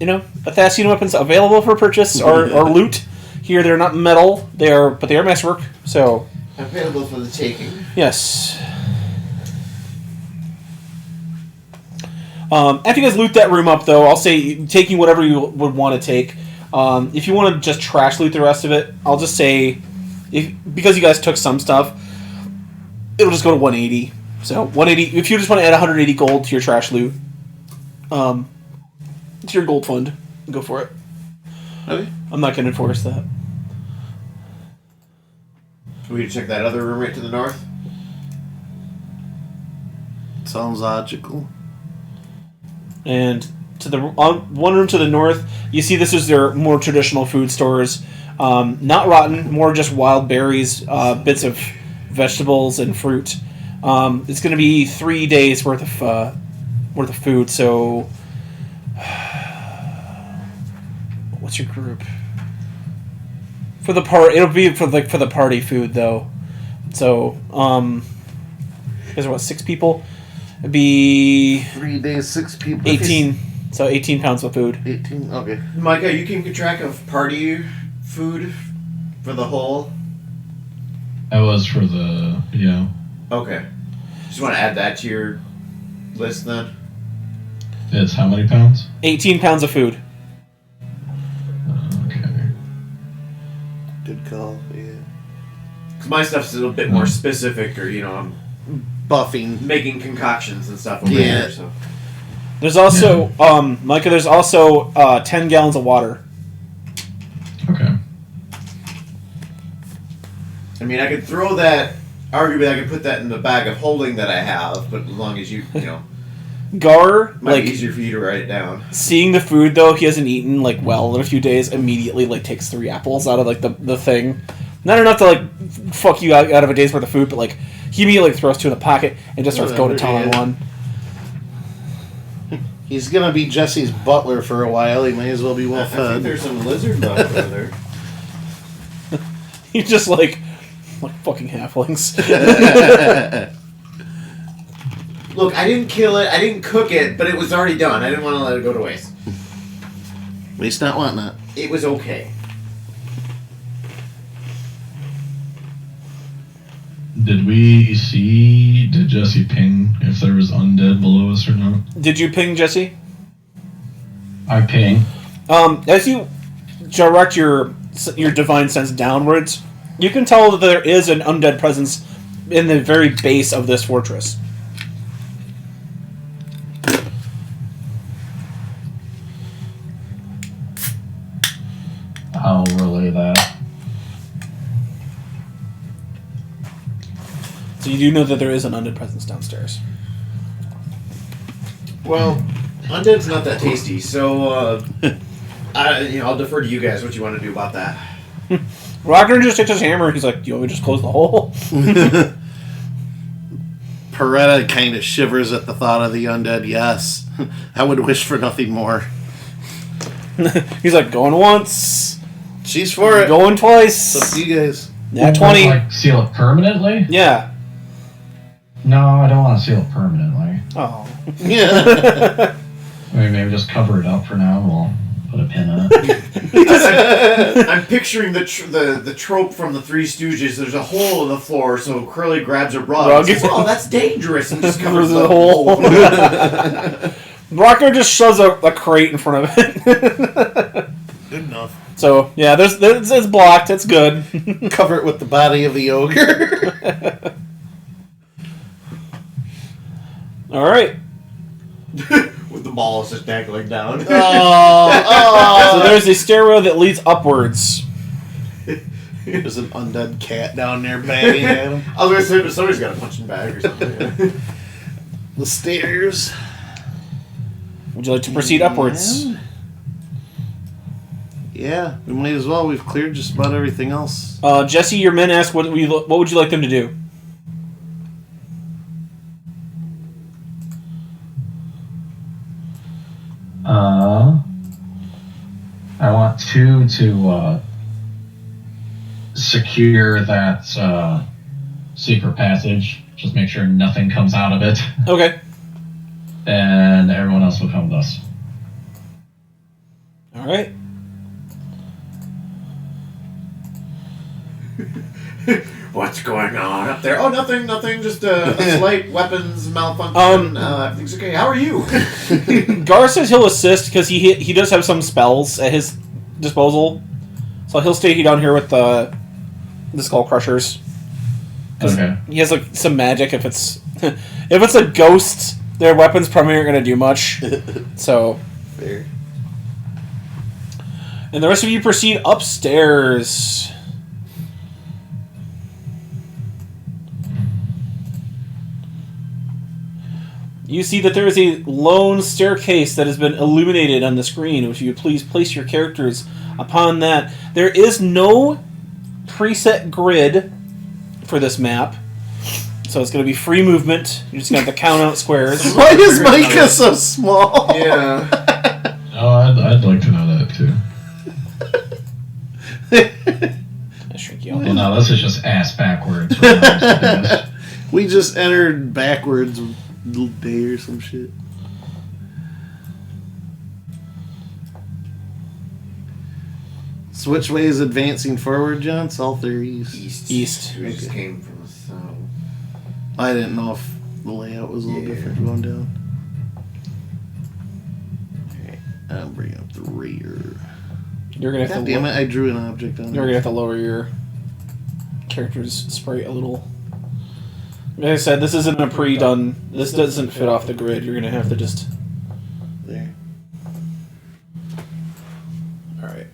Athassian weapons available for purchase or loot. Here they're not metal, but they are masterwork. So available for the taking. yes. After you guys loot that room up, though, I'll say taking whatever you would want to take. If you want to just trash loot the rest of it, I'll just say, because you guys took some stuff, it'll just go to 180. So 180. If you just want to add 180 gold to your trash loot, it's your gold fund. Go for it. Okay. I'm not going to enforce that. We check that other room right to the north. Sounds logical. And to the one room to the north, you see this is their more traditional food stores. Not rotten, more just wild berries, bits of vegetables and fruit. It's going to be 3 days worth of food. So, what's your group? For the it'll be for the party food though. So, is what 6 people? It'd be 3 days, 6 people. 18. So 18 pounds of food. 18. Okay. Micah, you keep track of party food for the whole. That was for the Okay. Just want to add that to your list then. It's how many pounds? 18 pounds of food. Okay. Good call. Yeah. Because my stuff's a little bit more specific, or I'm Buffing. making concoctions and stuff over Yeah. here. So There's also, Micah, there's also 10 gallons of water. Okay. I mean, I could throw that. Arguably, I could put that in the bag of holding that I have, but as long as you Gar, might be easier for you to write it down. seeing the food, though, he hasn't eaten, well in a few days, immediately, takes 3 apples out of, the thing. Not enough to, fuck you out of a day's worth of food, but, he immediately throws 2 in the pocket and just starts going to town on one. He's gonna be Jesse's butler for a while. He may as well be well I think fed. there's some lizard bugs over there. He's just like fucking halflings. Look, I didn't kill it, I didn't cook it, but it was already done. I didn't want to let it go to waste. At least not wanting that. It was okay. Did Jesse ping if there was undead below us or not? Did you ping Jesse? I ping. As you direct your divine sense downwards, you can tell that there is an undead presence in the very base of this fortress. I'll relay that. So you do know that there is an undead presence downstairs. Well, undead's not that tasty, so I'll defer to you guys what you want to do about that. Ragnar just takes his hammer and he's like, "Do you want me to just close the hole?" Peretta kind of shivers at the thought of the undead. Yes, I would wish for nothing more. He's like, "Going once, She's for it. going twice." It's up to you guys. Yeah, 20. Like, seal it permanently? Yeah. No, I don't want to seal it permanently. Oh. Yeah. I mean, maybe just cover it up for now and we'll put a pin in it. I'm picturing the trope from the Three Stooges. There's a hole in the floor, so Curly grabs a rug and says, "Oh, that's dangerous," and just covers the hole. Ragnar just shoves a crate in front of it. Good enough. So, yeah, it's blocked. It's good. Cover it with the body of the ogre. All right. With the balls just dangling down. So there's a stairwell that leads upwards. There's an undead cat down there banging at him. I was going to say, somebody's got a punching bag or something. The stairs. Would you like to proceed upwards? Yeah, we might as well. We've cleared just about everything else. Jesse, your men asked what would you like them to do? I want to secure that secret passage. Just make sure nothing comes out of it. Okay. And everyone else will come with us. All right. What's going on up there? Oh, nothing. Just a slight weapons malfunction. Everything's okay. How are you? Gar says he'll assist because he does have some spells at his disposal, so he'll stay down here with the Skull Crushers. Okay. He has like some magic. If it's a ghost, their weapons probably aren't going to do much. So. Fair. And the rest of you proceed upstairs. You see that there is a lone staircase that has been illuminated on the screen. If you would please place your characters upon that. There is no preset grid for this map. So it's going to be free movement. You're just going to have to count out squares. Why is Micah so small? Yeah. Oh, I'd like to know that too. I shrink you. Well, no, this is just ass backwards. Right now, We just entered backwards day or some shit. So which way is advancing forward, John? South or east? East. We just Okay. came from the south. I didn't know if the layout was a little Yeah. different going down. Alright, I'm bringing up the rear. You're going to have God to damn it, I drew an object on You're going it. to have to lower your character's sprite a little. Like I said, this isn't a pre-done. This doesn't fit off the grid. You're going to have to just... There. Alright.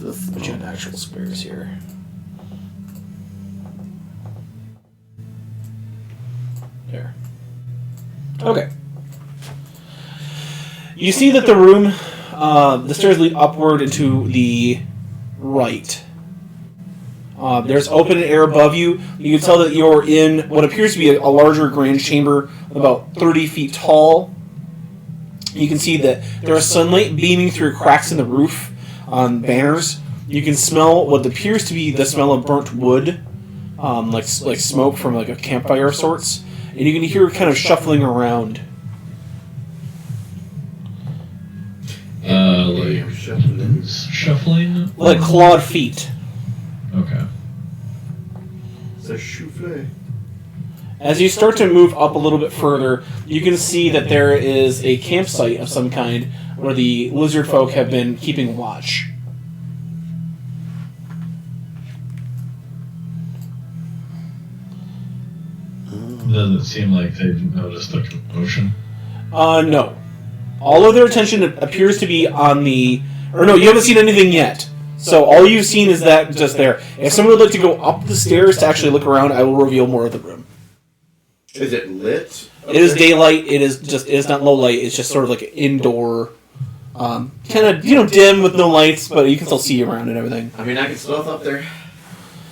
This Put you in actual squares here. There. Okay. You see that the room, the stairs lead upward and to the right. There's open air above you. You can tell that you're in what appears to be a larger grand chamber, about 30 feet tall. You can see that there is sunlight beaming through cracks in the roof on banners. You can smell what appears to be the smell of burnt wood, like smoke from like a campfire of sorts. And you can hear kind of shuffling around. Like Shuffling. shuffling. Like clawed feet. Okay. It's a souffle. As you start to move up a little bit further, you can see that there is a campsite of some kind where the lizard folk have been keeping watch. Does it seem like they've noticed a commotion? No. All of their attention appears to be on the... Or no, you haven't seen anything yet. So all you've seen is that just there. If someone would like to go up the stairs to actually look around, I will reveal more of the room. Is it lit? It is daylight. It is not low light. It's just sort of like an indoor, kind of dim with no lights, but you can still see around and everything. I mean, I can stealth up there.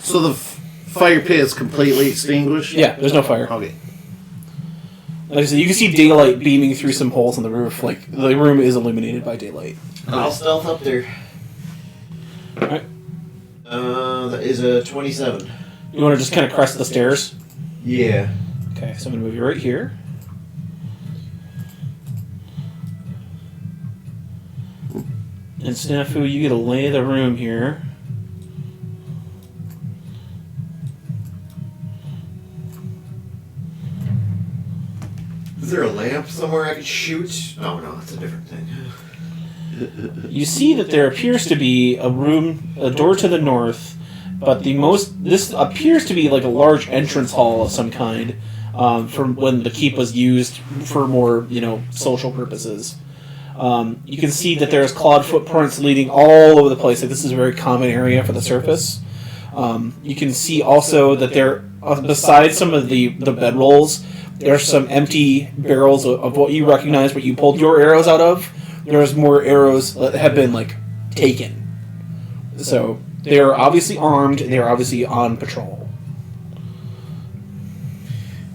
So the fire pit is completely extinguished? Yeah, there's no fire. Okay. Like I said, you can see daylight beaming through some holes in the roof. Like the room is illuminated by daylight. I'll stealth up there. All right. That is a 27. You want to just kind of crest the stairs? Yeah. Okay, so I'm gonna move you right here. And Snafu, you get to lay the room here. Is there a lamp somewhere I could shoot? Oh no, that's a different thing. You see that there appears to be a door to the north, but this appears to be like a large entrance hall of some kind, from when the keep was used for more, social purposes. You can see that there's clawed footprints leading all over the place. Like this is a very common area for the surface. You can see also that there, besides some of the bedrolls, there's some empty barrels of what you recognize, what you pulled your arrows out of. There's more arrows that have been, taken. So, they are obviously armed, they are obviously on patrol.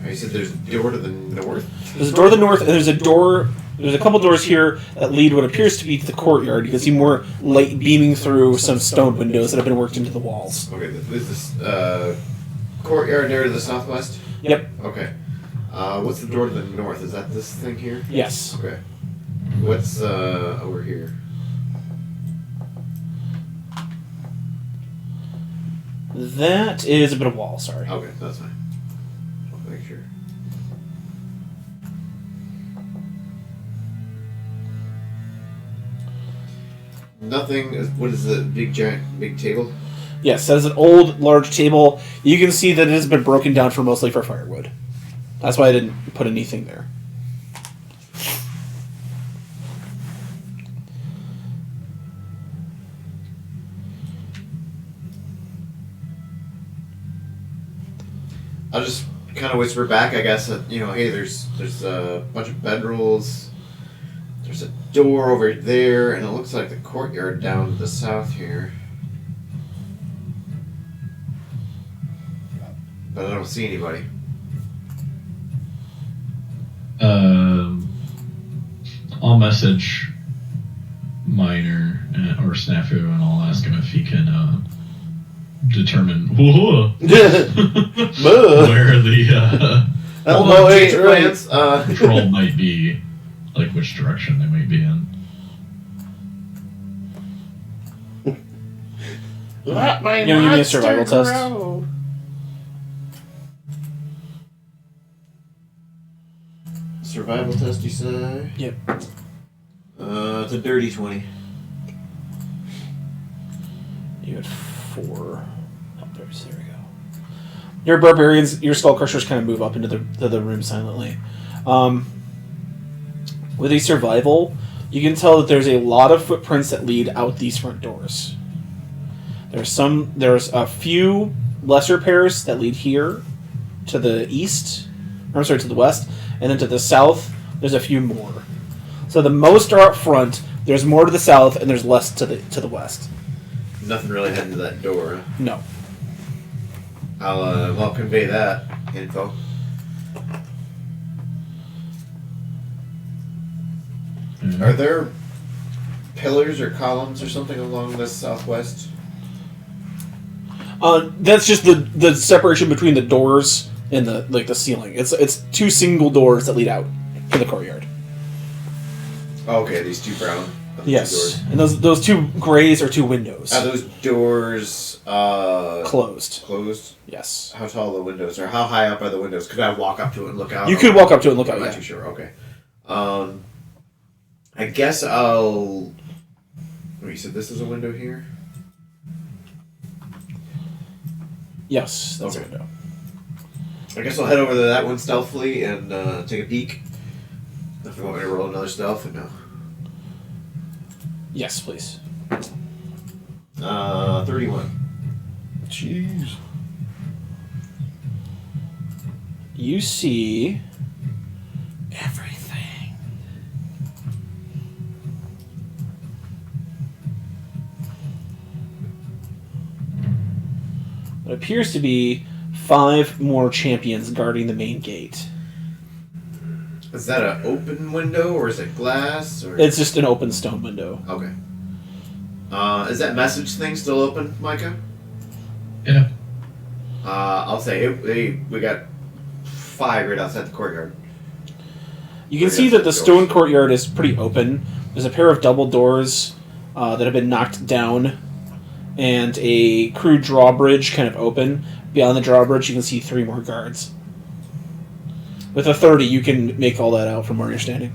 You said there's a door to the north? There's a door to the north, and there's a couple doors here that lead what appears to be to the courtyard. You can see more light beaming through some stone windows that have been worked into the walls. Okay, is this courtyard there to the southwest? Yep. Okay. What's the door to the north? Is that this thing here? Yes. Okay. What's over here? That is a bit of wall, sorry. Okay, that's fine. I'll make sure. Nothing. What is the big table? Yes, that is an old, large table. You can see that it has been broken down mostly for firewood. That's why I didn't put anything there. I'll just kind of whisper back, I guess, that, hey, there's a bunch of bedrolls. There's a door over there, and it looks like the courtyard down to the south here. But I don't see anybody. I'll message Miner or Snafu, and I'll ask him if he can determine where the patrol might be, like which direction they might be in. Let my You know, give me a survival monster test. grow. Survival test, you say? Yep. It's a dirty 20. You had 4. Oh, there we go. Your barbarians, your skull crushers kind of move up into the room silently. With a survival, you can tell that there's a lot of footprints that lead out these front doors. There's a few lesser pairs that lead here to the east, to the west, and then to the south, there's a few more. So the most are up front, there's more to the south, and there's less to the west. Nothing really heading to that door. No. I'll convey that info. Mm-hmm. Are there pillars or columns or something along the southwest? That's just the separation between the doors and the ceiling. It's 2 single doors that lead out in the courtyard. Okay, these 2 brown. Yes, 2 doors. and those 2 grays are 2 windows. Are those doors Closed. Closed? Yes. How tall are the windows, or how high up are the windows? Could I walk up to it and look out? You could walk up to it and look out. I'm not Yeah. too sure. Okay. I guess I'll. Wait, you said this is a window here? Yes, that's Okay. a window. I guess I'll head over to that one stealthily and take a peek. If you want me to roll another stealth or no. Yes, please. 31. Jeez. You see everything. What appears to be 5 more champions guarding the main gate. Is that an open window or is it glass? Or? It's just an open stone window. Okay. Is that message thing still open, Micah? Yeah. I'll say, hey, we got 5 right outside the courtyard. You can see that the stone courtyard is pretty open. There's a pair of double doors that have been knocked down, and a crude drawbridge kind of open. Beyond the drawbridge, you can see 3 more guards. With a 30, you can make all that out from where you're standing.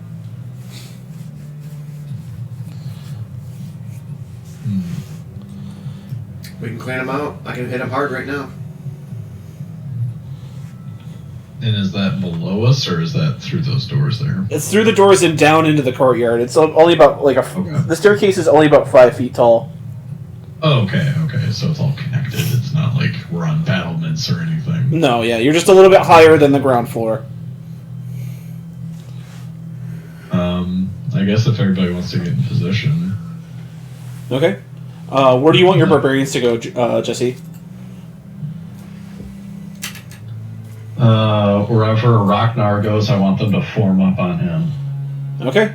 We can clean them out. I can hit them hard right now. And is that below us, or is that through those doors there? It's through the doors and down into the courtyard. It's only about the staircase is only about 5 feet tall. Oh, okay. So it's all connected. It's not like we're on battlements or anything. No, yeah, you're just a little bit higher than the ground floor. I guess if everybody wants to get in position. Okay. Where do you want your barbarians to go, Jesse? Wherever Ragnar goes, I want them to form up on him. Okay.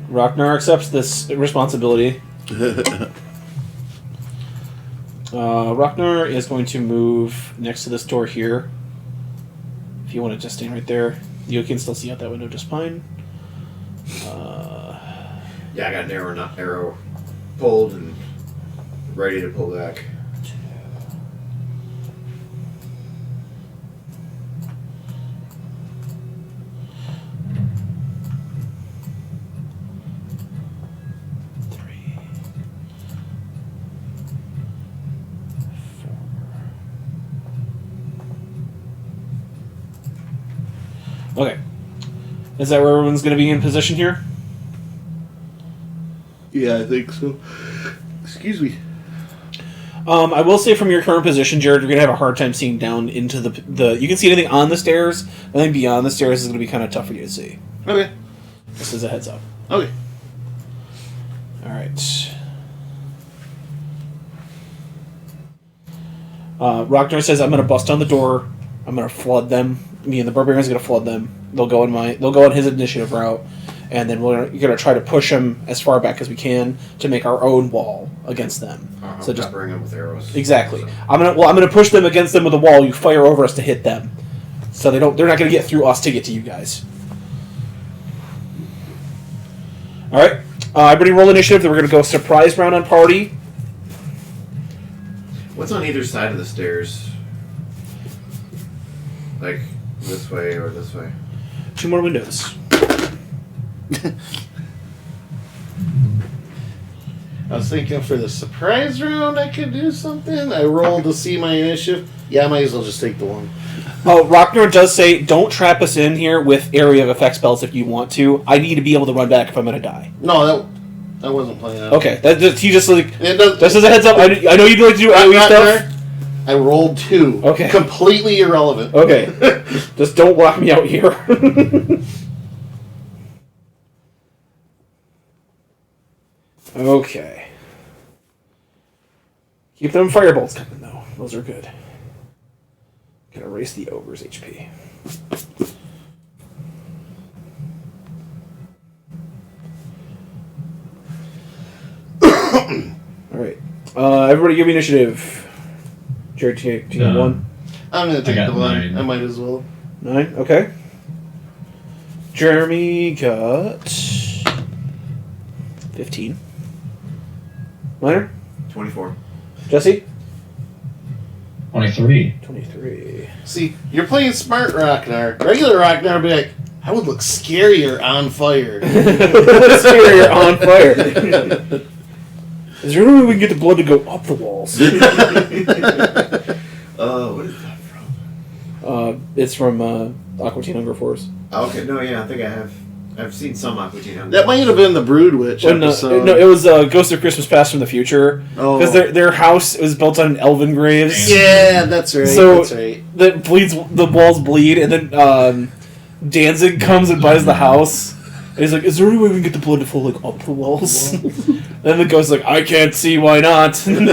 Ragnar accepts this responsibility. Ragnar is going to move next to this door here. If you want to just stand right there, you can still see out that window just fine. Yeah, I got an arrow pulled and ready to pull back. Okay. Is that where everyone's going to be in position here? Yeah, I think so. Excuse me. I will say from your current position, Jared, you're going to have a hard time seeing down into the... You can see anything on the stairs. I think beyond the stairs is going to be kind of tough for you to see. Okay. Just as a heads up. Okay. Alright. Ragnar says, I'm going to bust down the door. I'm going to flood them. Me and the barbarian's going to flood them. They'll go on his initiative route. And then we're going to try to push them as far back as we can to make our own wall against them. So just peppering them with arrows. Exactly. So. I'm gonna push them against them with a wall. You fire over us to hit them, so they're not going to get through us to get to you guys. All right. Everybody roll initiative. Then we're going to go surprise round on party. What's on either side of the stairs? Like this way or this way? 2 more windows. I was thinking for the surprise round I could do something. I rolled to see my initiative. Yeah, I might as well just take the one. Oh, Ragnar does say, don't trap us in here with area of effect spells if you want to. I need to be able to run back if I'm going to die. No, that wasn't playing out. Okay, he just like... Just as a heads up, I know you'd like to do AoE stuff. I rolled 2. Okay. Completely irrelevant. Okay. Just don't lock me out here. Okay. Keep them firebolts coming, though. Those are good. Can erase the ogre's HP. Alright. Everybody give me initiative. Jared, do you have 1? I'm going to take the 1. 9. I might as well. 9? Okay. Jeremy got 15. Minor? 24. Jesse? 23. 23. See, you're playing smart Ragnar. Regular Ragnar would be like, I would look scarier on fire. Scarier on fire. Is there any way we can get the blood to go up the walls? What is that from? It's from Aqua Teen Hunger Force. Okay, no, yeah, I think I have. I've seen some Aqua Teen Hunger. That might have been the Brood Witch episode. No, it was Ghost of Christmas Past from the Future. Because their house was built on elven graves. Yeah, that's right. So that's right. The walls bleed, and then Danzig comes and buys the house. And he's like, is there any way we can get the blood to flow like up the walls? Then the ghost is like, I can't see why not. Alright.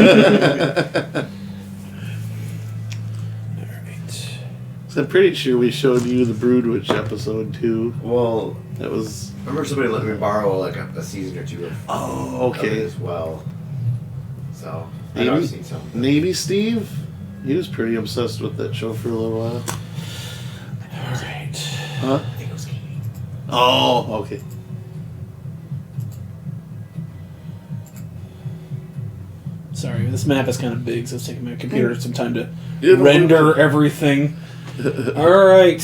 So I'm pretty sure we showed you the Brood Witch episode too. Well, that was. I remember somebody let me borrow like a season or 2 of. Oh, okay. Of it as well. So I know I've seen some. Navy Steve, he was pretty obsessed with that show for a little while. Alright. Huh? I think it was Katie. Oh, okay. Sorry, this map is kind of big, so it's taking my computer some time to Yeah, render everything. Alright.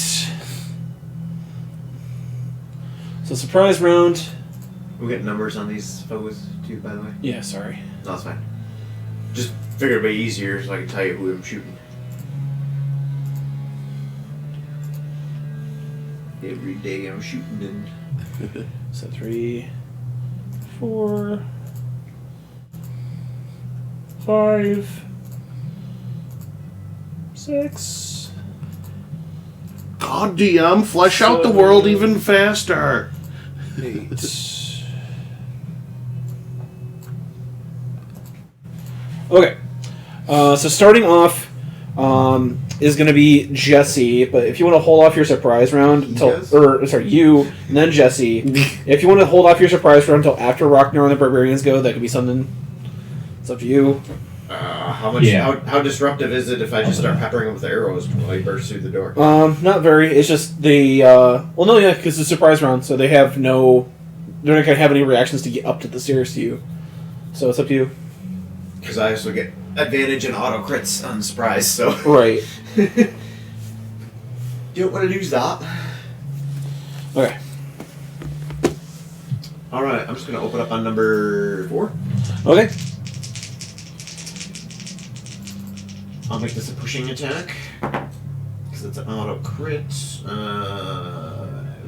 So, surprise round. We get numbers on these foes too, by the way. Yeah, sorry. No, that's fine. Just figured it'd be easier so I can tell you who I'm shooting. Every day I'm shooting in. So 3, 4, 5, 6. God damn, flesh out the world even faster. 8. Okay. So starting off is going to be Jesse, but if you want to hold off your surprise round until, you and then Jesse. If you want to hold off your surprise round until after Ragnar and the Barbarians go, that could be something. It's up to you. How much? Yeah. How disruptive is it if I just start peppering them with arrows while he bursts through the door? Not very. It's just the well, no, yeah, because it's a surprise round, so they have no. They're not gonna have any reactions to get up to the stairs to you. So it's up to you. Because I also get advantage and auto crits on surprise. So Right. you don't want to lose that. Okay. All right, I'm just gonna open up on number 4. Okay. I'll make this a pushing attack because it's an auto crit.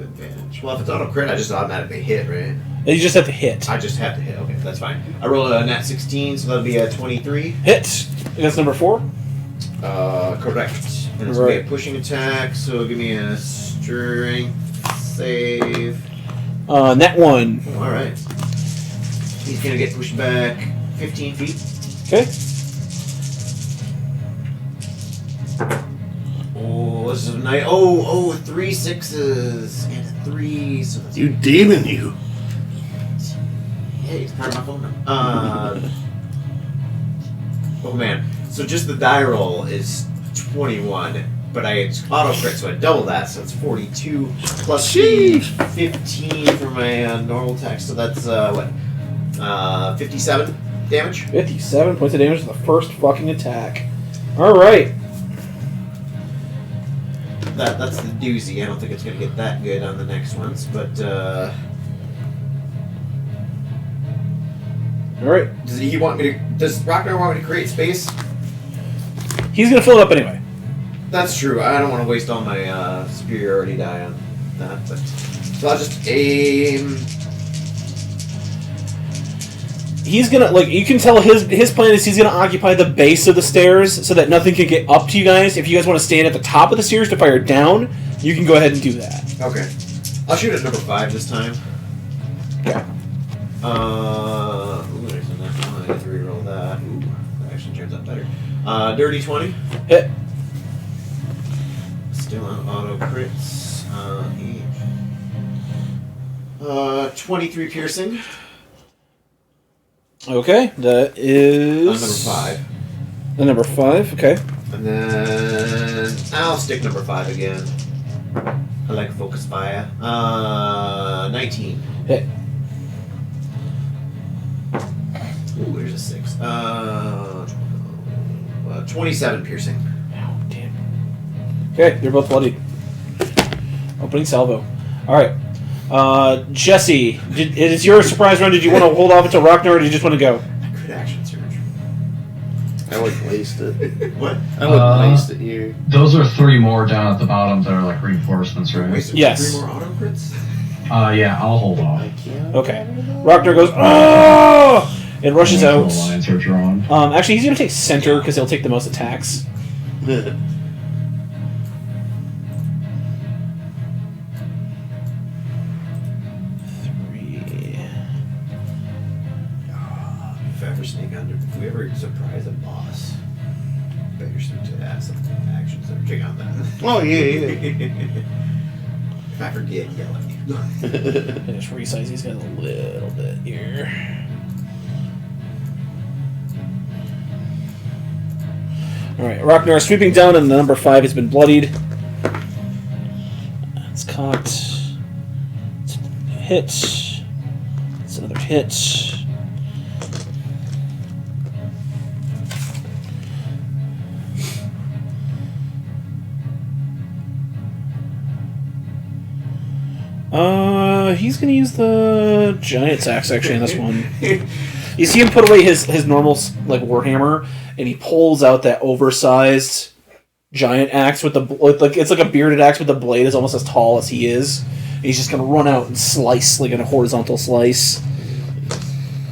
Advantage. Well, if it's auto crit, I just automatically hit, right? You just have to hit. I just have to hit. Okay, that's fine. I roll a nat 16, so that'll be a 23. Hit. That's number 4. Correct. And it's gonna be a pushing attack, so it'll give me a strength save. Net 1. All right. He's gonna get pushed back 15 feet. Okay. Oh, this is a nice. Oh, 3 6s and a 3. So that's You demon, you. Hey, it's part of my phone number. Oh man. So just the die roll is 21, but it's auto crit, so I double that, so it's 42 plus Sheesh. 15 for my normal attack. So that's 57 damage. 57 points of damage to the first fucking attack. Alright. That's the doozy. I don't think it's gonna get that good on the next ones, but Alright. does he want me to? Does Rockner want me to create space? He's gonna fill it up anyway. That's true. I don't want to waste all my superiority die on that, but so I'll just aim. He's gonna, like, you can tell his plan is he's gonna occupy the base of the stairs so that nothing can get up to you guys. If you guys want to stand at the top of the stairs to fire down, you can go ahead and do that. Okay, I'll shoot at number 5 this time. Okay. Ooh, there's a next one. I get to reroll that. Ooh, that actually turns out better. Dirty 20. Hit. Still on auto crits. 23 piercing. Okay, that is... On number 5. The number 5, okay. And then I'll stick number 5 again. I like focus fire. 19. Hit. Ooh, there's a 6. 27 piercing. Oh, damn. Okay, they're both bloodied. Opening salvo. Alright. Jesse, it is your surprise round. Did you want to hold off until Rockner, or did you just want to go? Good action surge. I wouldn't waste it. What? I wouldn't waste it here. Those are 3 more down at the bottom that are like reinforcements, right? Wait, so Yes. 3 more auto crits? Yeah, I'll hold off. I can't. Okay. Rockner goes, oh! And rushes out. The lines are drawn. Actually, he's going to take center because he'll take the most attacks. If I ever sneak under, if we ever surprise a boss, better sneak to add some actions that are check on that. Oh, yeah. If I forget, yell at me. And just resize these guys a little bit here. Alright, Rocknar sweeping down, and the number 5 has been bloodied. It's cocked. It's a hit. It's another hit. He's gonna use the giant axe actually on this one. You see him put away his normal like warhammer, and he pulls out that oversized giant axe with the like it's like a bearded axe, but the blade is almost as tall as he is. And he's just gonna run out and slice like in a horizontal slice.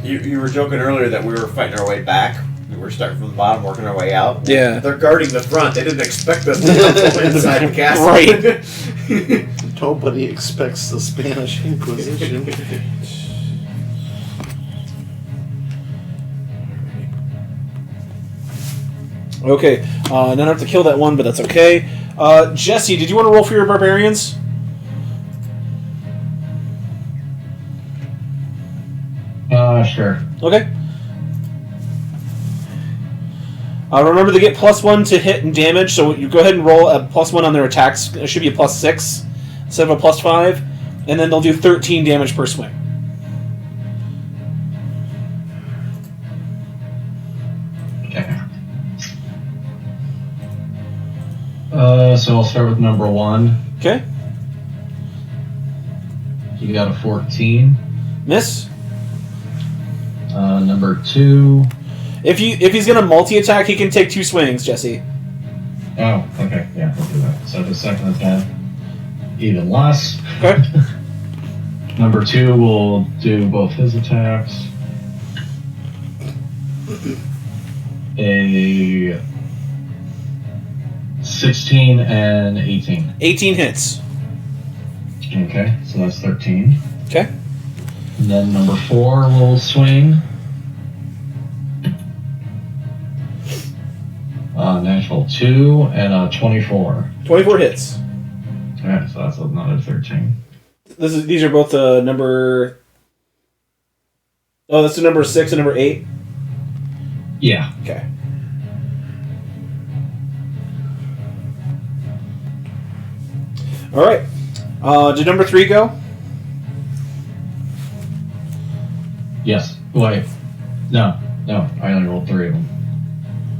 You were joking earlier that we were fighting our way back. We were starting from the bottom, working our way out. Yeah. They're guarding the front. They didn't expect us to come inside the castle. Right. Nobody expects the Spanish Inquisition. Okay, not enough to kill that one, but that's okay. Jesse, did you want to roll for your barbarians? Sure. Okay. Remember, they get +1 to hit and damage, so you go ahead and roll a +1 on their attacks. It should be a +6 instead of a +5, and then they'll do 13 damage per swing. Okay. So I'll start with number 1. Okay. You got a 14. Miss. Number 2. If he's gonna multi-attack, he can take 2 swings, Jesse. Oh, okay. Yeah, I'll do that. So the second attack, even less. Okay. Number 2 will do both his attacks. A 16 and 18. 18 hits. Okay, so that's 13. Okay. And then number 4 will swing. Natural 2 and a 24. 24 hits. Alright, so that's another 13. These are both number... Oh, that's the number 6 and number 8? Yeah. Okay. Alright. Did number 3 go? Yes. Wait. No. I only rolled 3 of them.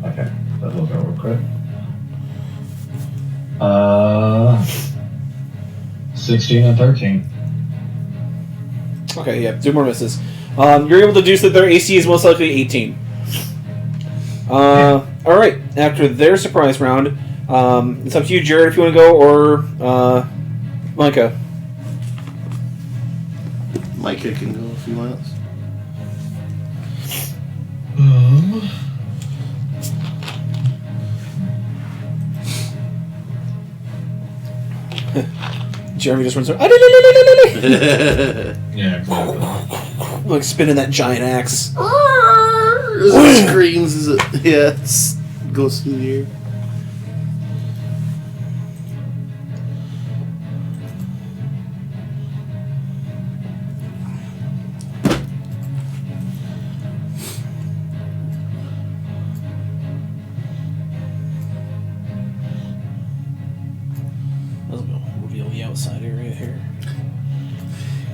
Okay. That'll go real quick. 16 and 13. Okay, yeah, 2 more misses. You're able to deduce that their AC is most likely 18. Alright, after their surprise round, it's up to you, Jared, if you want to go, or Micah. Micah can go if he wants. Jeremy just runs around, Yeah, exactly. like spinning that giant axe. As it screams, as it goes through the air. Reveal the outside area here.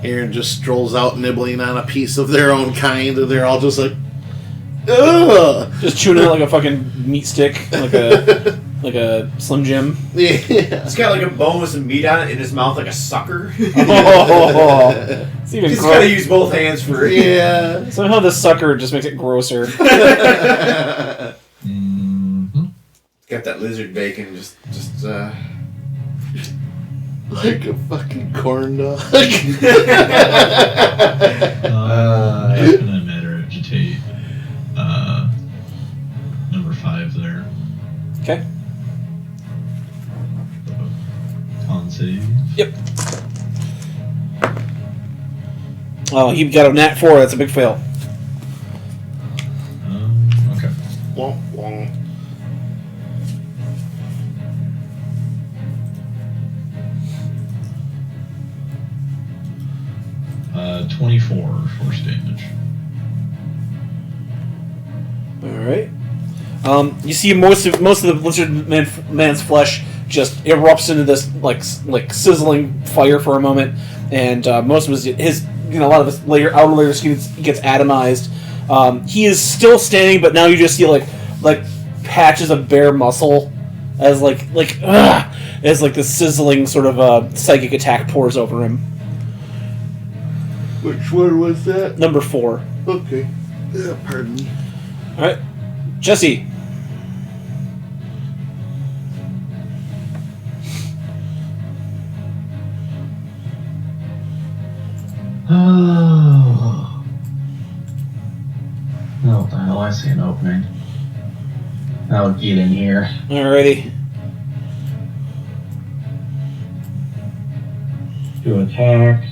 Aaron just strolls out nibbling on a piece of their own kind, and they're all just like, ugh! Just chewing it like a fucking meat stick, like a Slim Jim. Yeah. It's got like a bone with some meat on it in his mouth, like a sucker. It's even He's got to use both hands for it. Yeah. Somehow the sucker just makes it grosser. Mm-hmm. Got that lizard bacon, just Like a fucking corn dog. I'm gonna matter agitate number 5 there. Okay. Con save. Yep. Oh, he got a nat 4. That's a big fail. Okay. Womp womp. Uh, 24 force damage. All right. You see most of the lizard man's flesh just erupts into this like sizzling fire for a moment, and most of his a lot of his outer layer skin gets atomized. He is still standing, but now you just see like patches of bare muscle as as the sizzling sort of psychic attack pours over him. Which one was that? Number 4. Okay. Yeah, pardon me. All right, Jesse. Oh. No, what the hell? I see an opening. I'll get in here. Alrighty. Do attack.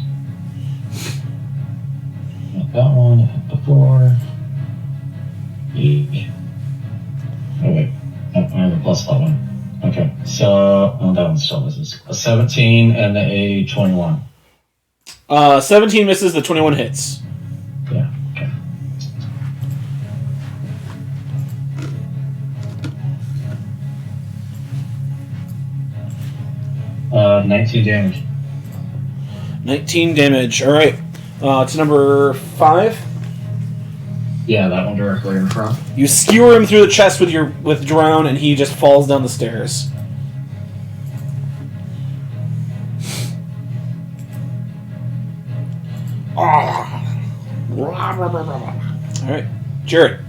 Not that one. I hit the 4. Eek. Oh wait. I have a plus that one. Okay. So that one still misses. A 17 and a 21. 17 misses, the 21 hits. Yeah. Okay. 19 damage. 19 damage. All right. To number 5. Yeah, that one directly in front. You skewer him through the chest with drown, and he just falls down the stairs. All right, Jared.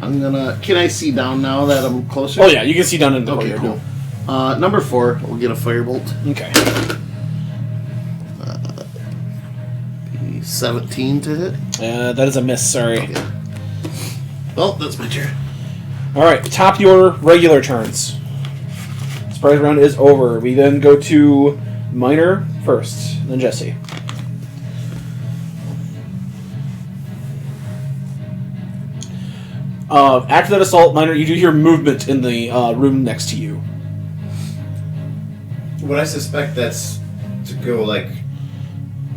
I'm gonna. Can I see down now that I'm closer? Oh yeah, you can see down in the Okay, corridor. cool. Number 4, we'll get a firebolt. Okay. 17 to hit. That is a miss. Sorry. Okay. Well, that's my turn. All right, top of the order, regular turns. Surprise round is over. We then go to Minor first, then Jesse. After that assault, Minor, you do hear movement in the room next to you. Would I suspect that's to go like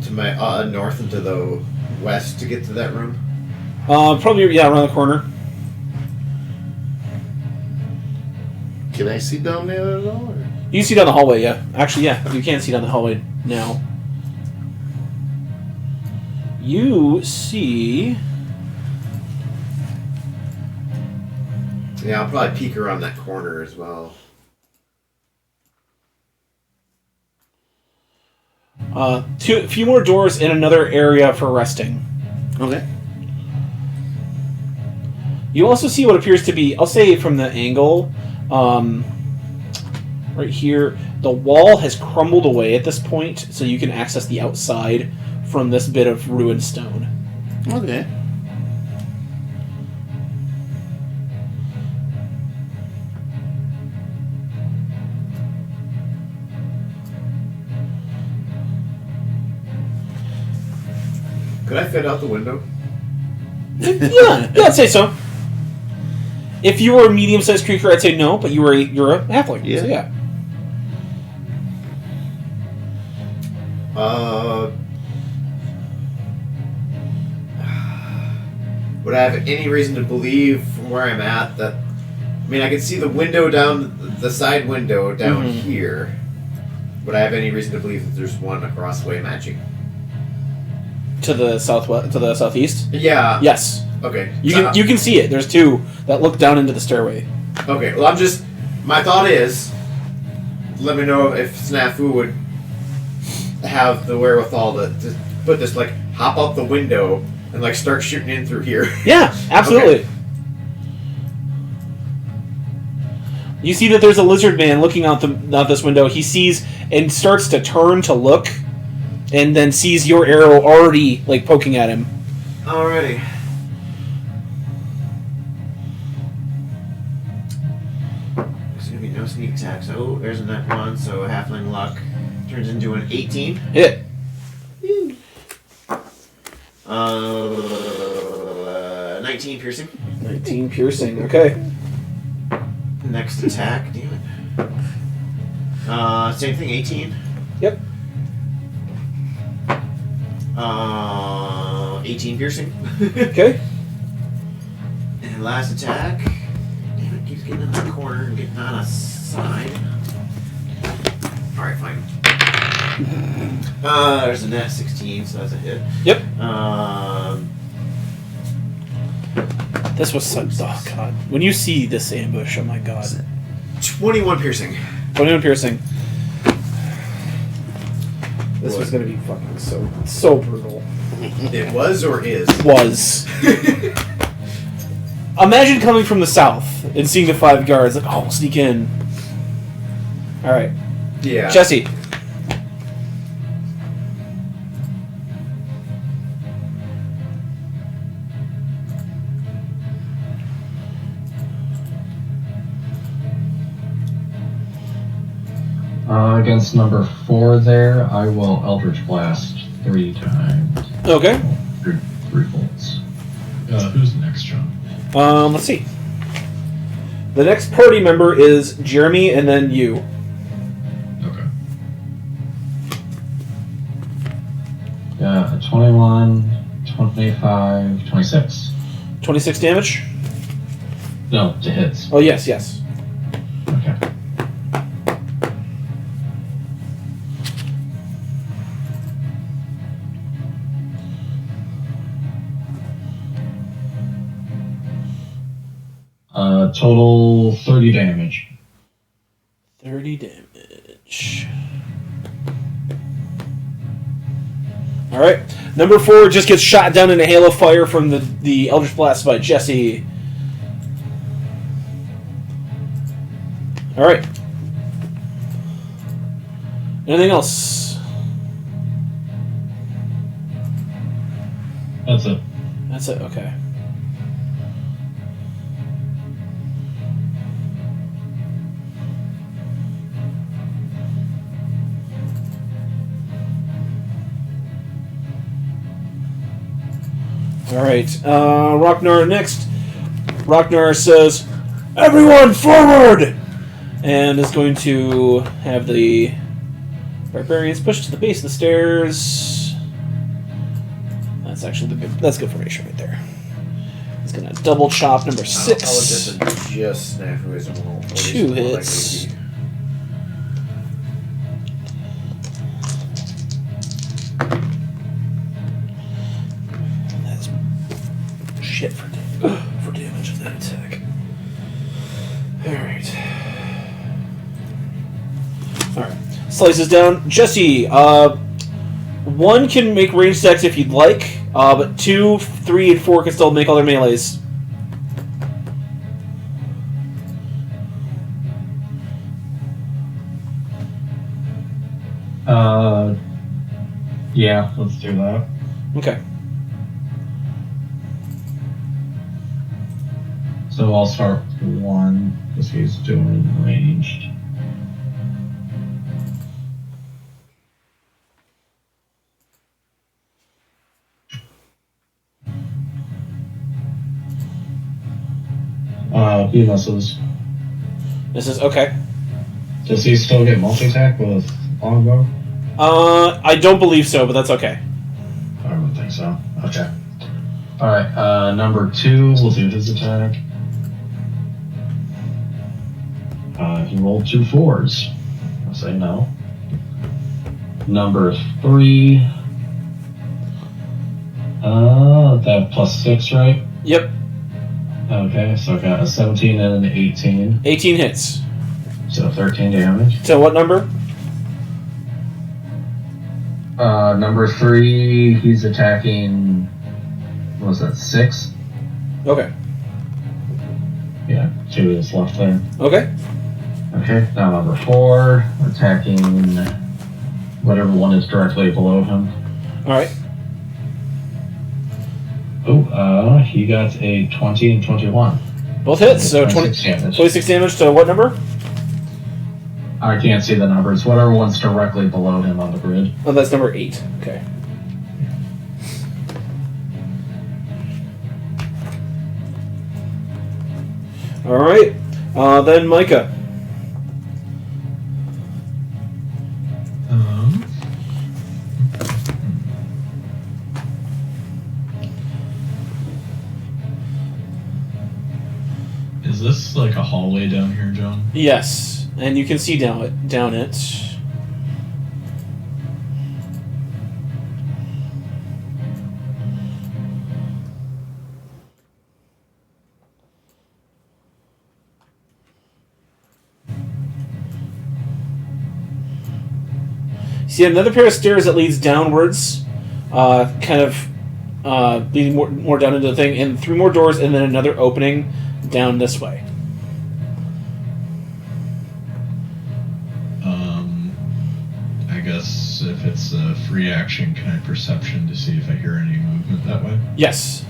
to my north and to the west to get to that room? Probably, yeah, around the corner. Can I see down there at all? Or? You can see down the hallway, yeah. Actually, yeah, you can see down the hallway now. You see... Yeah, I'll probably peek around that corner as well. A few more doors in another area for resting. Okay. You also see what appears to be, I'll say from the angle, right here, the wall has crumbled away at this point, so you can access the outside from this bit of ruined stone. Okay. Could I fit out the window? Yeah, I'd say so. If you were a medium-sized creature, I'd say no, but you're a halfling, Yeah. so yeah. Would I have any reason to believe from where I'm at that... I mean, I can see the window down... the side window down here. Would I have any reason to believe that there's one across the way matching? To the southwest, to the southeast? Yeah. Yes. Okay. You can see it. There's two that look down into the stairway. Okay, well, I'm just... My thought is... Let me know if Snafu would have the wherewithal to put this, like, hop out the window and, like, start shooting in through here. Yeah, absolutely. Okay. You see that there's a lizard man looking out this window. He sees and starts to turn to look, and then sees your arrow already, like, poking at him. Alrighty. There's gonna be no sneak attacks. Oh, there's a net one, so halfling luck turns into an 18. Hit. 19 piercing. 19 piercing. Okay. Next attack, damn it. Same thing, 18. Yep. 18 piercing. Okay. And last attack. Damn it, keeps getting in the corner and getting on a side. Alright, fine. There's a net 16, so that's a hit. Yep. This was so... Oh, God. When you see this ambush, oh, my God. 21 piercing. 21 piercing. This was going to be fucking so brutal. It was or is? Was. Imagine coming from the south and seeing the 5 guards, like, oh, we'll sneak in. Alright. Yeah. Jesse. Against number 4 there, I will Eldritch Blast 3 times. Okay. 3 bolts. Who's next, John? Let's see. The next party member is Jeremy and then you. Okay. Yeah, 21, 25, 5, 26. 26 damage? No, to hits. Oh, yes, yes. Okay. Total 30 damage. 30 damage. Alright. Number 4 just gets shot down in a hail of fire from the Eldritch Blast by Jesse. Alright. Anything else? That's it. That's it, okay. Alright, Rocknar next. Rocknar says, "Everyone forward!" And is going to have the barbarians push to the base of the stairs. That's actually that's good formation right there. He's going to double chop number 6. Just snafu is a roll. 2 hits. That's shit for damage of that attack. Alright. Alright. Slices down. Jesse, 1 can make ranged attacks if you'd like, but 2, 3, and 4 can still make all their melees. Yeah, let's do that. Okay. So I'll start with 1, because he's doing ranged. He misses. This is okay. Does he still get multi-attack with longbow? I don't believe so, but that's okay. I don't think so. Okay. Alright, number 2 will do his attack. He rolled 2 4s. I'll say no. Number 3. That +6, right? Yep. Okay, so I got a 17 and an 18. 18 hits. So 13 damage. So what number? Number 3, he's attacking. What was that, 6? Okay. Yeah, 2 is left there. Okay. Okay, now number 4, attacking whatever one is directly below him. Alright. Oh, he got a 20 and 21. Both hits, so 26 damage. 26 damage to what number? I can't see the numbers. Whatever one's directly below him on the grid. Oh, that's number 8. Okay. Alright. Then Micah. Is this like a hallway down here, John? Yes, and you can see down it. See another pair of stairs that leads downwards, kind of leading more down into the thing, and 3 more doors, and then another opening down this way. I guess if it's a free action, can I perception to see if I hear any movement that way? Yes.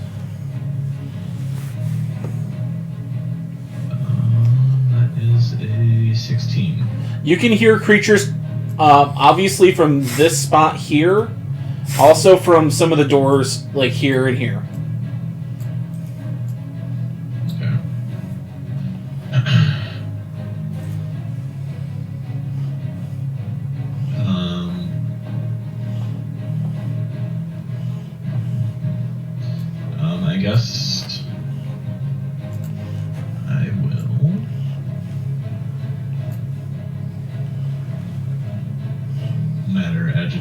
That is a 16. You can hear creatures, obviously from this spot here, also from some of the doors, like here and here. Okay.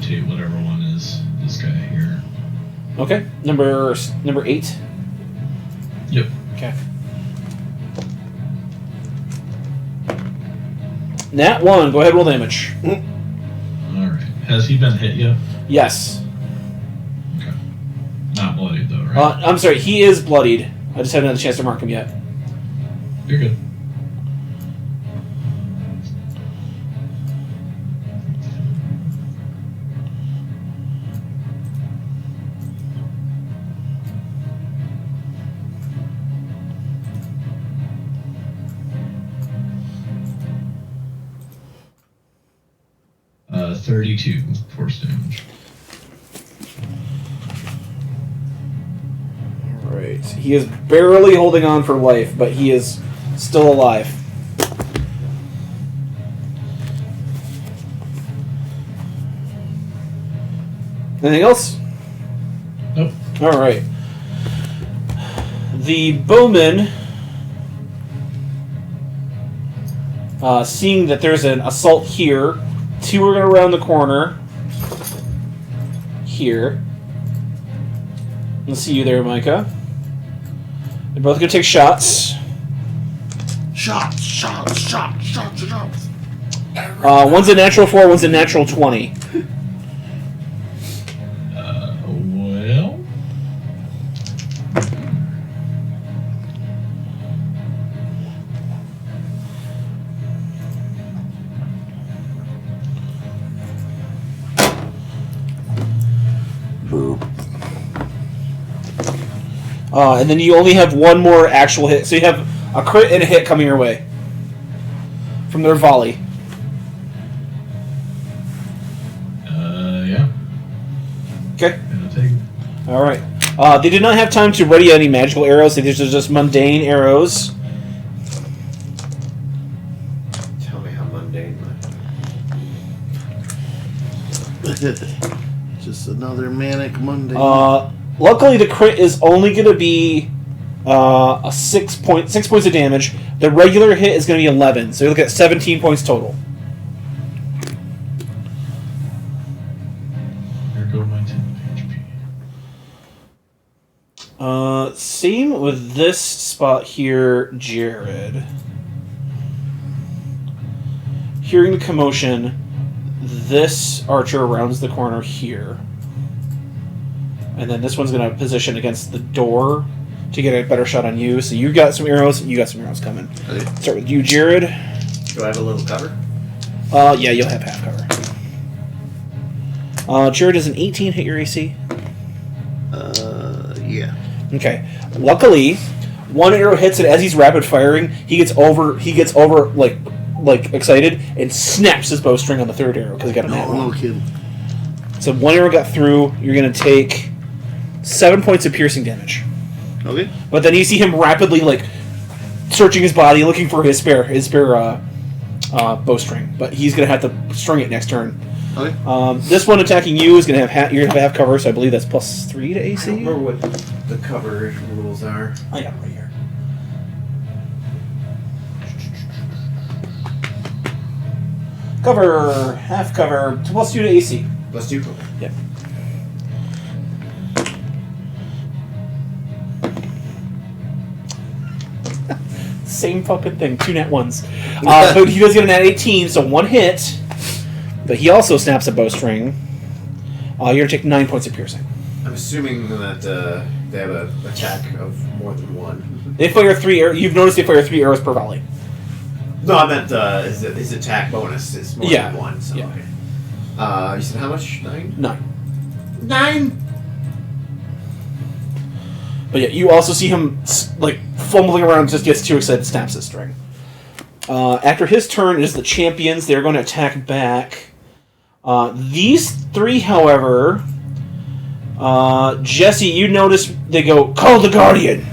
decapitate whatever one is this guy here. Okay. Number 8. Yep. Okay. Nat 1. Go ahead, roll damage. Alright. Has he been hit yet? Yes. Okay. Not bloodied though, right? I'm sorry. He is bloodied. I just haven't had a chance to mark him yet. You're good. Uh, 32 force damage. Alright. He is barely holding on for life, but he is still alive. Anything else? Nope. Alright. The bowman, seeing that there's an assault here, 2 are going to round the corner. Here. Let's see you there, Micah. They're both going to take shots. Shots. One's a natural 4, one's a natural 20. Well... And then you only have one more actual hit. So you have a crit and a hit coming your way from their volley. Yeah. Okay. Gonna take... Alright. They did not have time to ready any magical arrows. These are just mundane arrows. Tell me how mundane Just another manic Monday. Luckily, the crit is only going to be a 6 points of damage. The regular hit is going to be 11, so you look at 17 points total. There go my 10 HP. Same with this spot here, Jared. Hearing the commotion, this archer rounds the corner here. And then this one's going to position against the door to get a better shot on you. So you got some arrows, and you got some arrows coming. Okay. Start with you, Jared. Do I have a little cover? Yeah, you'll have half cover. Jared, does an 18 hit your AC? Yeah. Okay. Luckily, one arrow hits it as he's rapid firing. He gets over like excited and snaps his bowstring on the third arrow because he got a nat No one. kidding. So one arrow got through. You're going to take 7 points of piercing damage. Okay. But then you see him rapidly searching his body, looking for his spare bowstring. But he's going to have to string it next turn. Okay. This one attacking you is going to have you're going to have cover, so I believe that's +3 to I don't AC. remember what the cover rules are. I got it right here. Cover, half cover, +2 to AC. +2. Yep. Same fucking thing, 2 nat 1s. But he does get a nat 18, so 1 hit. But he also snaps a bowstring. You're going to take 9 points of piercing. I'm assuming that they have an attack of more than one. They fire 3 arrows. You've noticed they fire 3 arrows per volley. No, I meant his attack bonus is more than one. So Yeah. okay. You said how much? 9? 9. 9. But yeah, you also see him fumbling around, just gets too excited, snaps his string. After his turn, it is the champions. They're going to attack back. These 3, however, Jesse, you notice they go, "Call the Guardian!"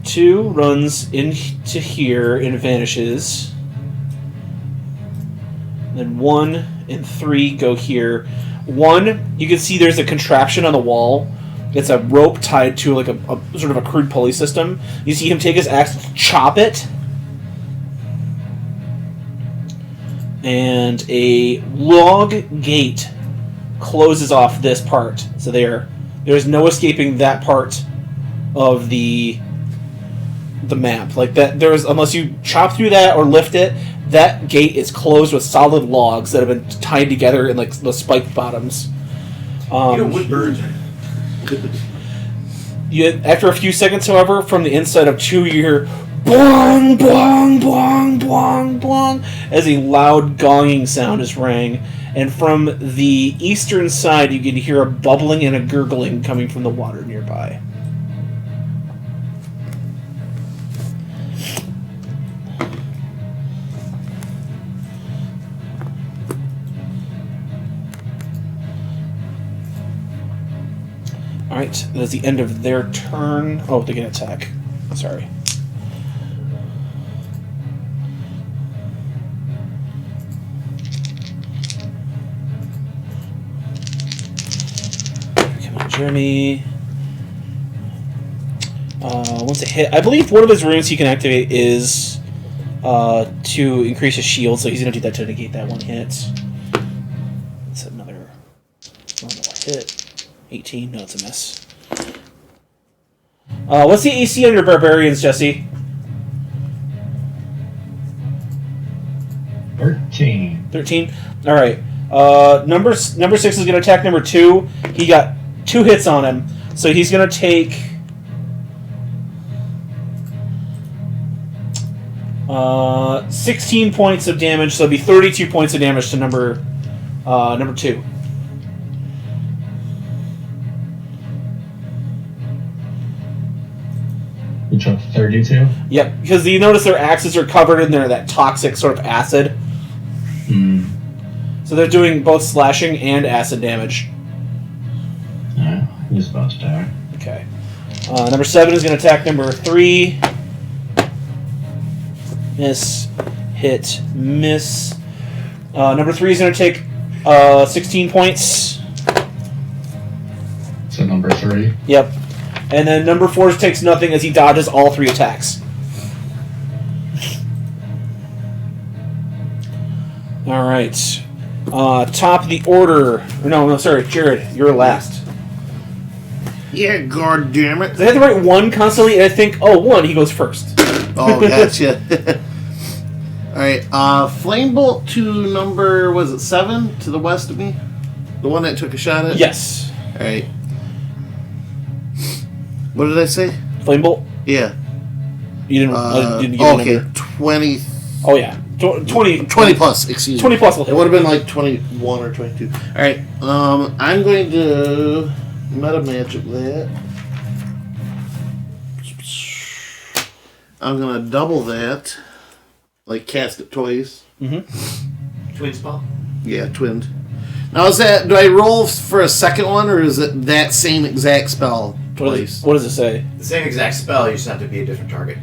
2 runs into here and vanishes. Then 1 and 3 go here. 1, you can see there's a contraption on the wall. It's a rope tied to a sort of a crude pulley system. You see him take his axe, chop it, and a log gate closes off this part. So there's no escaping that part of the map. Like that, unless you chop through that or lift it, that gate is closed with solid logs that have been tied together in like the spiked bottoms. Wood burns. After a few seconds, however, from the inside of 2, you hear bong, bong, bong, bong, bong, as a loud gonging sound is rang. And from the eastern side, you can hear a bubbling and a gurgling coming from the water nearby. Alright, that's the end of their turn. Oh, they can attack. Sorry. Come on, Jeremy. Once it hit, I believe one of his runes he can activate is to increase his shield, so he's going to do that to negate that one hit. That's another normal hit. 18? No, it's a miss. What's the AC on your barbarians, Jesse? 13. 13? Alright. Number 6 is going to attack number 2. He got 2 hits on him, so he's going to take 16 points of damage, so it'll be 32 points of damage to number 2. You took 32? Yep, because you notice their axes are covered in that toxic sort of acid. Hmm. So they're doing both slashing and acid damage. Yeah, he's about to die. Okay. Number 7 is going to attack number 3. Miss. Hit. Miss. Number 3 is going to take 16 points. So number 3? Yep. And then number 4 takes nothing as he dodges all 3 attacks. Alright. Top of the order. No, sorry, Jared, you're last. Yeah, god damn it. I had to write 1 constantly, and I think, 1, he goes first. Oh, gotcha. Alright, Flame Bolt to number, was it 7 to the west of me? The one that took a shot at? Yes. Alright. What did I say? Flame Bolt? Yeah. You didn't give a okay, number. 20. Oh, yeah. 20 plus, excuse me. 20 plus will hit. It would have been like 21 or 22. Alright, I'm going to meta magic that. I'm going to double that. Like cast it twice. Mm-hmm. Twin spell? Yeah, twinned. Now is that, do I roll for a second one or is it that same exact spell twice? What does it say? The same exact spell, you just have to be a different target.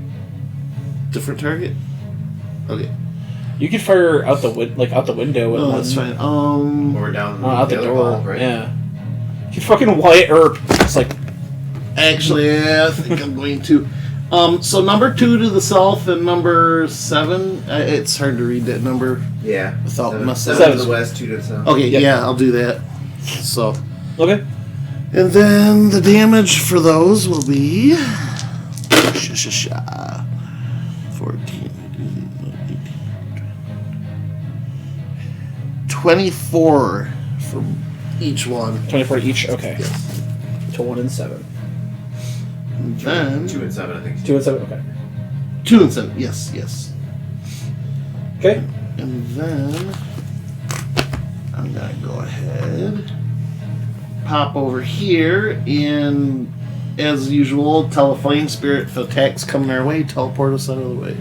Different target? Okay. You could fire out the window. Oh, that's fine. Or down out the other door. hall, right? Yeah. You fucking white herb. It's like. Actually, I think I'm going to. So number 2 to the south and number 7. It's hard to read that number. Yeah. Without messing 7 to the west, 2 to the south. Okay, Yep. yeah, I'll do that. So. Okay. And then the damage for those will be 14, 24 for each one. 24 each. Okay. Yes. To 1 and 7. And then 2 and 7, I think. 2 and 7. Okay. 2 and 7. Yes. Okay. And then I'm gonna go ahead, pop over here, and as usual, tell a flame spirit if attacks coming our way, teleport us out of the way.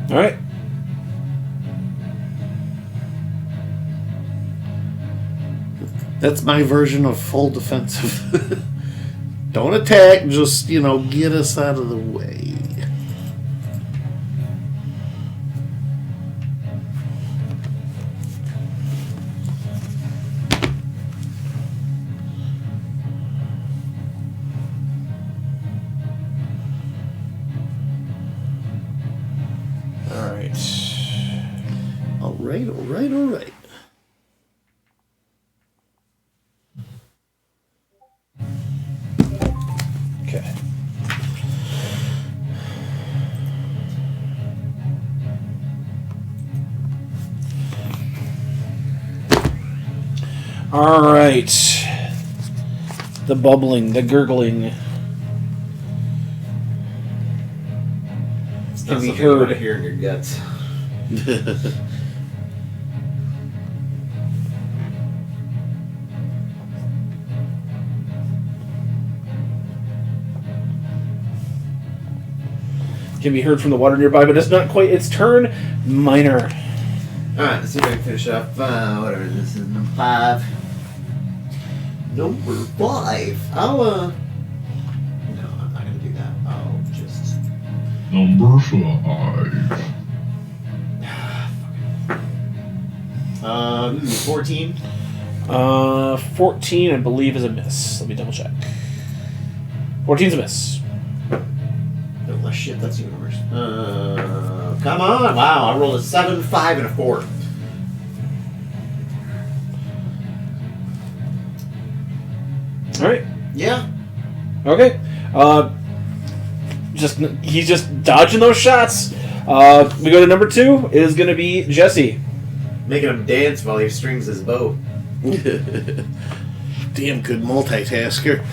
All right. That's my version of full defensive. Don't attack, just, get us out of the way. Alright, alright, alright. Okay. All right. The bubbling, the gurgling. It's Can not be something you want heard. to hear in your guts. Can be heard from the water nearby, but it's not quite its turn. Minor. Alright, let's see if I can finish up. Whatever, this is number 5. Number 5. I'll, no, I'm not gonna do that. I'll just... Number 5. 14. 14, I believe, is a miss. Let me double check. 14's a miss. Oh, shit, that's even worse. Come on! Wow, I rolled a 7, 5, and a 4. All right. Yeah. Okay. He's just dodging those shots. We go to number 2. It is going to be Jesse. Making him dance while he strings his bow. Damn good multitasker.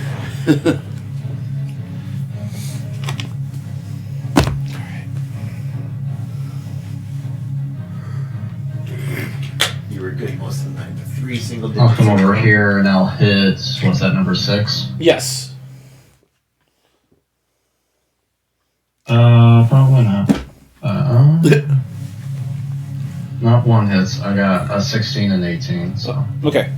You were good most of the night. 3 single I'll digits. come over here and I'll hit, what's that, number 6? Yes. Probably not. Not one hits. I got a 16 and 18, so. Okay.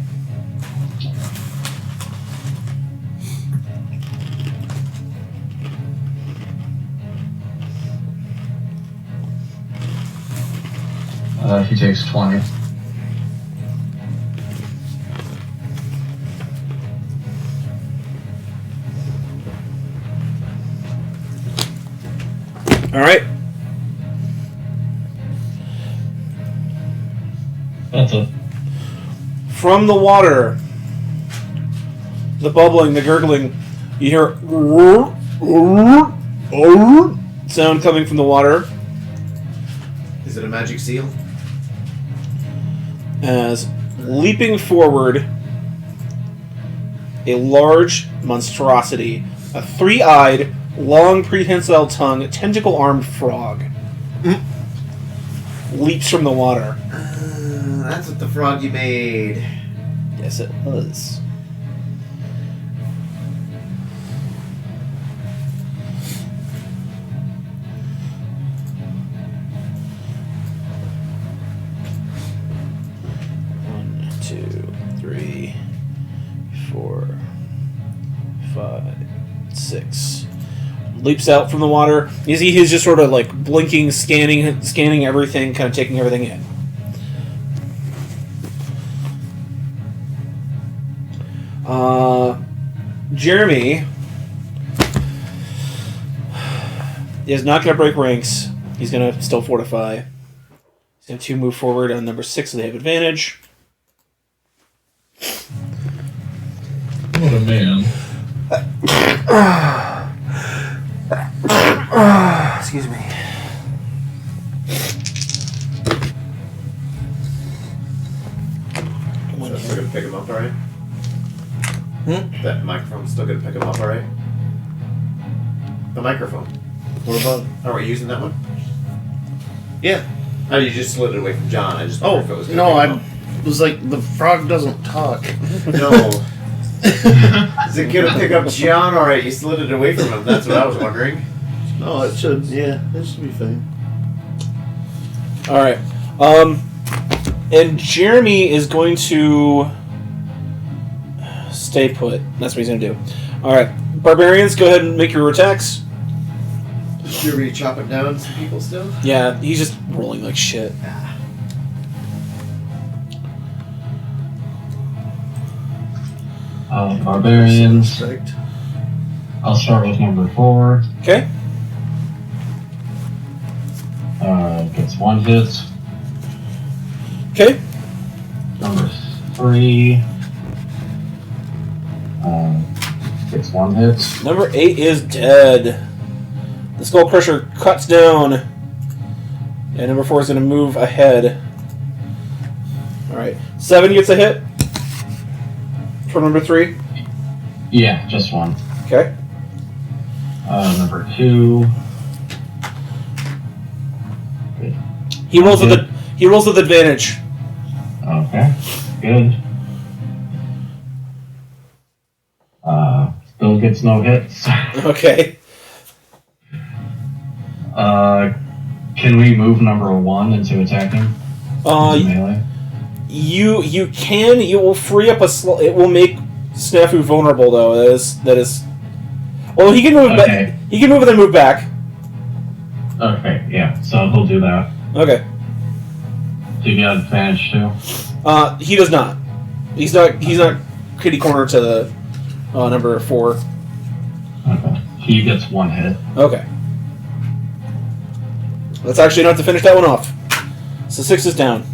He takes 20. All right. That's it. From the water, the bubbling, the gurgling, you hear sound coming from the water Is it a magic seal? as leaping forward a large monstrosity, a 3-eyed, long prehensile tongue, tentacle-armed frog leaps from the water. That's what the frog you made. Yes, it was. One, 2, 3, 4, 5, 6. Leaps out from the water. You see he's just sort of like blinking, scanning everything, kind of taking everything in. Jeremy is not going to break ranks. He's going to still fortify. He's going to move forward on number 6, so they have advantage. What a man. Excuse me. So it's still gonna pick him up, alright? That microphone's still gonna pick him up, alright? The microphone. What about? Are we using that one? Yeah. Oh, you just slid it away from John. I just Oh, wondered if it was no, gonna I was like, the frog doesn't talk. pick him up. No. Is it gonna pick up John? Alright, you slid it away from him. That's what I was wondering. No, it should, yeah, it should be fine. All right. And Jeremy is going to stay put. That's what he's going to do. All right. Barbarians, go ahead and make your attacks. Should we chop him down some people still? Yeah, he's just rolling like shit. Barbarians. Striked. I'll start with number 4. Okay. Gets 1 hit. Okay. Number 3 gets 1 hit. Number 8 is dead. The Skull Crusher cuts down. And number 4 is going to move ahead. Alright. 7 gets a hit. For number 3. Yeah, just 1. Okay. Number 2. He rolls with advantage. Okay, good. Still gets no hits. Okay. Can we move number 1 into attacking? Into melee? You can. You will free up it will make Snafu vulnerable, though. That is. Well, he can move back. He can move and then move back. Okay, yeah. So he'll do that. Okay. Do you get advantage too? He does not. He's not kitty corner to the number 4. Okay. He gets 1 hit. Okay. Let's actually not to finish that one off. So 6 is down.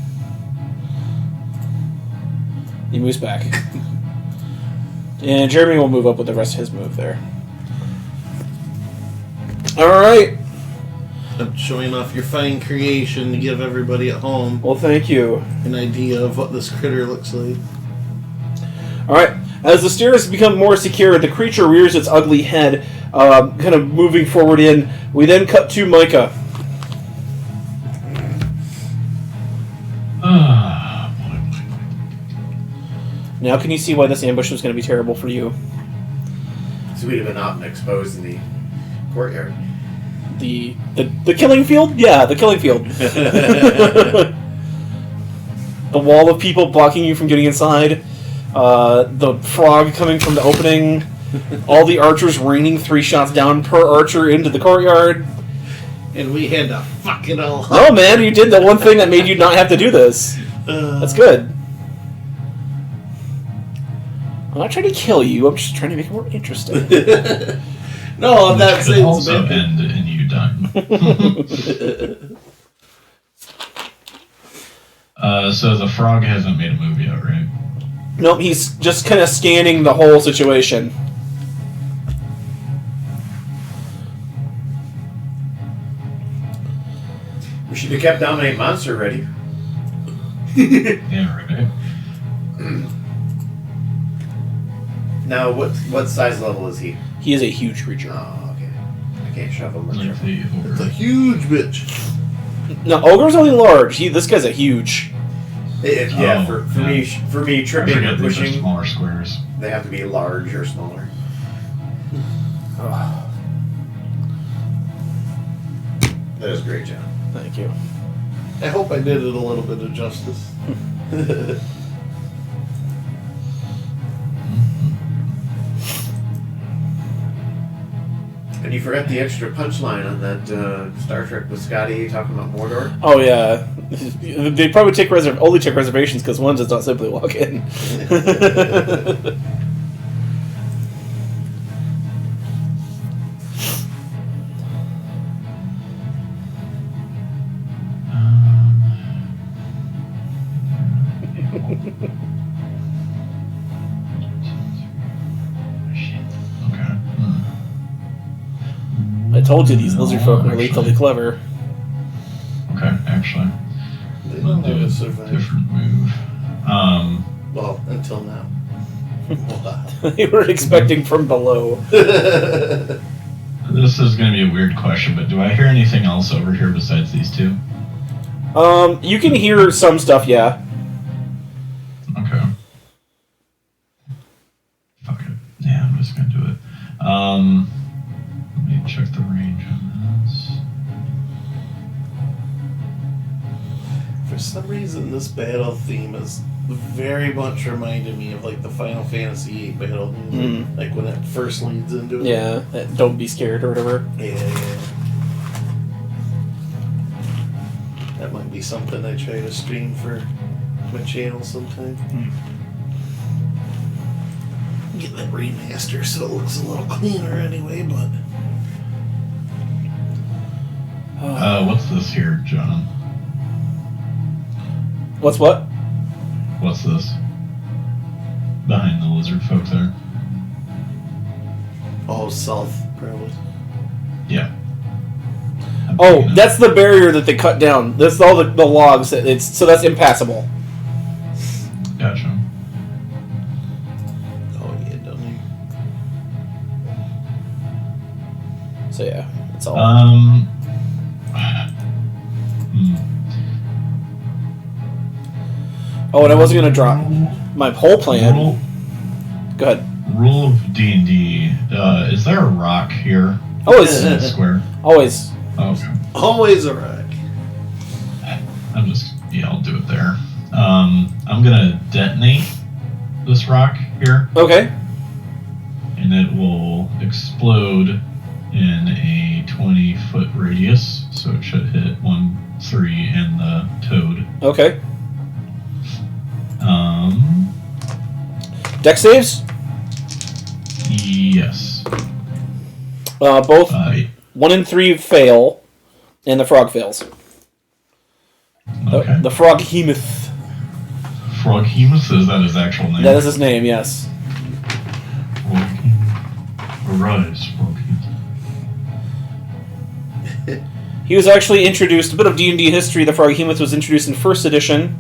He moves back. And Jeremy will move up with the rest of his move there. Alright. Showing off your fine creation to give everybody at home Well, thank you. an idea of what this critter looks like. Alright. As the stairs become more secure, the creature rears its ugly head, kind of moving forward in. We then cut to Micah. Now can you see why this ambush was going to be terrible for you? So we'd have been out and exposed in the courtyard. The killing field? Yeah, the killing field. The wall of people blocking you from getting inside. The frog coming from the opening. All the archers raining 3 shots down per archer into the courtyard. And we had to fuck it all up. Oh man, you did the one thing that made you not have to do this. That's good. I'm not trying to kill you, I'm just trying to make it more interesting. No, I'm not Which could saying also it's end in you dying. So the frog hasn't made a move yet, right? Nope, he's just kind of scanning the whole situation. We should have kept Dominate Monster ready. Yeah, right. Now, what size level is he? He is a huge creature. Oh, okay. I can't shove him. Like the It's a ogre. huge bitch. No, Ogre's only large. This guy's a huge. Yeah, Oh, for yeah. me, I tripping forget and these are pushing, smaller squares. they have to be large or smaller. That is great, John. Thank you. I hope I did it a little bit of justice. And you forgot the extra punchline on that Star Trek with Scotty talking about Mordor. Oh yeah, they probably only take reservations because one does not simply walk in. Okay. I told you these lizard folk were lethally clever. Okay, actually. They I'll don't do have a a survive. different move. Well, until now. They were expecting from below. This is going to be a weird question, but do I hear anything else over here besides these two? You can hear some stuff, yeah. Okay. Fuck it. Yeah, I'm just going to do it. Let me check the range on this. For some reason, this battle theme is very much reminded me of like the Final Fantasy VIII battle music, like when it first leads into it. Yeah, don't be scared or whatever. Yeah. That might be something I try to stream for my channel sometime. Get that remaster so it looks a little cleaner anyway, but What's this here, John? What's what? What's this? Behind the lizard folk there. Oh, south, probably. Yeah. Oh, that's the barrier that they cut down. That's all the logs. So that's impassable. Gotcha. Oh, yeah, down there. So yeah, it's all. Oh, and I wasn't gonna drop my whole plan. Go ahead. Rule of D&D. Is there a rock here? Always. In the square? Always. Oh, okay. Always a wreck. I'll do it there. I'm gonna detonate this rock here, Okay. and it will explode in a 20-foot radius, so it should hit 1, 3, and the toad. Okay. Dex saves? Yes. Both 1 and 3 fail, and the frog fails. Okay. The frog hemoth. Froghemus, is that his actual name? That is his name, yes. Arise, Froghemus. He was actually introduced, a bit of D&D history, the frog hemoth was introduced in 1st edition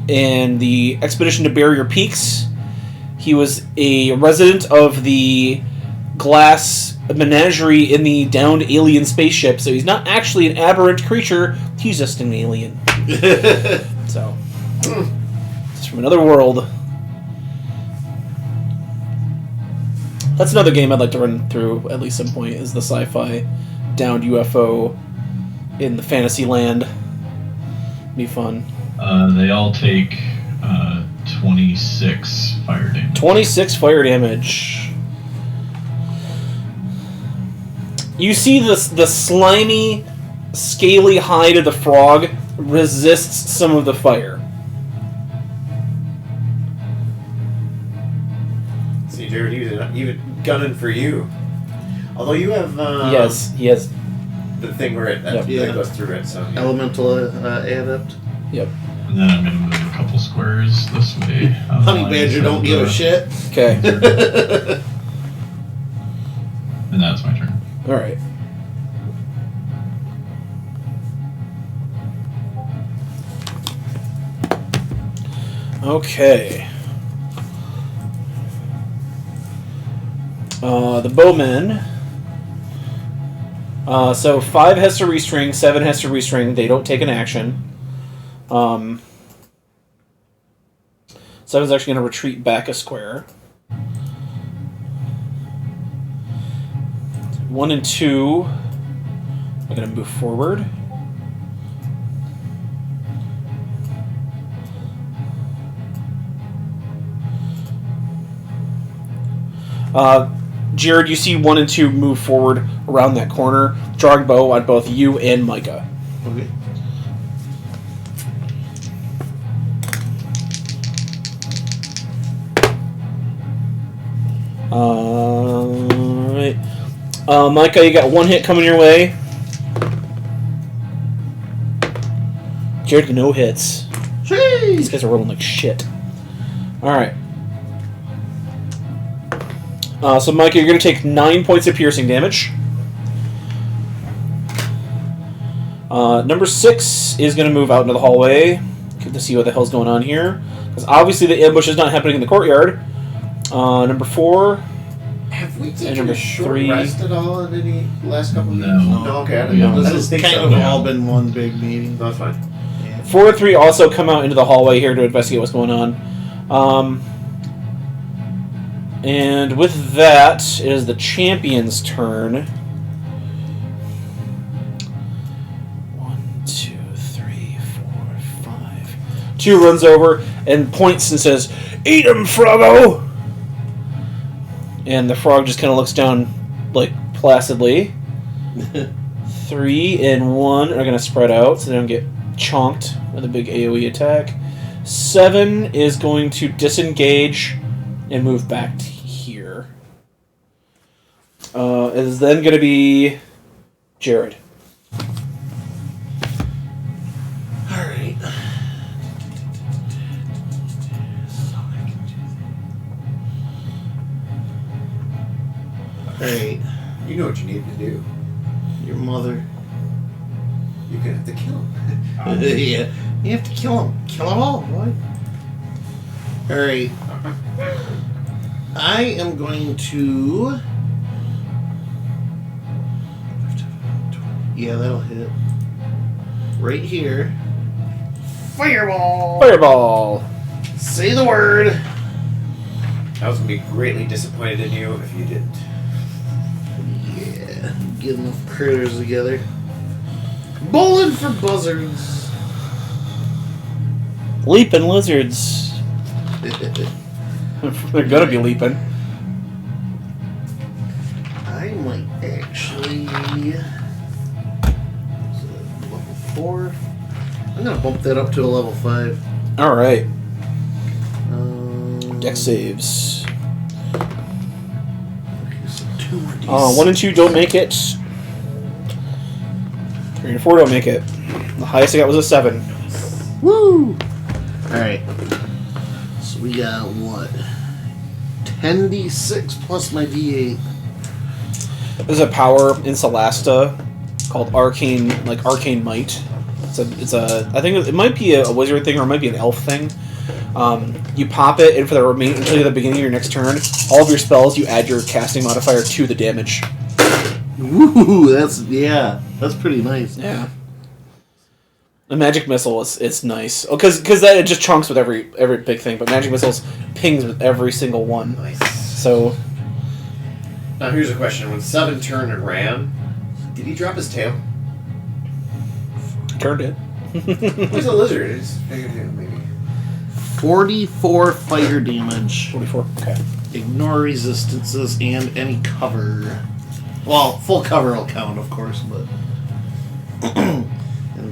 in the Expedition to Barrier Peaks. He was a resident of the glass menagerie in the downed alien spaceship, so he's not actually an aberrant creature, he's just an alien. So, it's from another world. That's another game I'd like to run through at least some point, is the sci-fi downed UFO in the fantasy land. Be fun. They all take 26 fire damage. 26 fire damage. You see the slimy, scaly hide of the frog resists some of the fire. See, Jared, he was even gunning for you. Although you have Yes, he has. the thing where it that goes through it. So yeah. Elemental adept. Yep. And then I'm going to move a couple squares this way. Honey Badger don't give a shit. Okay. And that's my turn. Alright. Okay. The bowmen. So 5 has to restring, 7 has to restring. They don't take an action. 7's actually going to retreat back a square. 1 and 2 are going to move forward. Jared, you see 1 and 2 move forward around that corner, drawing bow on both you and Micah. Okay. Alright. Micah, you got 1 hit coming your way. Jared, no hits. Jeez. These guys are rolling like shit. Alright. So, Micah, you're going to take 9 points of piercing damage. Number 6 is going to move out into the hallway. Good to see what the hell's going on here. Because obviously the ambush is not happening in the courtyard. Number 4. Have we And taken number a short 3. rest at all in any last couple of No. meetings? No, okay. I No. This didn't has think kind so. of Yeah. all been one big meeting. That's fine. Yeah. 4 and 3 also come out into the hallway here to investigate what's going on. And with that, it is the champion's turn. 1, 2, 3, 4, 5. 2 runs over and points and says, "Eat him, Froggo!" And the frog just kind of looks down, like, placidly. 3 and 1 are going to spread out so they don't get chonked with a big AoE attack. 7 is going to disengage and move back to here. It is then going to be Jared. Alright. Alright. You know what you need to do. Your mother. You're gonna have to kill him. Yeah. You have to kill him. Kill them all, boy. Alright. I am going to... Yeah, that'll hit. Right here. Fireball! Fireball. Say the word. I was gonna be greatly disappointed in you if you didn't. Yeah. Get enough critters together. Bowling for buzzards. Leaping lizards. They're gonna be leaping. I might actually... Is it level 4? I'm gonna bump that up to a level 5. Alright. Dex saves. Okay, so 2 more D6. 1 and 2 don't make it. 3 and 4 don't make it. The highest I got was a 7. Woo! Alright. So we got what? 10d6 plus my d8. There's a power in Celasta called Arcane Might. It's a I think it might be a wizard thing or it might be an elf thing. You pop it, and for the until the beginning of your next turn, all of your spells you add your casting modifier to the damage. Ooh, that's pretty nice. Yeah. The magic missile is nice. Oh, because that it just chunks with every big thing, but magic missiles pings with every single one. Nice. So Now here's a question: when 7 turned and ran, did he drop his tail? turned it. He's a lizard. It's bigger tail, maybe. 44 fire damage. 44. Okay. Ignore resistances and any cover. Well, full cover will count, of course, but... and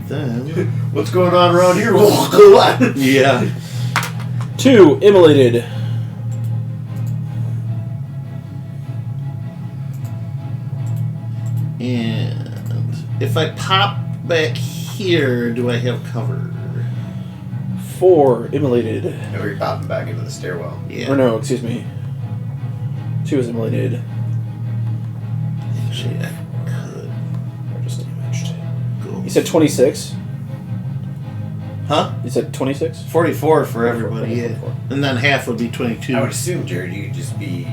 then... What's going on around here? yeah. 2 immolated. And if I pop back here, do I have cover? 4 immolated. No, you're popping back into the stairwell. Yeah. Or no, excuse me. 2 is immolated. Actually, I could. Or just damaged. Go. You said 26? Huh? You said 26? 44 for everybody, yeah. 44. And then half would be 22. I would assume, Jared, you could just be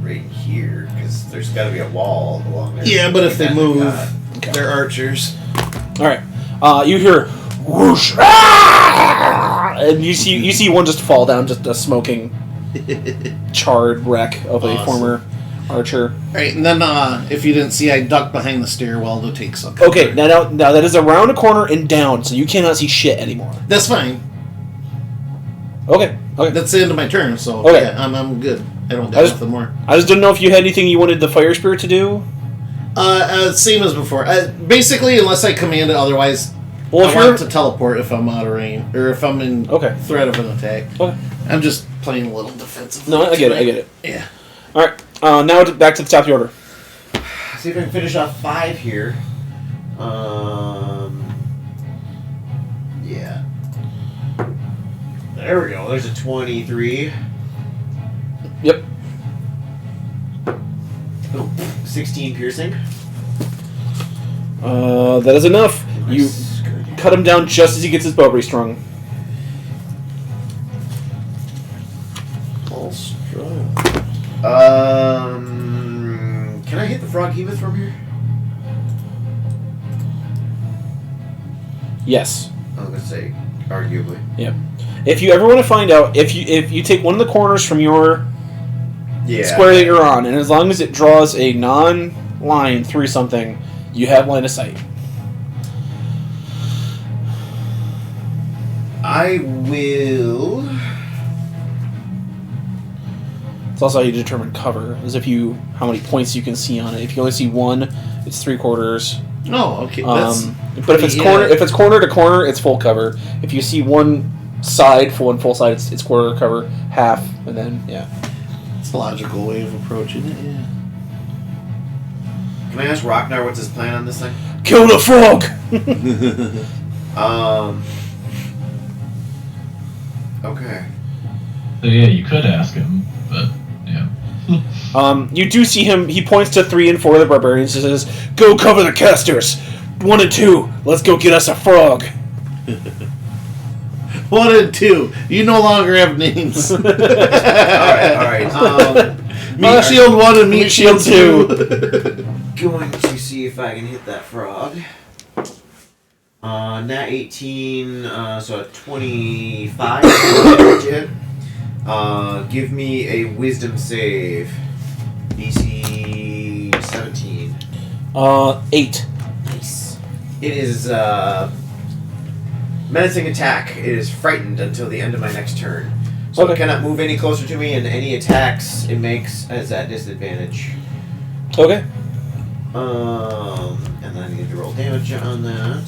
right here because there's got to be a wall along there. Yeah, but if they That move, Okay. they're archers. Alright. You hear whoosh, ah! And you see one just fall down, just a smoking, charred wreck of a Awesome. former archer. Alright, and then if you didn't see, I ducked behind the stairwell to take some. Okay, now that is around a corner and down, so you cannot see shit anymore. That's fine. Okay. That's the end of my turn, so Okay. yeah, I'm good. I don't I got just- nothing more. I just didn't know if you had anything you wanted the fire spirit to do. Same as before. Basically, unless I command it, otherwise, Well, I if want you're it to teleport if I'm out of range, or if I'm in threat of an attack. Okay. I'm just playing a little defensive. No, I get it. Yeah. All right. Now back to the top of the order. See if I can finish off 5 here. Yeah. There we go. There's a 23. Yep. Oh, 16 piercing. That is enough. You Nice. Good. cut him down just as he gets his bow restrung. All strong. Can I hit the frog hemoth from here? Yes. I was gonna say, arguably. Yep. If you ever want to find out if you take one of the corners from your Yeah. square that you're on, and as long as it draws a non-line through something, you have line of sight. I will. It's also how you determine cover, is how many points you can see on it. If you only see one, it's 3/4. Oh, okay. That's But if it's corner to corner, it's full cover. If you see one side, full side, it's quarter cover, half, and then it's a logical way of approaching it. Yeah. Can I ask Rocknar what's his plan on this thing? Kill the frog. Okay. So yeah, you could ask him, but yeah. You do see him. He points to 3 and 4 of the barbarians and says, "Go cover the casters. 1 and 2. Let's go get us a frog." 1 and 2. You no longer have names. All right. Meat Shield 1 and Meat Shield 2. Going to see if I can hit that frog. Nat 18, so a 25. Hit. Give me a Wisdom save. DC 17. 8. Nice. It is menacing attack. It is frightened until the end of my next turn. So Okay. it cannot move any closer to me, and any attacks it makes is at disadvantage. Okay. And then I need to roll damage on that.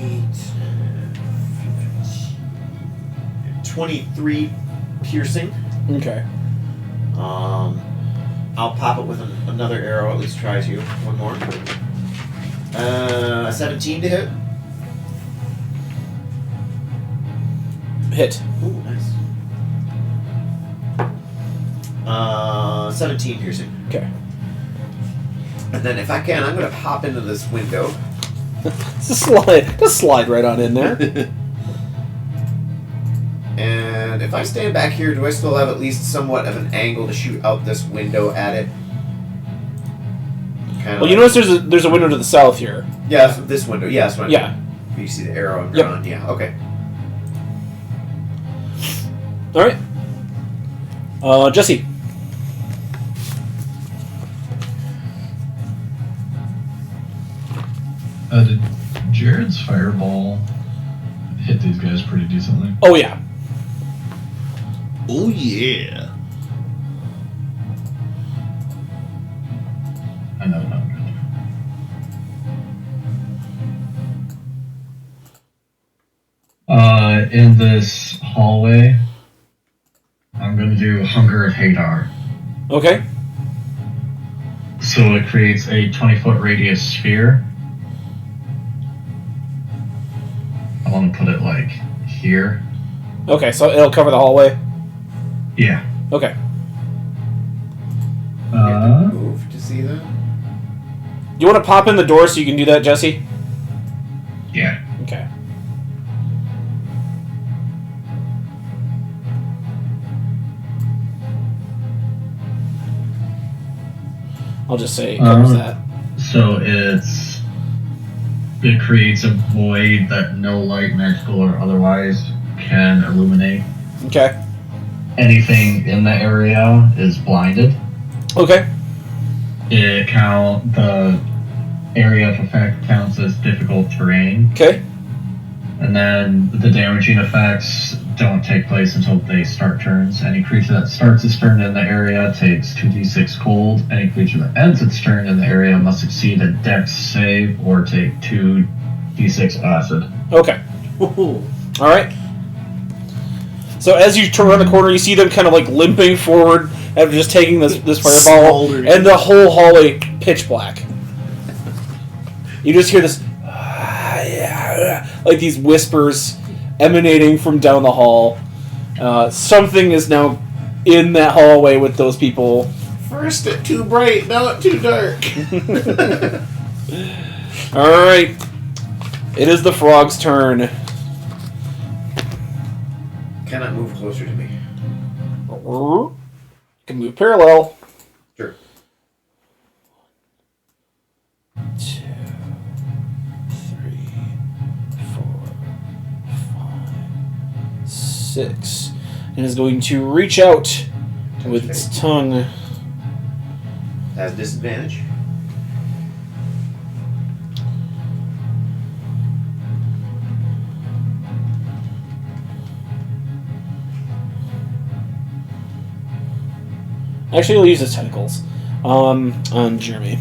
8, 23 piercing. Okay. I'll pop it with another arrow, at least try to. One more. 17 to hit. Hit. Ooh, nice. 17 piercing. Okay. And then if I can, I'm going to hop into this window. Just slide right on in there. And if I stand back here, do I still have at least somewhat of an angle to shoot out this window at it? Well, you notice there's a window to the south here. Yeah, this window. Yeah, that's what I Yeah. mean. You see the arrow I'm Yep. drawing? Yeah, okay. All right. Jesse. Did Jared's fireball hit these guys pretty decently? Oh yeah. Oh, yeah. I know, no. In this hallway, I'm going to do Hunger of Hadar. Okay. So it creates a 20-foot radius sphere. I want to put it like here. Okay, so it'll cover the hallway. Yeah. Okay. You have to move to see that? You want to pop in the door so you can do that, Jesse? Yeah. Okay. I'll just say it covers that. So it creates a void that no light, magical or otherwise, can illuminate. Okay. Anything in the area is blinded. Okay. The area of effect counts as difficult terrain, Okay. and then the damaging effects don't take place until they start turns. Any creature that starts its turn in the area takes 2d6 cold. Any creature that ends its turn in the area must succeed a dex save or take 2d6 acid. Okay. All right. So as you turn around the corner, you see them kind of like limping forward after just taking this fireball, Smoldering. and the whole hallway pitch black. You just hear this, like these whispers emanating from down the hall. Something is now in that hallway with those people. First it too bright, now it too dark. All right. It is the frog's turn. Cannot move closer to me. Can move parallel. Sure. 2, 3, 4, 5, 6, and is going to reach out with its tongue. Has disadvantage. Actually, he'll use his tentacles on Jeremy.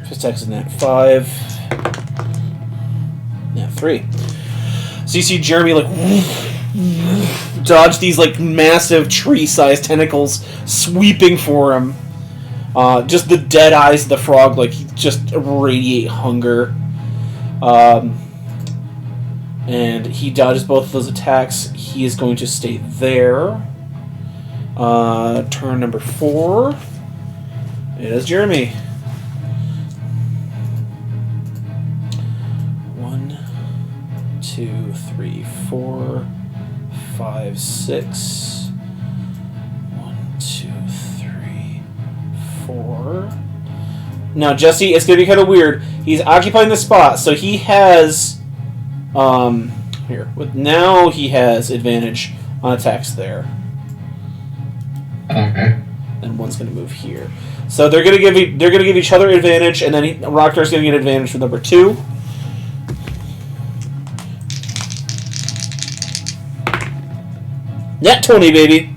His attack's in that 5. Yeah, 3. So you see Jeremy like dodge these like massive tree-sized tentacles sweeping for him. Just the dead eyes of the frog like just radiate hunger. And he dodges both of those attacks. He is going to stay there. Turn number 4. It is Jeremy. 1, 2, 3, 4, 5, 6. 1, 2, 3, 4. Now, Jesse, it's going to be kind of weird. He's occupying the spot, so he has... here. Now he has advantage on attacks there. Okay. And one's going to move here. So they're going to give each other advantage, and then Rockdar's going to get advantage for number 2. Nat 20, baby.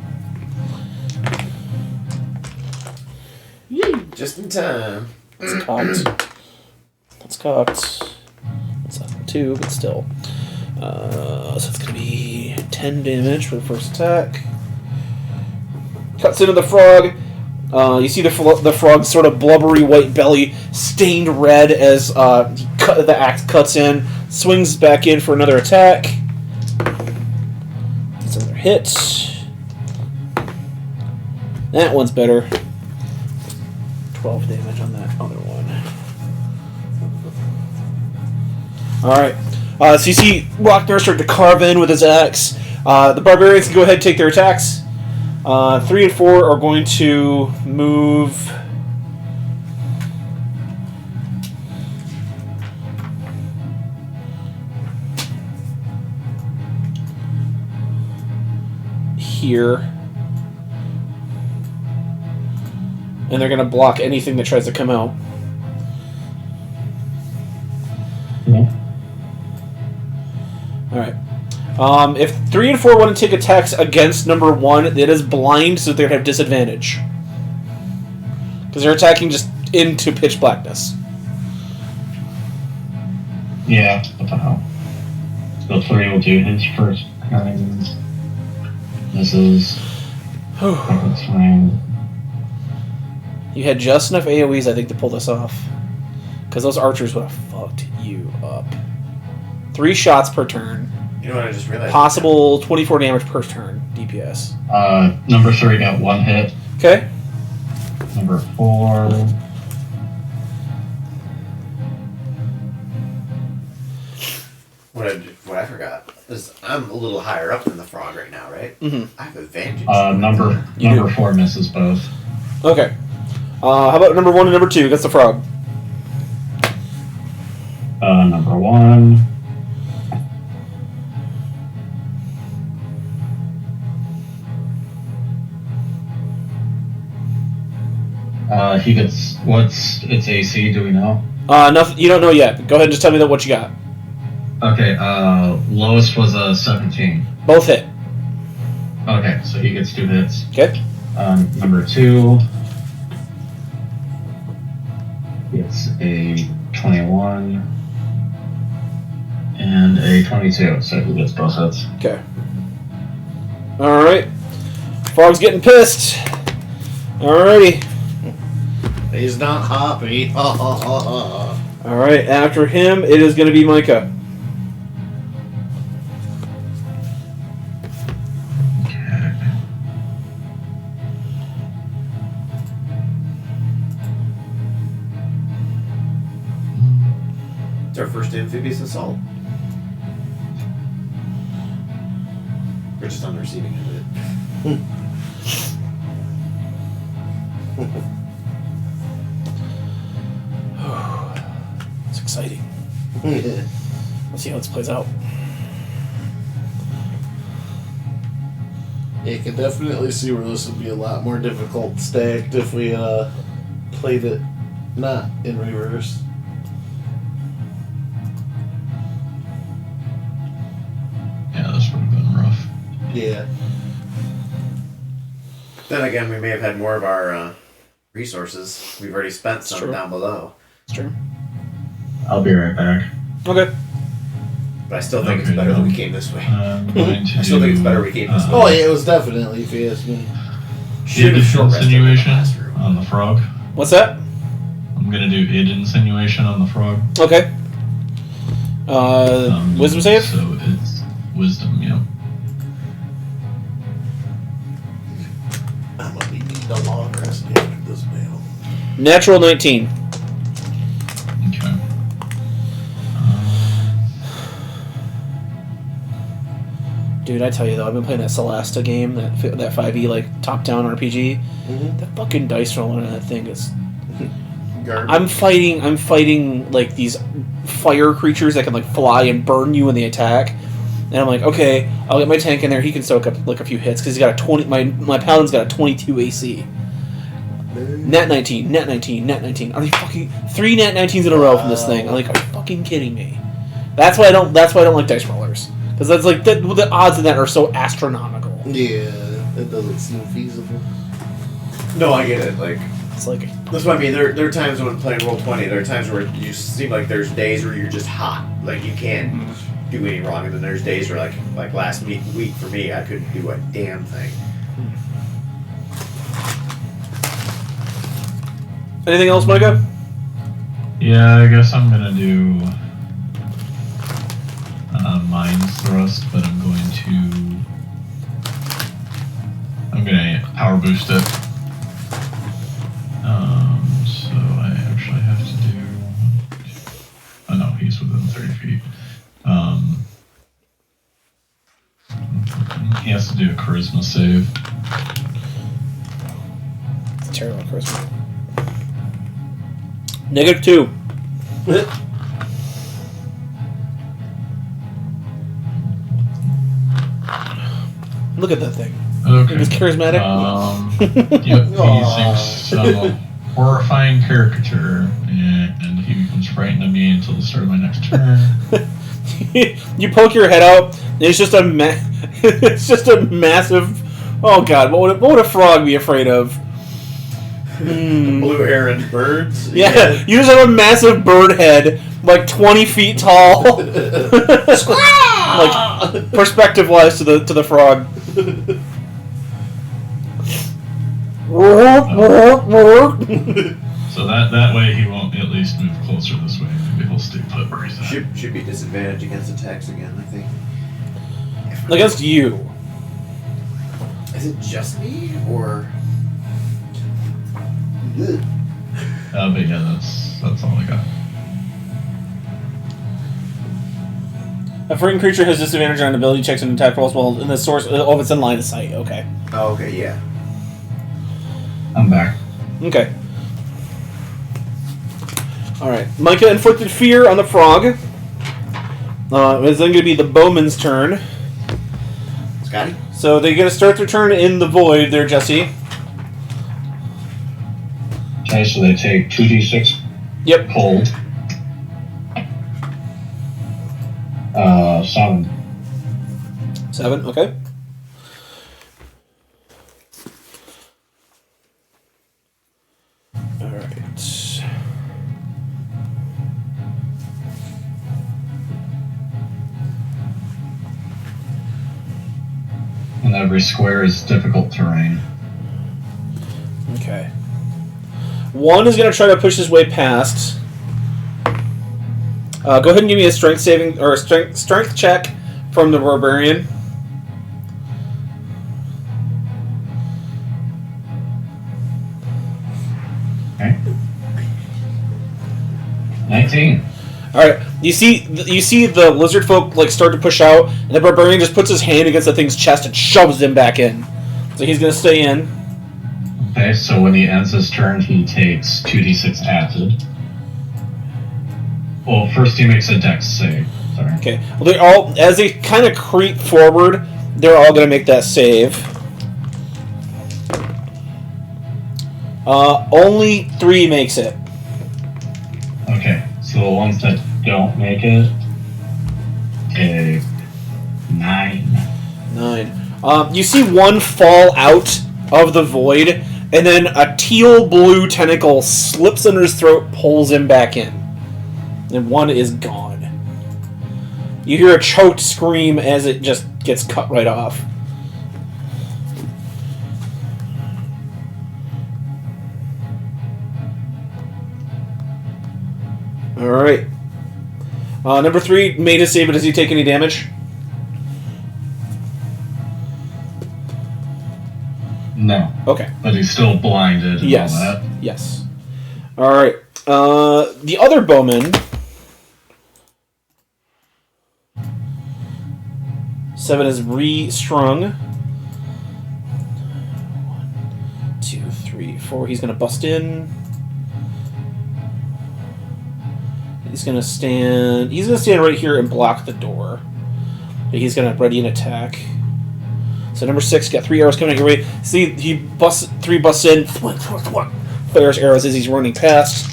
Just in time. It's cocked. It's cocked. It's not 2, but still. So it's going to be 10 damage for the first attack. Cuts into the frog. You see the frog's sort of blubbery white belly stained red as the axe cuts in. Swings back in for another attack. That's another hit. That one's better. 12 damage on that other one. Alright. So you see Rockdar start to carve in with his axe. The barbarians can go ahead and take their attacks. 3 and 4 are going to move... here. And they're going to block anything that tries to come out. Yeah. Alright. If 3 and 4 want to take attacks against number 1, it is blind, so they'd have disadvantage. Because they're attacking just into pitch blackness. Yeah, what the hell? So 3 will do his first kind. This is... second time. You had just enough AoEs, I think, to pull this off. Because those archers would have fucked you up. 3 shots per turn. You know what I just realized? Possible 24 damage per turn, DPS. Number 3 got 1 hit. Okay. Number 4... What I forgot is I'm a little higher up than the frog right now, right? Mm-hmm. I have advantage. Number 4 misses both. Okay. How about number 1 and number 2? That's the frog. Number 1... he gets... What's its AC, do we know? Nothing. You don't know yet. Go ahead and just tell me what you got. Okay, lowest was a 17. Both hit. Okay, so he gets 2 hits. Okay. Number 2 gets a 21 and a 22, so he gets both hits. Okay. Alright. Frog's getting pissed. Alrighty. He's not happy. Alright, after him, it is going to be Micah. It's our first amphibious assault. We're just on the receiving end of it. It's exciting. Let's see how this plays out. You can definitely see where this would be a lot more difficult stacked if we played it not in reverse. Yeah, this would have been rough. Yeah. Then again, we may have had more of our resources. We've already spent some True. down below. It's true. I'll be right back. Okay. But I still think it's Okay, better that we no. came this way. I'm going to I still think it's better we came this way. Oh, yeah, it was definitely, if you ask me. Should have short rested in the insinuation classroom. on the frog. What's that? I'm going to do id insinuation on the frog. Okay. Wisdom save? So Wisdom, yep. I'm gonna need the long rest after this battle. Natural 19. Okay. Dude, I tell you though, I've been playing that Celesta game, that 5e like top-down RPG. Mm-hmm. The fucking dice rolling on that thing is. Garbage. I'm fighting like these fire creatures that can like fly and burn you when they attack, and I'm like, okay, I'll get my tank in there. He can soak up like a few hits because he's got a 20. My paladin's got a 22 AC. Nat 19, Nat 19, Nat 19. Are they fucking 3 Nat 19s in a row from this thing? I'm like, are you fucking kidding me? That's why I don't like dice rollers, because that's like the odds of that are so astronomical. Yeah, it doesn't seem feasible. No, I get it. Like, It's like, that's what I mean. There are times when playing Roll20, there are times where you seem like there's days where you're just hot. Like, you can't do any wrong. And then there's days where, like last week for me, I couldn't do a damn thing. anything else, Micah? Yeah, I guess I'm gonna do Mind's Thrust, but I'm gonna power boost it. So I actually have to do. Oh no, he's within 30 feet. He has to do a charisma save. It's terrible, Chris. -2. Look at that thing. Okay. It was charismatic. Yep, he sinks some horrifying caricature, and he becomes frightened of me until the start of my next turn. You poke your head out, and it's just a it's just a massive. Oh god, what would a frog be afraid of? Blue heron birds. Yeah, you just have a massive bird head, like 20 feet tall. Like perspective-wise to the frog. So that way he won't at least move closer this way. Maybe he'll stay put where he's at. Should be disadvantage against attacks again, I think. Against you. Is it just me, or? But yeah, that's all I got. A frightened creature has disadvantage on ability checks and attack rolls while in the source. Oh, it's in line of sight. Okay. Oh, okay, yeah. I'm back. Okay. Alright. Micah inflicted fear on the frog. It's then going to be the bowman's turn. Scotty? So they're going to start their turn in the void there, Jesse. Okay, so they take 2d6 Yep. cold. 7. 7, okay. Alright. And every square is difficult terrain. Okay. One is going to try to push his way past. Go ahead and give me a strength saving or a strength check from the barbarian. Okay. 19. All right. You see the lizard folk like start to push out, and the barbarian just puts his hand against the thing's chest and shoves him back in. So he's going to stay in. Okay, so when he ends his turn, he takes 2d6 acid. Well, first he makes a dex save. Sorry. Okay. Well, they all, as they kind of creep forward, they're all going to make that save. Only 3 makes it. Okay, so the ones that don't make it take 9. 9. You see one fall out of the void, and then a teal blue tentacle slips under his throat, pulls him back in. And one is gone. You hear a choked scream as it just gets cut right off. Alright. Number 3 made a save, but does he take any damage? Okay. But he's still blinded and Yes. all that. Yes. All right. The other bowman. 7 is re-strung. 1, 2, 3, 4. He's gonna bust in. He's gonna stand right here and block the door. He's gonna ready an attack. So number 6 got 3 arrows coming at your way. See, he busts 3 busts in, fires arrows as he's running past.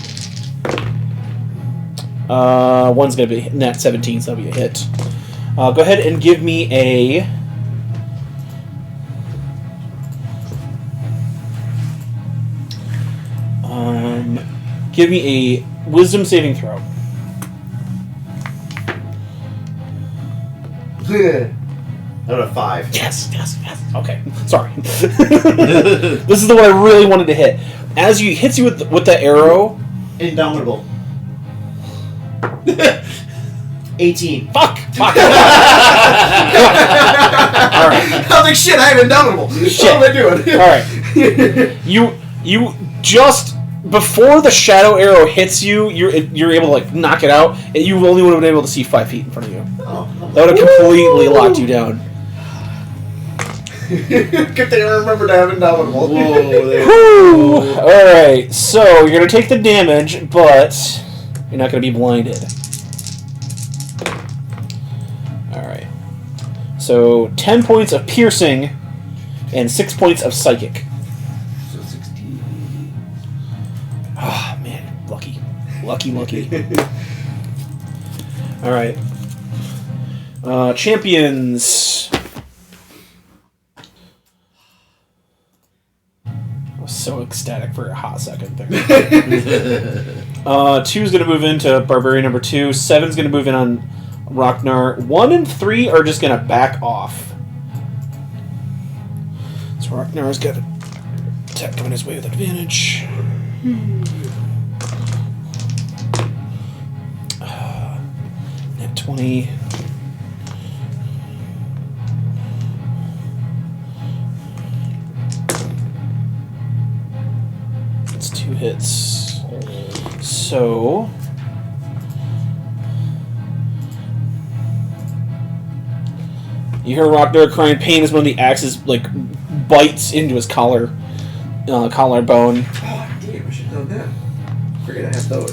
One's gonna be nat 17, so that'll be a hit. Go ahead and give me a. Give me a wisdom saving throw. Out of 5. Yes. Okay, sorry. This is the one I really wanted to hit. As he hits you with that arrow. Indomitable. 18. Fuck. Alright. I was like, shit, I have indomitable. Shit. What am I doing? Alright. You just before the shadow arrow hits you, you're able to like knock it out. And you only would have been able to see 5 feet in front of you. Oh, That would have completely locked you down. good thing I remember to have indomitable. Whew. Alright, so you're going to take the damage, but you're not going to be blinded. Alright. So 10 points of piercing and 6 points of psychic. So 16. Ah, man. Lucky. Alright. Champions. I was so ecstatic for a hot second there. 2's going to move into Barbarian number 2. 7's going to move in on Rocknar. 1 and 3 are just going to back off. So Rocknar's got an attack coming his way with advantage. Net 20. It's 2 hits. So you hear Rocknar crying pain as one of the axes like bites into his collarbone. Oh, damn, I should have done that. Forget I have those.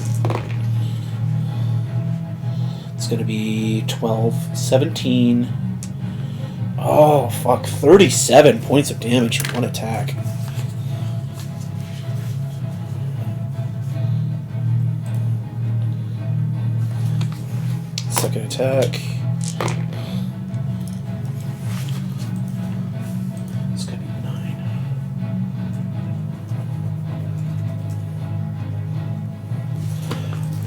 It's going to be 12, 17. Oh, fuck. 37 points of damage from one attack. Second attack. It's going to be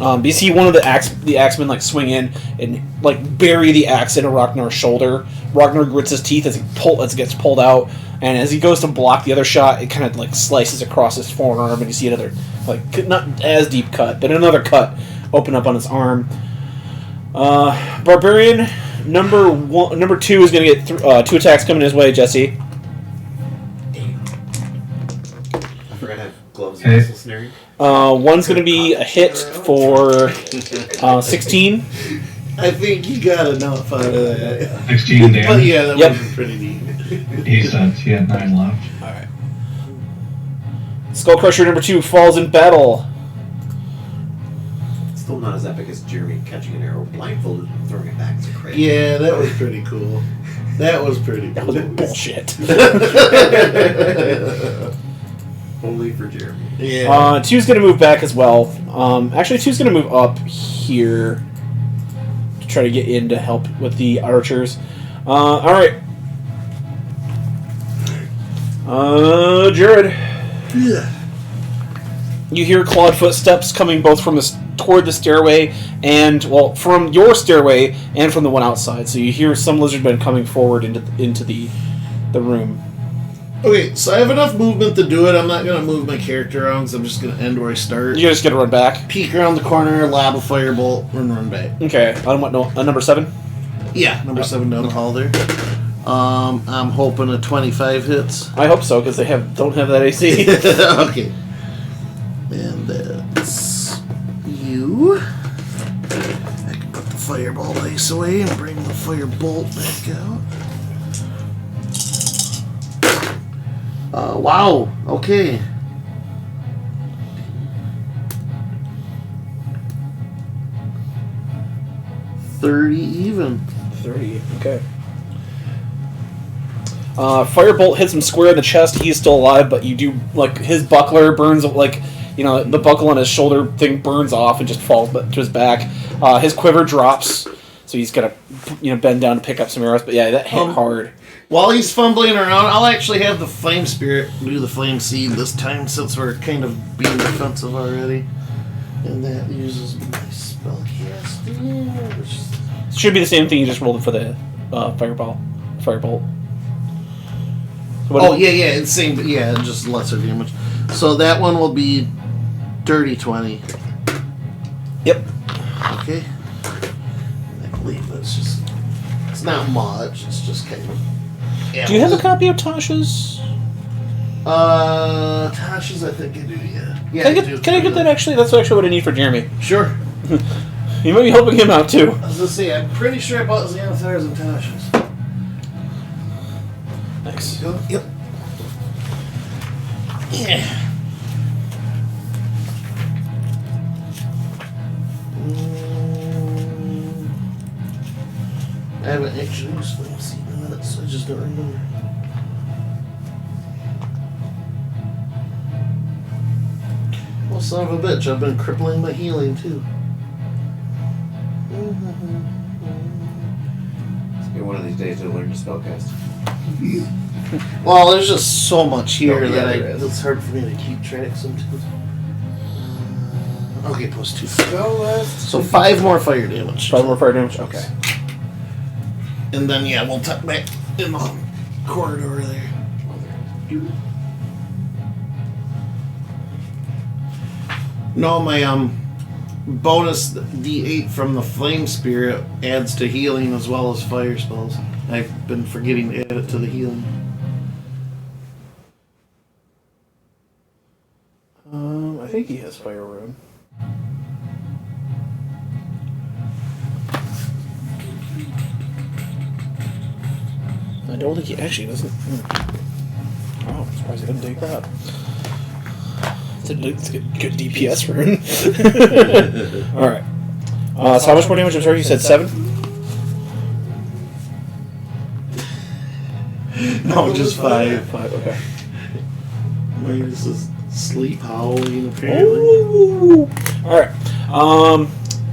9. You see one of the axemen like swing in and like bury the axe into Rocknar's shoulder. Rocknar grits his teeth as it gets pulled out, and as he goes to block the other shot, it kind of like slices across his forearm, and you see another like not as deep cut, but another cut open up on his arm. Barbarian number 2 is going to get 2 attacks coming his way. Jesse. Damn. I forgot to have gloves and missile snaring. One's going to be a hit for 16. I think you got enough out of that. 16 damage. But yeah, that Yep. was pretty neat. He said he had 9 left. Alright. Skullcrusher number 2 falls in battle. Still not as epic as Jeremy catching an arrow blindfolded and throwing it back. It's crazy. Yeah, that was pretty cool. That was pretty That cool. was bullshit. Only for Jeremy. Yeah. 2's going to move back as well. Actually, 2's going to move up here to try to get in to help with the archers. Alright. Jared. You hear clawed footsteps coming both from toward the stairway and, well, from your stairway and from the one outside. So you hear some lizardmen coming forward into the room. Okay, so I have enough movement to do it. I'm not going to move my character around, so I'm just going to end where I start. You're just going to run back? Peek around the corner, lob a firebolt, and run back. Okay. On what? No, on number 7? Yeah, number 7 down the hall there. I'm hoping a 25 hits. I hope so, because they don't have that AC. Okay. And that's you. I can put the fireball dice away and bring the firebolt back out. Wow. Okay. $30 even. 30. Okay. Firebolt hits him square in the chest. He's still alive, but you do his buckler burns the buckle on his shoulder thing burns off and just falls to his back. His quiver drops, so he's got to bend down to pick up some arrows. But yeah, that hit hard. While he's fumbling around, I'll actually have the Flame Spirit do the Flame Seed this time since we're kind of being defensive already. And that uses my spellcasting. Should be the same thing you just rolled for the firebolt. So it's same, just lesser damage. So that one will be dirty 20. Yep. Okay. I believe it's not much. It's just kind of. Yeah, do you have a copy of Tasha's? Tasha's, I think I do. Yeah. Can I get that? Actually, that's actually what I need for Jeremy. Sure. You might be helping him out too. I was gonna say, I'm pretty sure I bought Xanathars and Tasha's. Nice. Yep. Yeah. I haven't actually used Flame Seed in minutes, so I just don't remember. Well, son of a bitch, I've been crippling my healing too. It's gonna be one of these days to learn to spellcast. Well, there's just so much here that there is. it's hard for me to keep track sometimes. Okay, plus 2. So 5 more fire damage. 5 more fire damage. Okay. And then we'll tuck back in the corridor there. No, my bonus D8 from the Flame Spirit adds to healing as well as fire spells. I've been forgetting to add it to the healing. I think he has Fire Rune. I don't think he actually doesn't. Wow, I'm surprised he didn't take that. It's a good DPS rune. Alright. So how much more damage? I'm sorry, you said 7? No, just 5. 5, okay. This is sleep howling, apparently. Ooh. Alright.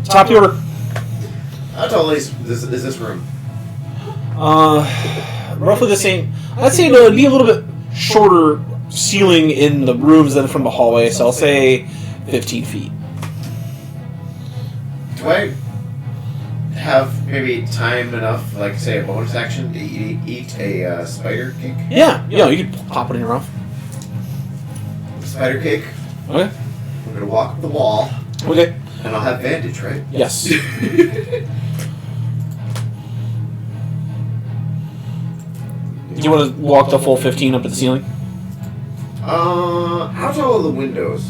Top of the order. How tall is this room? Roughly the same. I'd say no, it'd be a little bit shorter ceiling in the rooms than from the hallway, so I'll say 15 feet. Do I have maybe time enough, like say a bonus action, to eat a spider cake? Yeah, you could pop it in your mouth. Spider cake. Okay. I'm gonna walk up the wall, Okay. and I'll have bandage, right? Yes. Do you want to walk the full 15 up to the ceiling? How tall are the windows?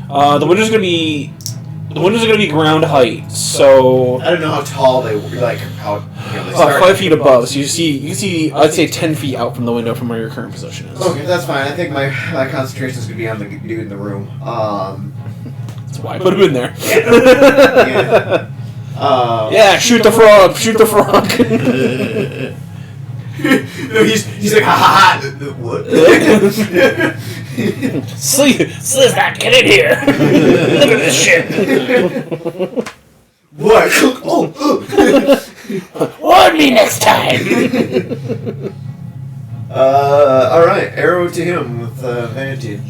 The windows are gonna be ground height, so I don't know how tall they were, like how they start. 5 feet above. So you can see. I'd say 10 feet out from the window from where your current position is. Okay, that's fine. I think my concentration is gonna be on the dude in the room. That's why I put him in there. Yeah. Yeah, shoot the frog! Shoot the frog! No, he's like, ha ha ha! What? Sliznak, get in here! Look at this shit! What? Oh! Warn me next time! Alright, arrow to him with advantage.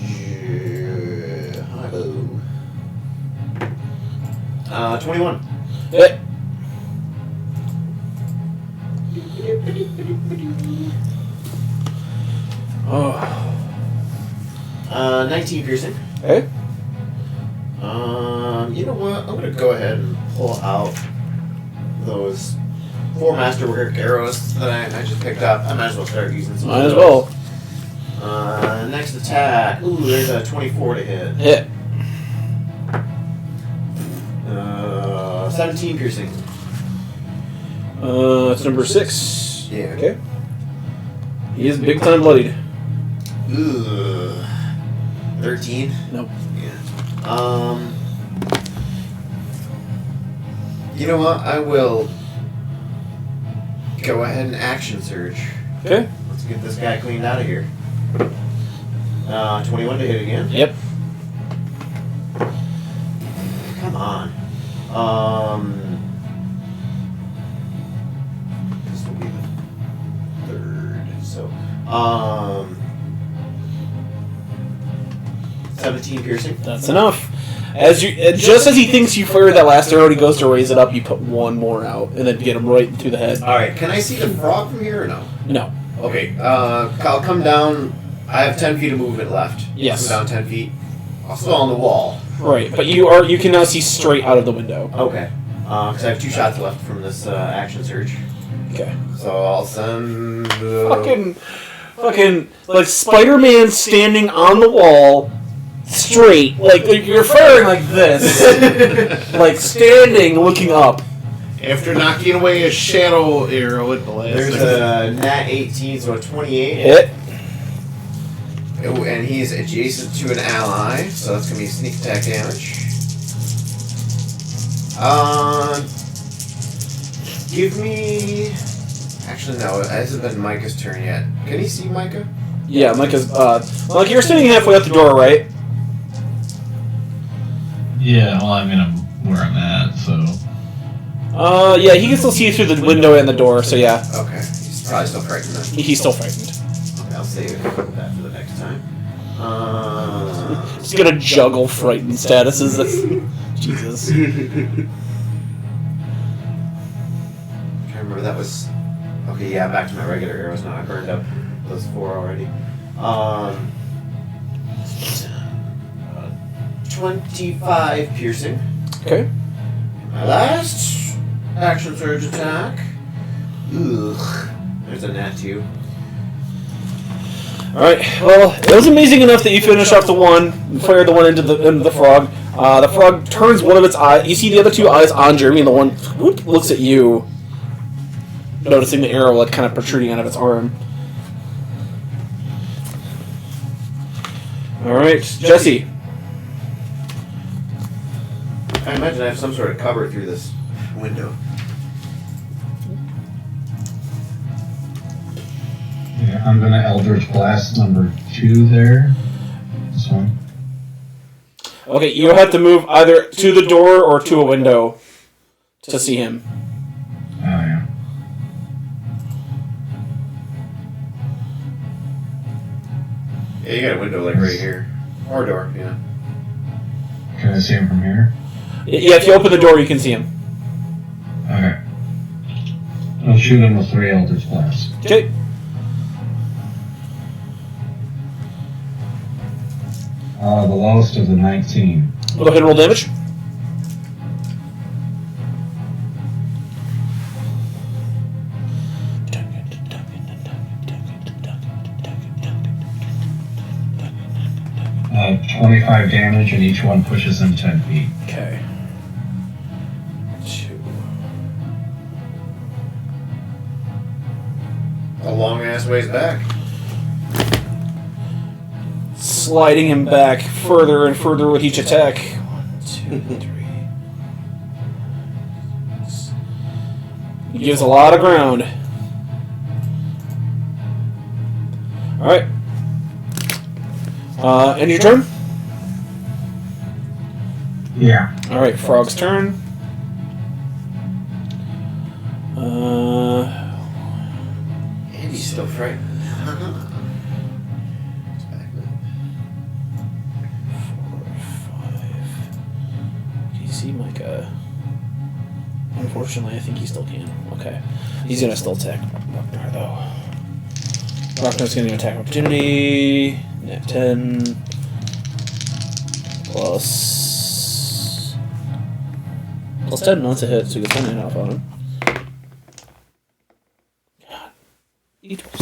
Hello. 21. Hit. Oh. 19 piercing. Okay. You know what? I'm gonna go ahead and pull out those 4 masterwork arrows that I just picked up. I might as well start using some. Might of as those. well. Next attack. Ooh, there's a 24 to hit. Hit. 17 piercing. It's number 6. Yeah. Okay. He is big time bloodied. Ooh. 13. Nope. Yeah. You know what? I will go ahead and action surge. Okay. Let's get this guy cleaned out of here. 21 to hit again. Yep. Come on. This will be the 3rd. So, 17 piercing. That's enough. Just as he thinks you fired that last arrow, he goes to raise it up. You put one more out, and then get him right through the head. All right. Can I see the frog from here or no? No. Okay. I'll come down. I have 10 feet of movement left. Yes. Come down 10 feet. I'll still on the wall. Right, but you can now see straight out of the window. Okay. Because I have 2 shots left from this action surge. Okay. So I'll send. Fucking like Spider-Man standing on the wall, straight. Like you're firing like this, like standing, looking up. After knocking away a shadow arrow at the last. There's a nat 18, so a 28. Hit. Oh, and he's adjacent to an ally, so that's gonna be sneak attack damage. Give me. Actually, no. It hasn't been Micah's turn yet. Can he see Micah? Yeah, Micah's. Like you're standing halfway out the door, right? Yeah, well, I mean, I'm where I'm at, so. Yeah, he can still see you through the window and the door. So yeah. Okay. He's probably still frightened then. He's still frightened. Okay, I'll save that for the next time. He's gonna juggle frightened statuses. That's Jesus. I'm trying to remember that was. Okay, yeah, back to my regular arrows now. I burned up those 4 already. 25 piercing. Okay. My last action surge attack. Ugh. There's a nat 2. Alright, well, it was amazing enough that you finished off the one, and fired the one into the frog. The frog turns one of its eyes. You see the other 2 eyes on Jeremy, and the one whoop, looks at you, noticing the arrow like kind of protruding out of its arm. Alright, Jesse. I imagine I have some sort of cover through this window. Yeah, I'm gonna Eldritch Blast number 2 there. This one. Okay, you have to move either to the door or to a window to see him. Oh, yeah. Yeah, you got a window like right here. Or door, yeah. Can I see him from here? Yeah, if you open the door, you can see him. Okay. I'll shoot him with 3 Eldritch Blasts. Okay. The lowest of the 19. Go ahead and roll damage. Uh, 25 damage, and each one pushes him 10 feet. Okay. 2. A long ass ways back. Sliding him back further and further with each attack. 1, 2, 3. He gives a lot of ground. Alright. End your turn? Yeah. Alright, Frog's turn. And he's still frightened. 4, 5. Can you see Micah? Unfortunately, I think he still can. Okay. He's gonna still attack Rocknar, though. Rocknar's gonna attack opportunity. Nat 10. Plus 10, that's a hit, so you get 10 off on him.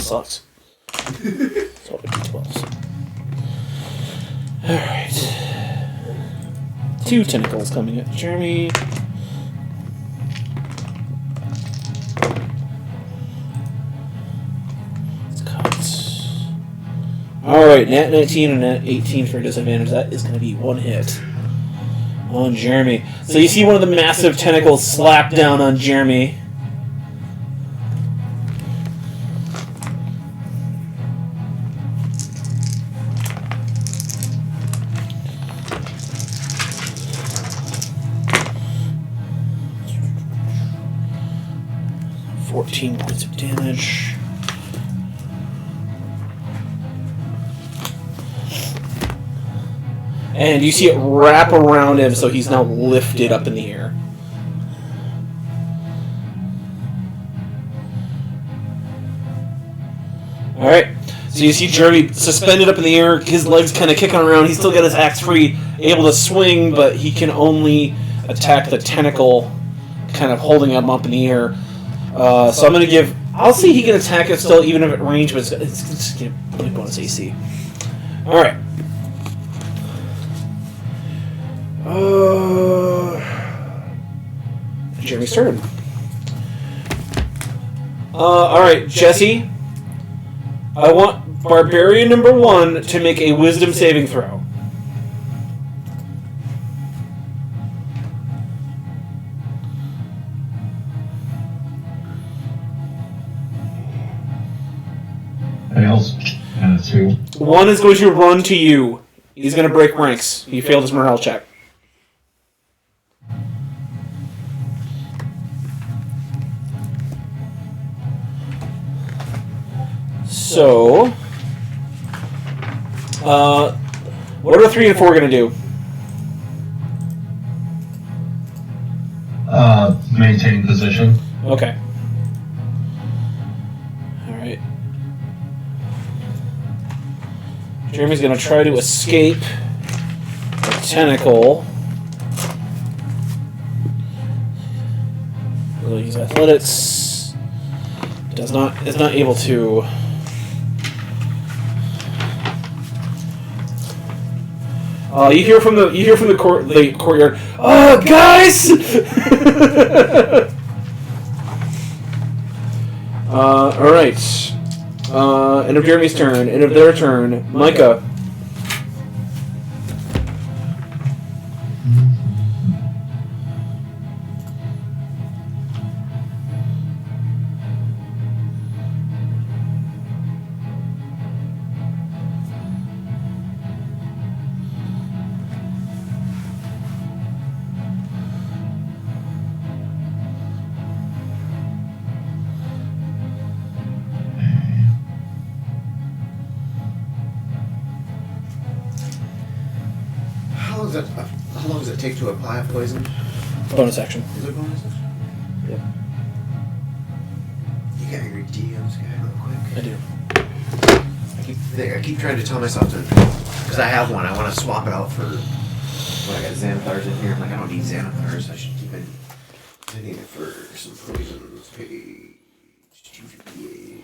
sucks. So D12s. Alright. 2 tentacles coming at Jeremy. Let's cut. Alright, nat 19 and nat 18 for disadvantage. That is going to be 1 hit on Jeremy. So you see one of the massive tentacles slap down on Jeremy. Points of damage. And you see it wrap around him, so he's now lifted up in the air. Alright, so you see Jeremy suspended up in the air, his legs kind of kicking around, he's still got his axe free, able to swing, but he can only attack the tentacle, kind of holding him up in the air. So I'm going to give... I'll see he can attack it still, even if at range, but it's going to really bonus AC. Alright. Jeremy's turn. Alright, Jesse. I want Barbarian number 1 to make a Wisdom saving throw. Fails. And a 2. 1 is going to run to you. He's going to break ranks. He failed his morale check. So, what are 3 and 4 going to do? Maintain position. Okay. Alright. Jeremy's going to try to escape the tentacle. We'll use athletics. Is not able to. You hear from the courtyard. Oh, guys! All right. End of Jeremy's turn. End of their turn. Micah. How long does it take to apply a poison? Bonus action. Is it bonus action? Yep. You got your DM's guide real quick? I do. I keep trying to tell myself to, because I have one, I want to swap it out for, well, I got Xanathars in here. I'm like, I don't need Xanathars, I should keep it. I need it for some poisons. Page 258.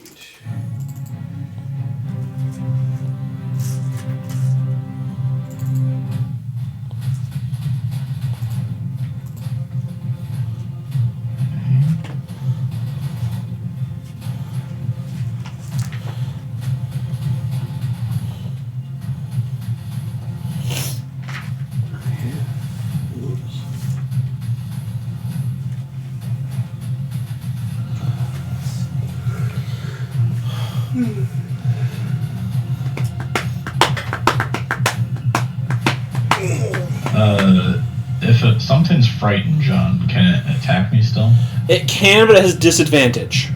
If something's frightened, John, can it attack me still? It can, but it has disadvantage.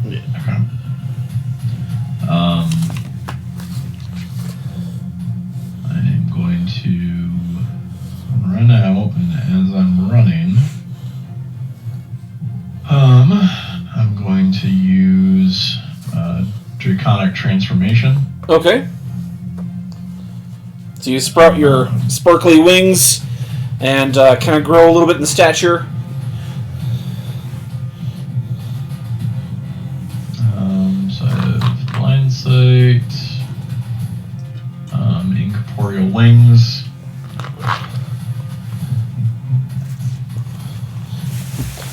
Yeah. Okay. I'm going to run out, and as I'm running, I'm going to use Draconic Transformation. Okay. So you sprout your sparkly wings and kind of grow a little bit in stature. So I have wings.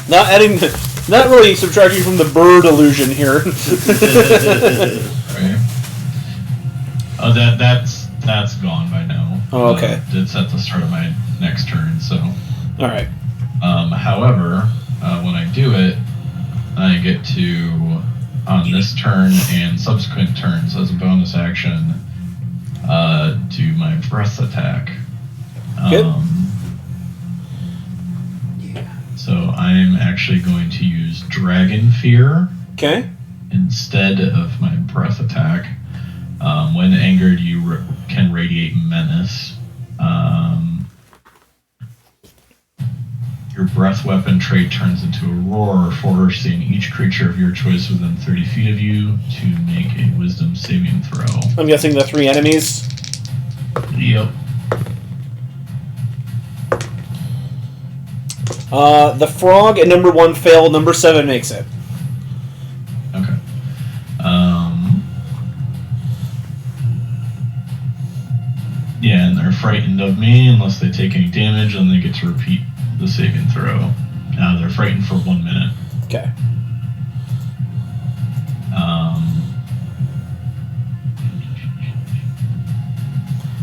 Not really subtracting from the bird illusion here. Right. Oh, that's gone by now. Oh, okay. It's at the start of my next turn, so. All right. However, when I do it, I get to, on this turn and subsequent turns as a bonus action, do my breath attack. Good. So I'm actually going to use Dragon Fear Okay. instead of my breath attack. When angered, you can radiate menace. Your breath weapon trait turns into a roar, forcing each creature of your choice within 30 feet of you to make a wisdom saving throw. I'm guessing the 3 enemies. Yep. The frog at number 1 failed. Number 7 makes it. Okay. Yeah, and they're frightened of me unless they take any damage, and they get to repeat the saving throw. They're frightened for 1 minute. Okay.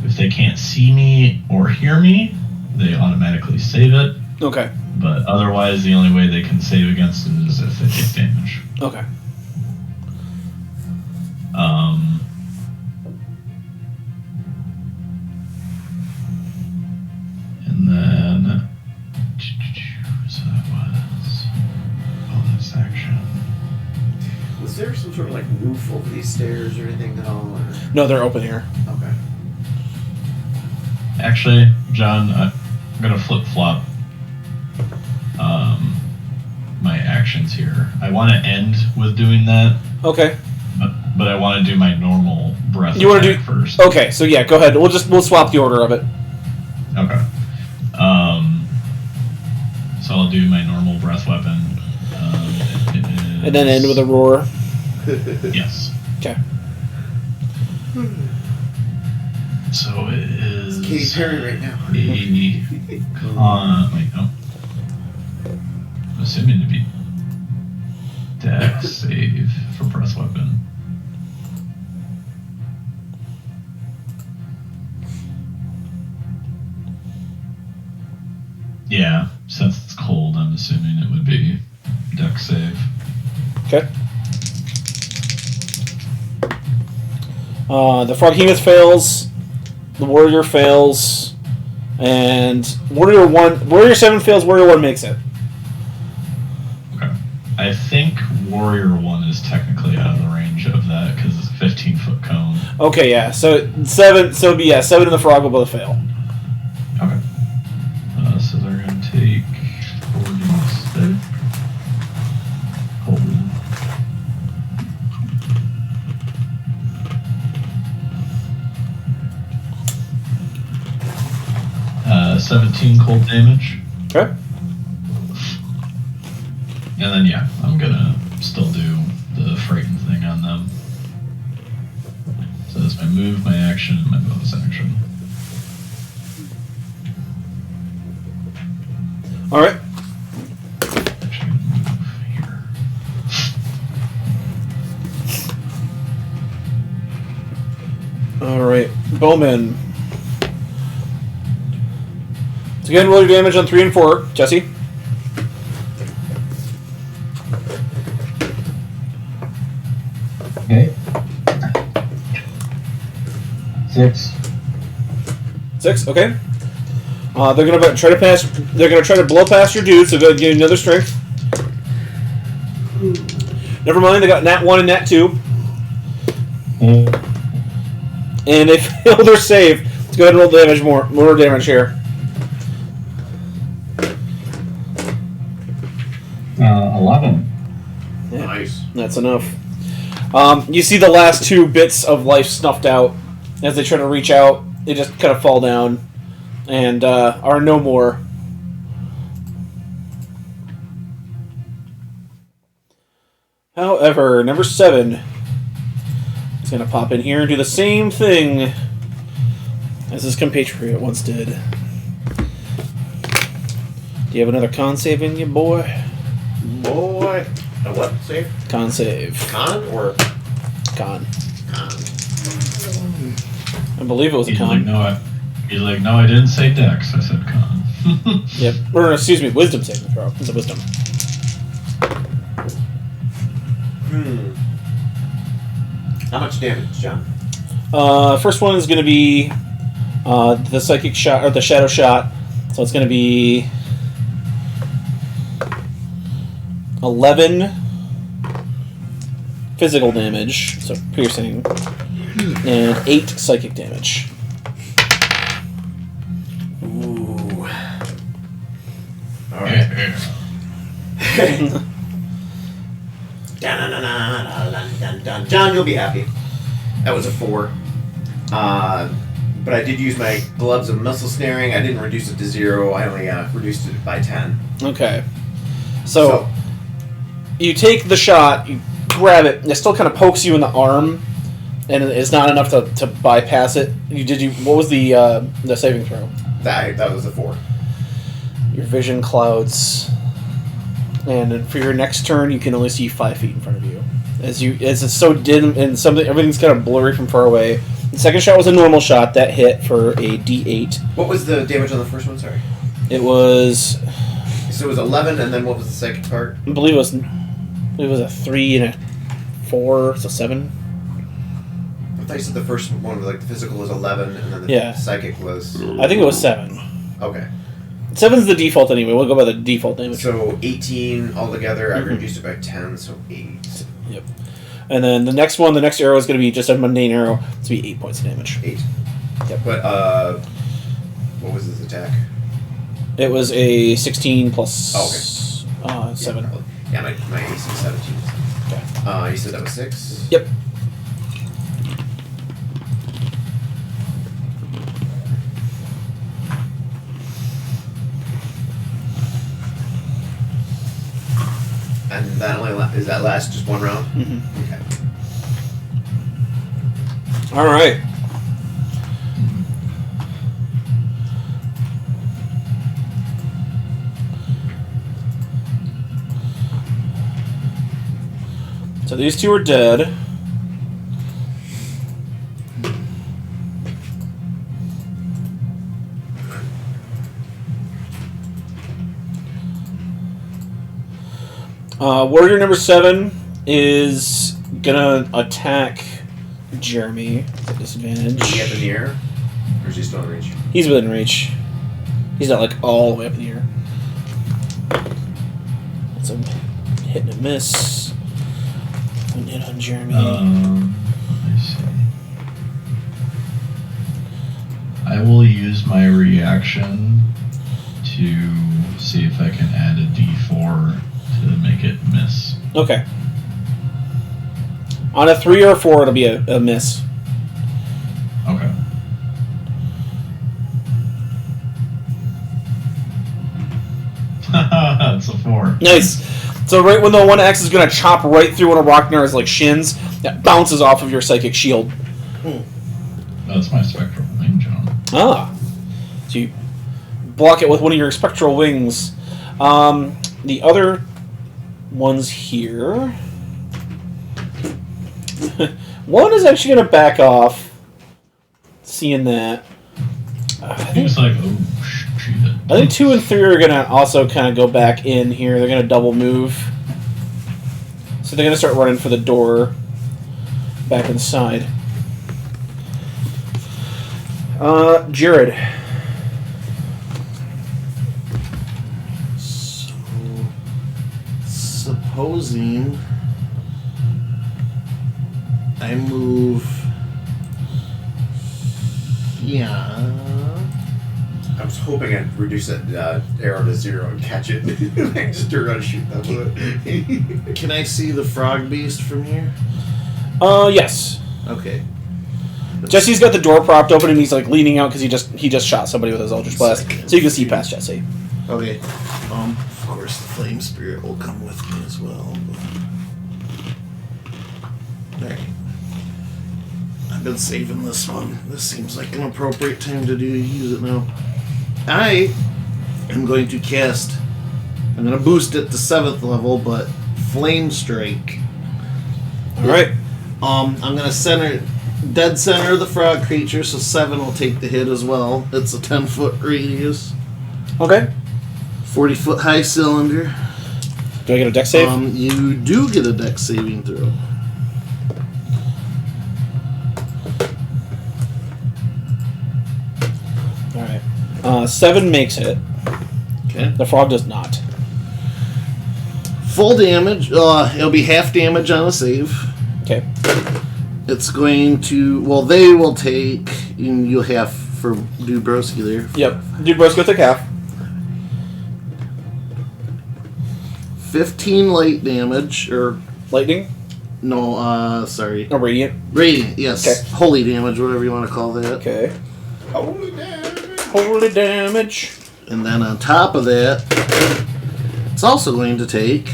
If they can't see me or hear me, they automatically save it. Okay. But otherwise, the only way they can save against it is if they take damage. Okay. And then, so that was bonus action. Was there some sort of like roof over these stairs or anything at all? Or? No, they're open here. Okay. Actually, John, I'm gonna flip-flop my actions here. I want to end with doing that, Okay. but I want to do my normal breath You want to attack do first. Okay, so yeah, go ahead. We'll swap the order of it. Okay. So I'll do my normal breath weapon. It is... And then end with a roar. Yes. Okay. So it is... It's Katy Perry right now. Wait, no. I'm assuming to be dex save for breath weapon. Yeah, since it's cold, I'm assuming it would be dex save. Okay. The Froghemoth fails. The Warrior fails. And Warrior 7 fails, Warrior 1 makes it. Okay. I think Warrior 1 is technically out of the range of that because it's a 15-foot cone. Okay, yeah. So 7 and the Frog will both fail. Okay. So they're going to take 46. Hold. 17 cold damage. Okay. And then, yeah, I'm gonna still do the frightened thing on them. So that's my move, my action, and my bonus action. Alright. Actually, I'm gonna move here. Alright. Bowman. So again, roll your damage on 3 and 4. Jesse? Okay. 6. 6, okay. They're gonna try to pass. They're gonna try to blow past your dude. So go give you another strength. Never mind. They got nat 1 and nat 2, and they failed their save. Let's go ahead and roll damage more damage here. 11. Yeah, Nice. that's enough. You see the last 2 bits of life snuffed out as they try to reach out. They just kind of fall down and are no more. However, number 7 is going to pop in here and do the same thing. as his compatriot once did. Do you have another con save in you, boy? Boy. A what? Save? Con save. Con or Con. con? I believe it was a He's con. like, no, I didn't say Dex. I said Con. Yep. Or, excuse me, wisdom saving throw. It's a wisdom. How much damage, John? First one is going to be the psychic shot, or the shadow shot. So it's going to be 11 physical damage, so piercing, and 8 psychic damage. Ooh. Alright. John, you'll be happy. That was a 4. But I did use my gloves of muscle snaring. I didn't reduce it to 0. I only reduced it by 10. Okay. So you take the shot, you grab it, and it still kind of pokes you in the arm, and it's not enough to bypass it. What was the saving throw? That was a 4. Your vision clouds, and then for your next turn, you can only see 5 feet in front of you. As it's so dim and everything's kind of blurry from far away. The second shot was a normal shot that hit for a D8. What was the damage on the first one? Sorry. It was. So it was 11, and then what was the second part? I believe it was a 3 and a 4, so 7. I thought you said the first one, like the physical was 11, and then the psychic was. I think it was 7. Okay. 7's the default anyway. We'll go by the default damage. So 18 altogether. I reduced it by 10, so 8. Yep. And then the next arrow is going to be just a mundane arrow. It's going to be 8 points of damage. 8. Yep. But what was his attack? It was a 16 plus 7. Yeah, my AC is 17. Okay. You said that was 6? Yep. And that is that last just one round? Mm-hmm. Okay. All right. So these two are dead. Warrior number 7 is gonna attack Jeremy at disadvantage. Is he up in the air? Or is he still in reach? He's within reach. He's not like all the way up in the air. That's a hit and a miss. One hit on Jeremy. I see. I will use my reaction to see if I can add a D4 to make it miss. Okay. On a 3 or a 4, it'll be a miss. Okay. It's a 4. Nice. So right when the one axe is going to chop right through one of Rocknar's like shins, that bounces off of your psychic shield. That's my spectral wing, John. Ah. So you block it with one of your spectral wings. The other one's here. One is actually going to back off, seeing that. I think it's like, oh, shit. I think 2 and 3 are going to also kind of go back in here. They're going to double move. So they're going to start running for the door back inside. Jared. So, supposing I move. Yeah. I was hoping I'd reduce that arrow to 0 and catch it. I just turn around and shoot that bullet. Can I see the frog beast from here? Yes. Okay. Jesse's got the door propped open and he's like leaning out because he just shot somebody with his Eldritch Blast. So you can see past Jesse. Okay. Of course, the flame spirit will come with me as well. Alright. I've been saving this one. This seems like an appropriate time to use it now. I am going to cast. I'm going to boost it to 7th level, but Flame Strike. All right. I'm going to dead center the frog creature, so 7 will take the hit as well. It's a 10-foot radius. Okay. 40-foot high cylinder. Do I get a dex save? You do get a dex saving throw. All right. 7 makes it. Okay. The frog does not. Full damage. It'll be half damage on a save. Okay. It's going to. Well, they will take. You'll have for Dubrowski there. Yep. Dude, bro's gonna take half. 15 light damage, or Lightning? no, sorry, Or radiant? radiant. Yes, Okay. holy damage, whatever you want to call that. Okay. Holy damage. Holy damage. And then on top of that, it's also going to take.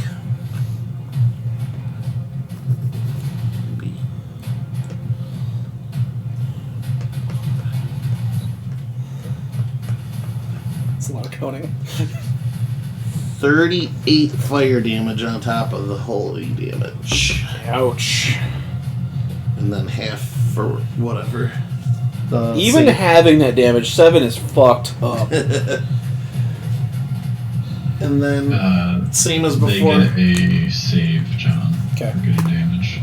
It's a lot of coning. 38 fire damage on top of the holy damage. Ouch. And then half for whatever. Even save. having that damage, 7 is fucked up. And then, same as They before. get a save, John. Okay. For getting damage.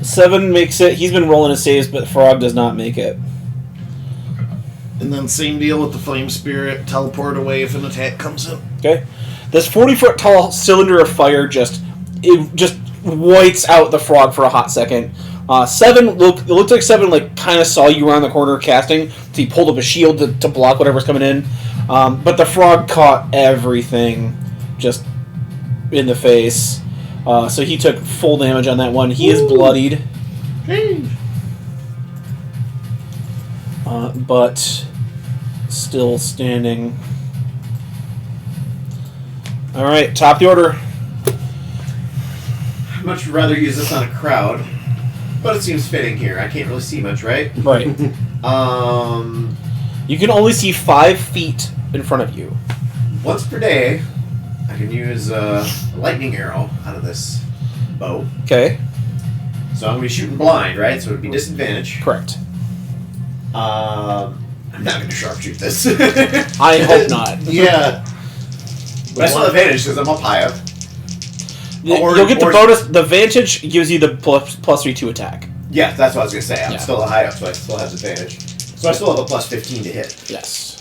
7 makes it. He's been rolling his saves, but Frog does not make it. And then same deal with the Flame Spirit. Teleport away if an attack comes in. Okay. This 40-foot tall cylinder of fire just whites out the frog for a hot second. 7 it looked like 7 kind of saw you around the corner casting, so he pulled up a shield to block whatever's coming in. But the frog caught everything just in the face. So he took full damage on that one. He is bloodied. But still standing. Alright, top of the order. I'd much rather use this on a crowd, but it seems fitting here. I can't really see much, right? Right. You can only see 5 feet in front of you. Once per day, I can use a lightning arrow out of this bow. Okay. So I'm going to be shooting blind, right? So it would be disadvantage. Correct. I'm not going to sharpshoot this. I hope not. Yeah. But I still have advantage because I'm up high up. You'll get the bonus. The Vantage gives you the +3 to attack. Yeah, that's what I was going to say. I'm Yeah. still high up, so I still have advantage. So I still have a +15 to hit. Yes.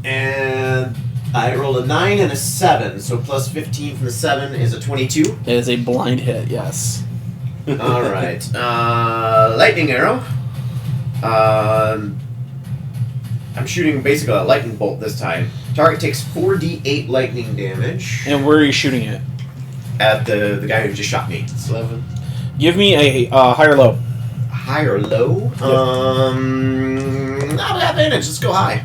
And I rolled a 9 and a 7, so +15 from the 7 is a 22. It is a blind hit, yes. Alright. Lightning arrow. I'm shooting basically a lightning bolt this time. Target takes 4d8 lightning damage And where are you shooting it? at the guy who just shot me. 11. Give me a high or low. High or low? I'll have advantage. Let's go high.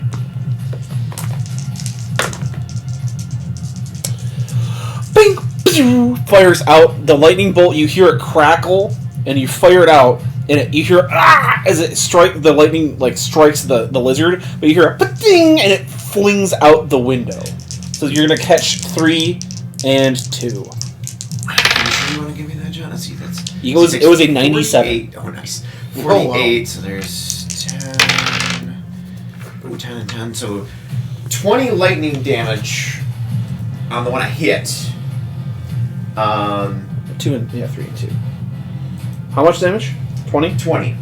Bing! Pew! Fires out the lightning bolt. You hear it crackle, and you fire it out, and you hear as it the lightning strikes the lizard, but you hear a ding, and it flings out the window. So you're gonna catch 3 and 2. You want to give me that, John? Let's see. It was a 97. 48. Oh, nice. Oh, 48. wow. So there's 10. Ooh, 10 and 10. So 20 lightning damage on the one I hit. 3 and 2. How much damage? 20? 20.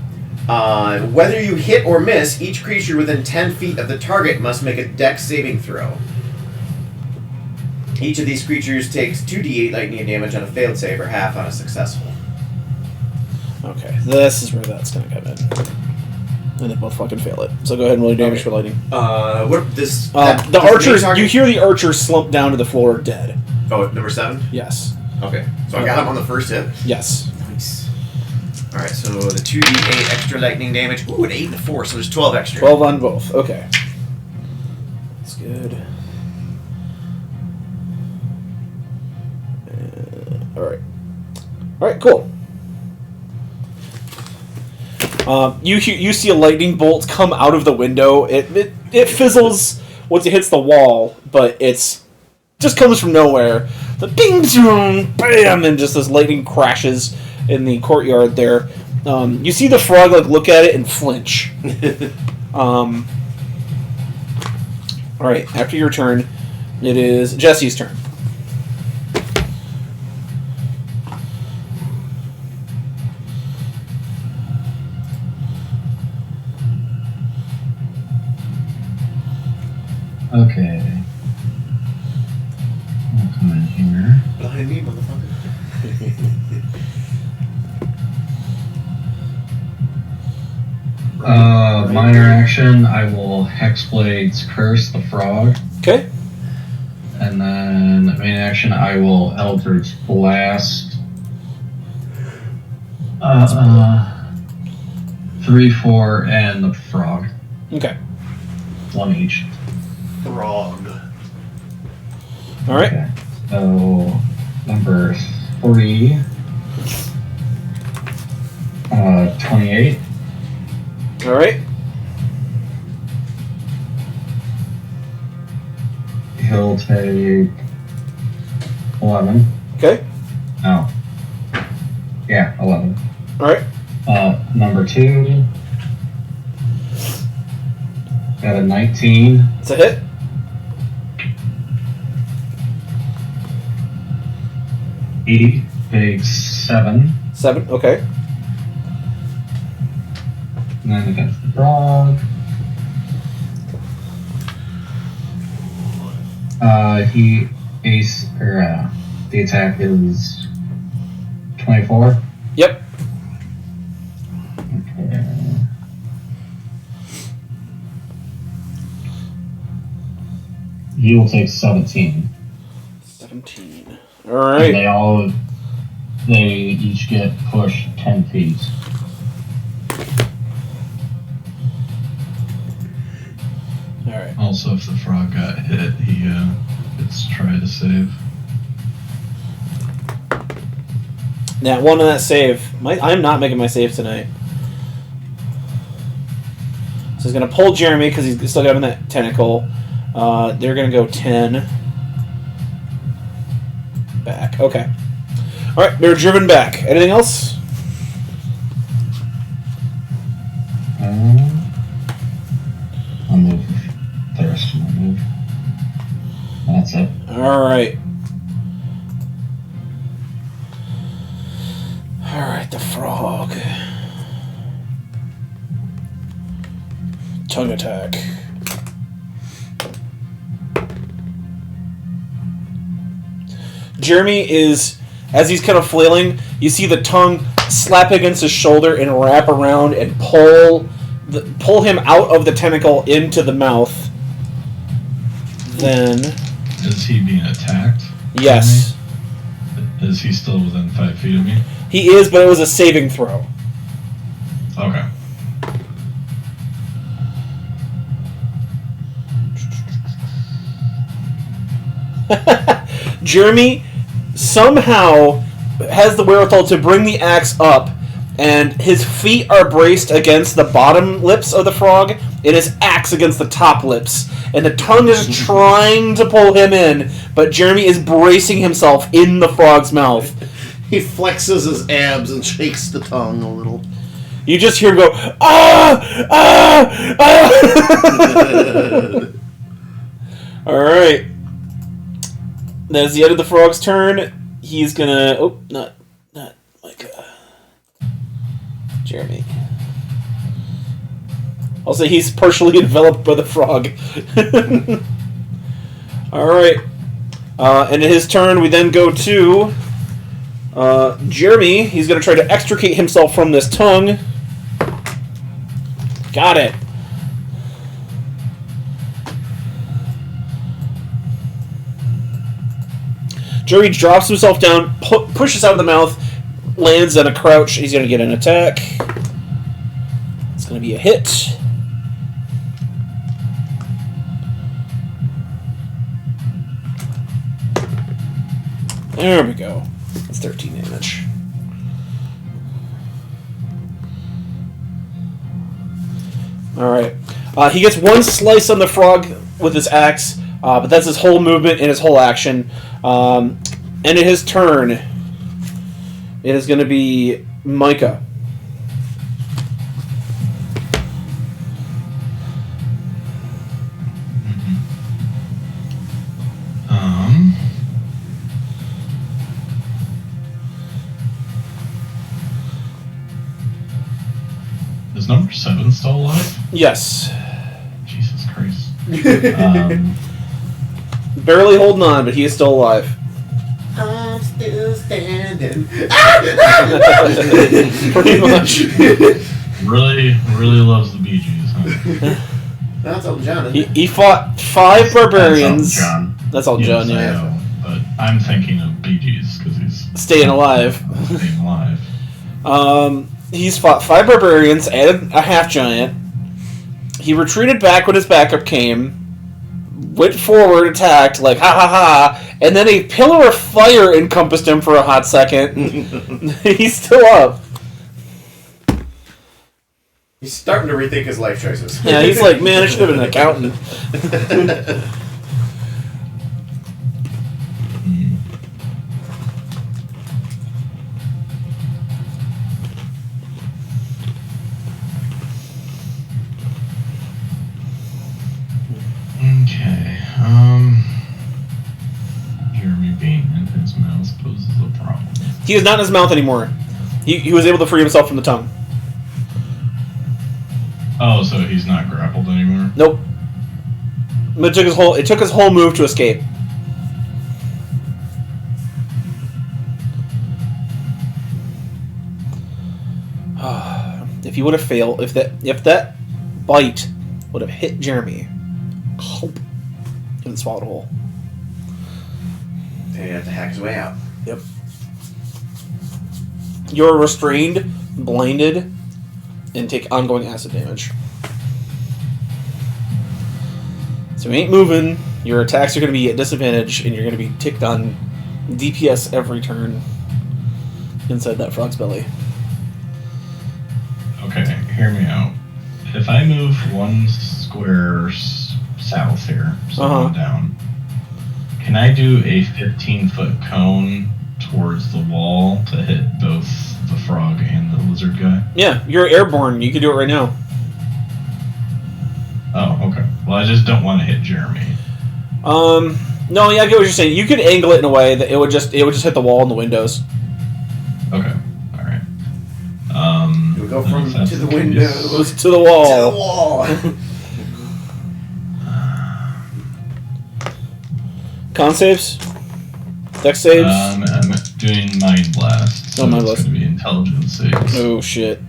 Whether you hit or miss, each creature within 10 feet of the target must make a dex saving throw. Each of these creatures takes 2d8 lightning damage on a failed save or half on a successful. Okay, this is where that's gonna come in. And they both fucking fail it. So go ahead and roll your damage Okay. for lightning. What this? The archers, you hear the archers slump down to the floor dead. Oh, number 7. Yes. Okay, so I got him on the first hit. Yes. Nice. All right, so the 2d8 extra lightning damage. Ooh, an 8 and a 4, so there's 12 extra. 12 on both. Okay. That's good. Alright. Alright, cool. You see a lightning bolt come out of the window. It fizzles once it hits the wall, but it's just comes from nowhere. The bing, zoom, bam, and just this lightning crashes in the courtyard there. You see the frog look at it and flinch. Alright, after your turn, it is Jesse's turn. Okay. I'll come in here. Behind me, motherfucker. Minor action, I will Hexblade's Curse the Frog. Okay. And then main action, I will Eldritch Blast. 3, 4, and the frog. Okay. 1 each. Frog. Alright. Okay. So, number 3. 28. Alright. He'll take 11. Okay. No. Yeah, 11. Alright. Number 2. Got a 19. It's a hit. He takes 7. 7, okay. And then against the frog. The attack is 24. Yep. Okay. He will take 17. 17. And Alright. they each get pushed 10 feet. Alright. Also, if the frog got hit, he gets try to save. That one on that save. I'm not making my save tonight. So he's going to pull Jeremy because he's still got him in that tentacle. They're going to go 10. Back. Okay. Alright, they're driven back. Anything else? I'll move the rest of my move. That's it. Alright. Alright, the frog. Tongue attack. Jeremy is, as he's kind of flailing, you see the tongue slap against his shoulder and wrap around and pull him out of the tentacle into the mouth. Then... Is he being attacked? Yes. Is he still within 5 feet of me? He is, but it was a saving throw. Okay. Jeremy somehow has the wherewithal to bring the axe up, and his feet are braced against the bottom lips of the frog, and his axe against the top lips. And the tongue is trying to pull him in, but Jeremy is bracing himself in the frog's mouth. He flexes his abs and shakes the tongue a little. You just hear him go, ah! Ah! Ah! Alright. That's the end of the frog's turn. He's gonna... Oh, not like... Jeremy. I'll say he's partially enveloped by the frog. Alright. And in his turn, we then go to... Jeremy. He's gonna try to extricate himself from this tongue. Got it. Jeremy drops himself down, pushes out of the mouth, lands on a crouch. He's going to get an attack. It's going to be a hit. There we go. That's 13 damage. All right. He gets one slice on the frog with his axe, but that's his whole movement and his whole action. And in his turn, it is going to be Micah. Is number 7 still alive? Yes. Jesus Christ. Barely holding on, but he is still alive. I'm still standing. Pretty much. Really loves the Bee Gees, huh? That's Elton John, isn't He fought 5 barbarians. That's John. That's all John, Yes, I yeah. know, but I'm thinking of Bee Gees because he's Staying alive. Staying alive. He's fought 5 barbarians, added a half giant. He retreated back when his backup came, went forward, attacked, like, ha ha ha, and then a pillar of fire encompassed him for a hot second. He's still up. He's starting to rethink his life choices. Yeah, he's like, man, I should have been an accountant. Okay. Jeremy being in his mouth poses a problem. He is not in his mouth anymore. He was able to free himself from the tongue. Oh, so he's not grappled anymore? Nope. It took his whole move to escape. If he would have failed, if that bite would have hit Jeremy, he would have swallowed a hole. He'd have to hack his way out. Yep. You're restrained, blinded, and take ongoing acid damage. So you ain't moving, your attacks are going to be at disadvantage, and you're going to be ticked on DPS every turn inside that frog's belly. Okay, hear me out. If I move 1 square south here, so I'm down, can I do a 15-foot cone towards the wall to hit both the frog and the lizard guy? Yeah, you're airborne. You can do it right now. Oh, okay. Well, I just don't want to hit Jeremy. No, yeah, I get what you're saying. You could angle it in a way that it would just hit the wall and the windows. Okay, all right. We'll go from if that's to the case- windows To the wall. to the wall. Con saves? Dex saves? I'm doing Mind Blast. So Mind it's Blast. going to be Intelligence saves. Oh, shit.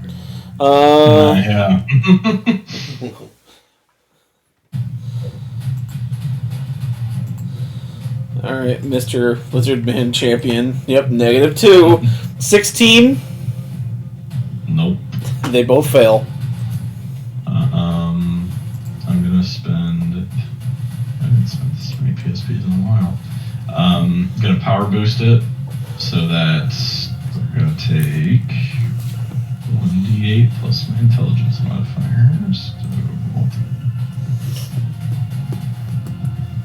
Yeah. Alright, Mr. Lizard Man Champion. Yep, -2. 16. Nope. They both fail. I'm gonna spend. I haven't spent this many PSPs in a while. Gonna power boost it so that we're gonna take 1d8 plus my intelligence modifiers.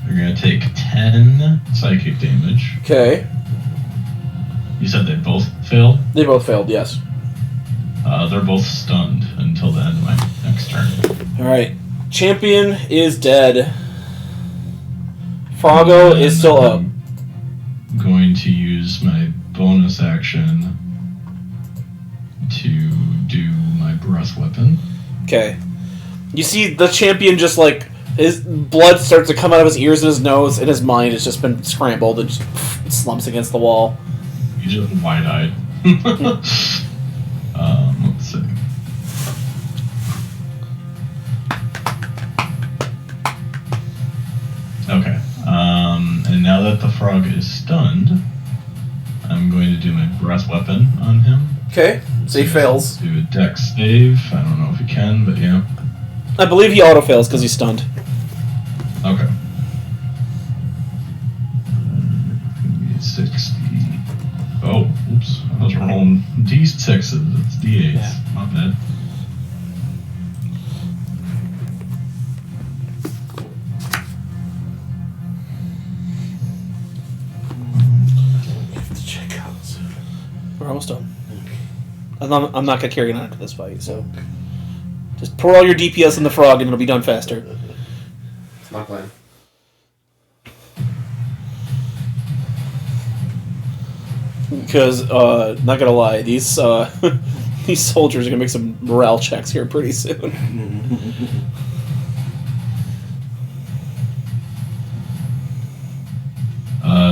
You're gonna take 10 psychic damage. Okay. You said they both failed? They both failed, yes. They're both stunned until the end of my next turn. Alright. Champion is dead. Froggo is still up. I'm going to use my bonus action to do my breath weapon. Okay. You see the champion just like his blood starts to come out of his ears and his nose, and his mind has just been scrambled and just slumps against the wall. He's just wide-eyed. Let's see. Okay. And now that the frog is stunned, I'm going to do my breath weapon on him. Okay. So he fails. Do a dex save. I don't know if he can, but yeah. I believe he auto fails because he's stunned. Okay. 60. Oh, oops. I was rolling D6s. It's D8s. Yeah. My bad. We're almost done. I'm not going to carry on into this fight, so... Just pour all your DPS in the frog and it'll be done faster. That's my plan. Because, not gonna lie, these these soldiers are gonna make some morale checks here pretty soon.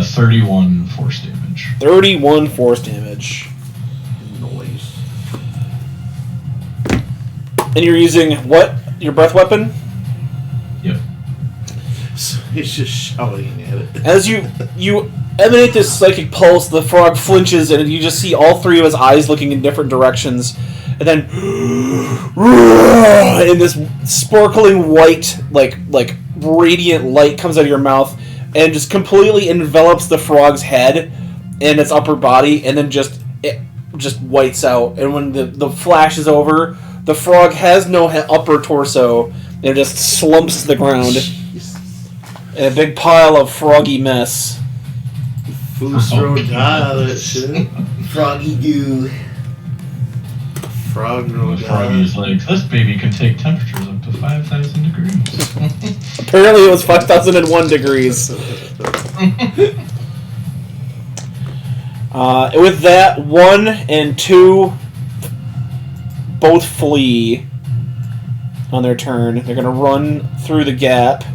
31 force damage. 31 force damage. Noise. And you're using what? Your breath weapon? Yep. So he's just shouting at it. As you emanate this psychic pulse, the frog flinches, and you just see all three of his eyes looking in different directions, and then and this sparkling white, like radiant light comes out of your mouth, and just completely envelops the frog's head and its upper body, and then it just whites out. And when the flash is over, the frog has no upper torso, and it just slumps to the ground in a big pile of froggy mess. Fusro that shit. Froggy goo. Frog The froggy's like, this baby can take temperatures up to 5,000 degrees. Apparently it was 5,001 degrees. With that, 1 and 2 both flee on their turn. They're going to run through the gap.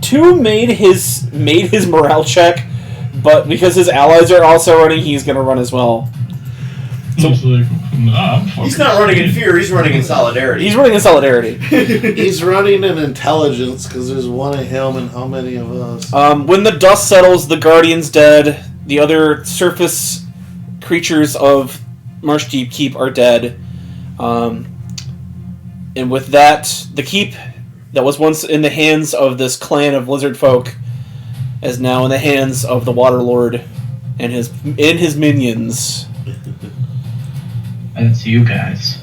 2 made his morale check, but because his allies are also running, he's going to run as well. He's like, nah, I'm fucking He's not running in scared. fear, he's running in solidarity. He's running in solidarity. He's running in intelligence because there's one of him and how many of us? When the dust settles, the Guardian's dead. The other surface creatures of Marsh Deep Keep are dead. And with that, the keep that was once in the hands of this clan of lizard folk is now in the hands of the Waterlord and his minions. And it's you guys.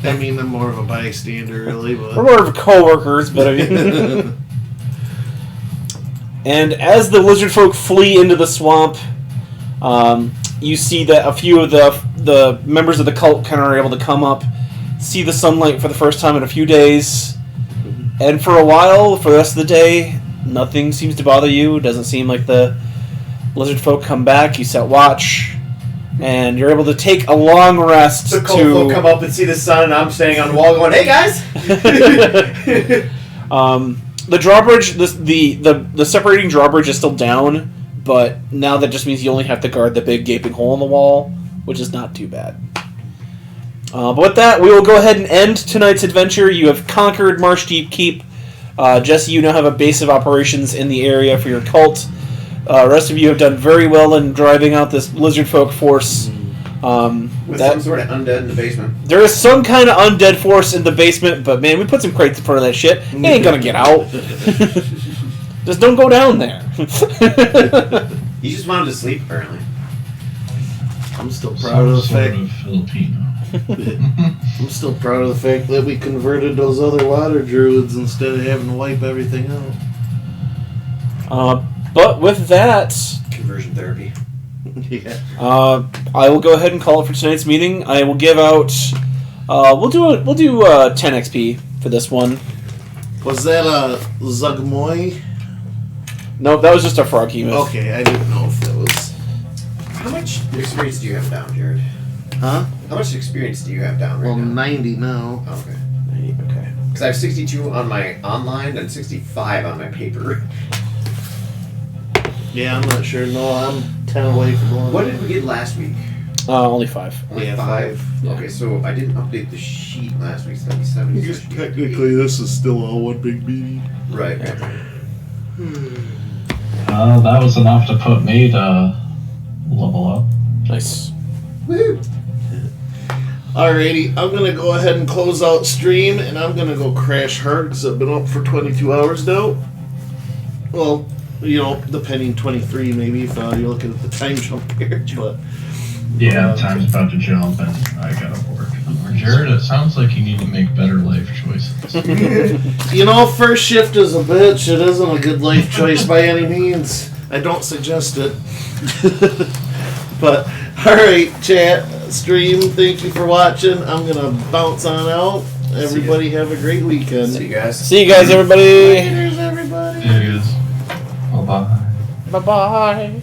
I mean, I'm more of a bystander, really, We're but... more of co-workers, but I mean... And as the lizard folk flee into the swamp, you see that a few of the members of the cult kind of are able to come up, see the sunlight for the first time in a few days, and for a while, for the rest of the day, nothing seems to bother you. It doesn't seem like the lizard folk come back. You set watch, and you're able to take a long rest The cult folk come up and see the sun, and I'm standing on the wall going, "Hey guys!" The drawbridge, the separating drawbridge is still down, but now that just means you only have to guard the big gaping hole in the wall, which is not too bad. But with that, we will go ahead and end tonight's adventure. You have conquered Marsh Deep Keep. Jesse, you now have a base of operations in the area for your cult. The rest of you have done very well in driving out this lizard folk force. With some sort of undead in the basement. There is some kind of undead force in the basement, but man, we put some crates in front of that shit. He ain't gonna get out. Just don't go down there. He just wanted to sleep, apparently. I'm still proud of the Some fact... sort of Filipino. I'm still proud of the fact that we converted those other water druids instead of having to wipe everything out. But with that, Conversion therapy. Yeah. I will go ahead and call it for tonight's meeting. I will give out. We'll do 10 XP for this one. Was that a Zugmoy? No, that was just a frog hemoth. Okay, I didn't know if that was... How much experience do you have down, Jared? Huh? How much experience do you have down right Well, now? 90 now. Oh, okay. Okay. Because I have 62 on my online and 65 on my paper. Yeah, I'm not sure. No, I'm 10 away from one. What did we get last week? Only 5. Only Yeah, 5? Yeah. Okay, so I didn't update the sheet last week, so that'd be 70. Because technically, this is still all one big meeting. Right. That was enough to put me to level up. Nice. Woo! Alrighty, I'm gonna go ahead and close out stream, and I'm gonna go crash hard because I've been up for 22 hours now. Well, you know, depending 23 maybe if you're looking at the time jump here, but Yeah, time's about to jump and I gotta work. Jared, it sounds like you need to make better life choices. You know, first shift is a bitch. It isn't a good life choice by any means. I don't suggest it. But, alright, chat, stream, thank you for watching. I'm going to bounce on out. Everybody have a great weekend. See you guys. See you guys, everybody. Laters, everybody. Yeah, guys. Bye-bye. Bye-bye.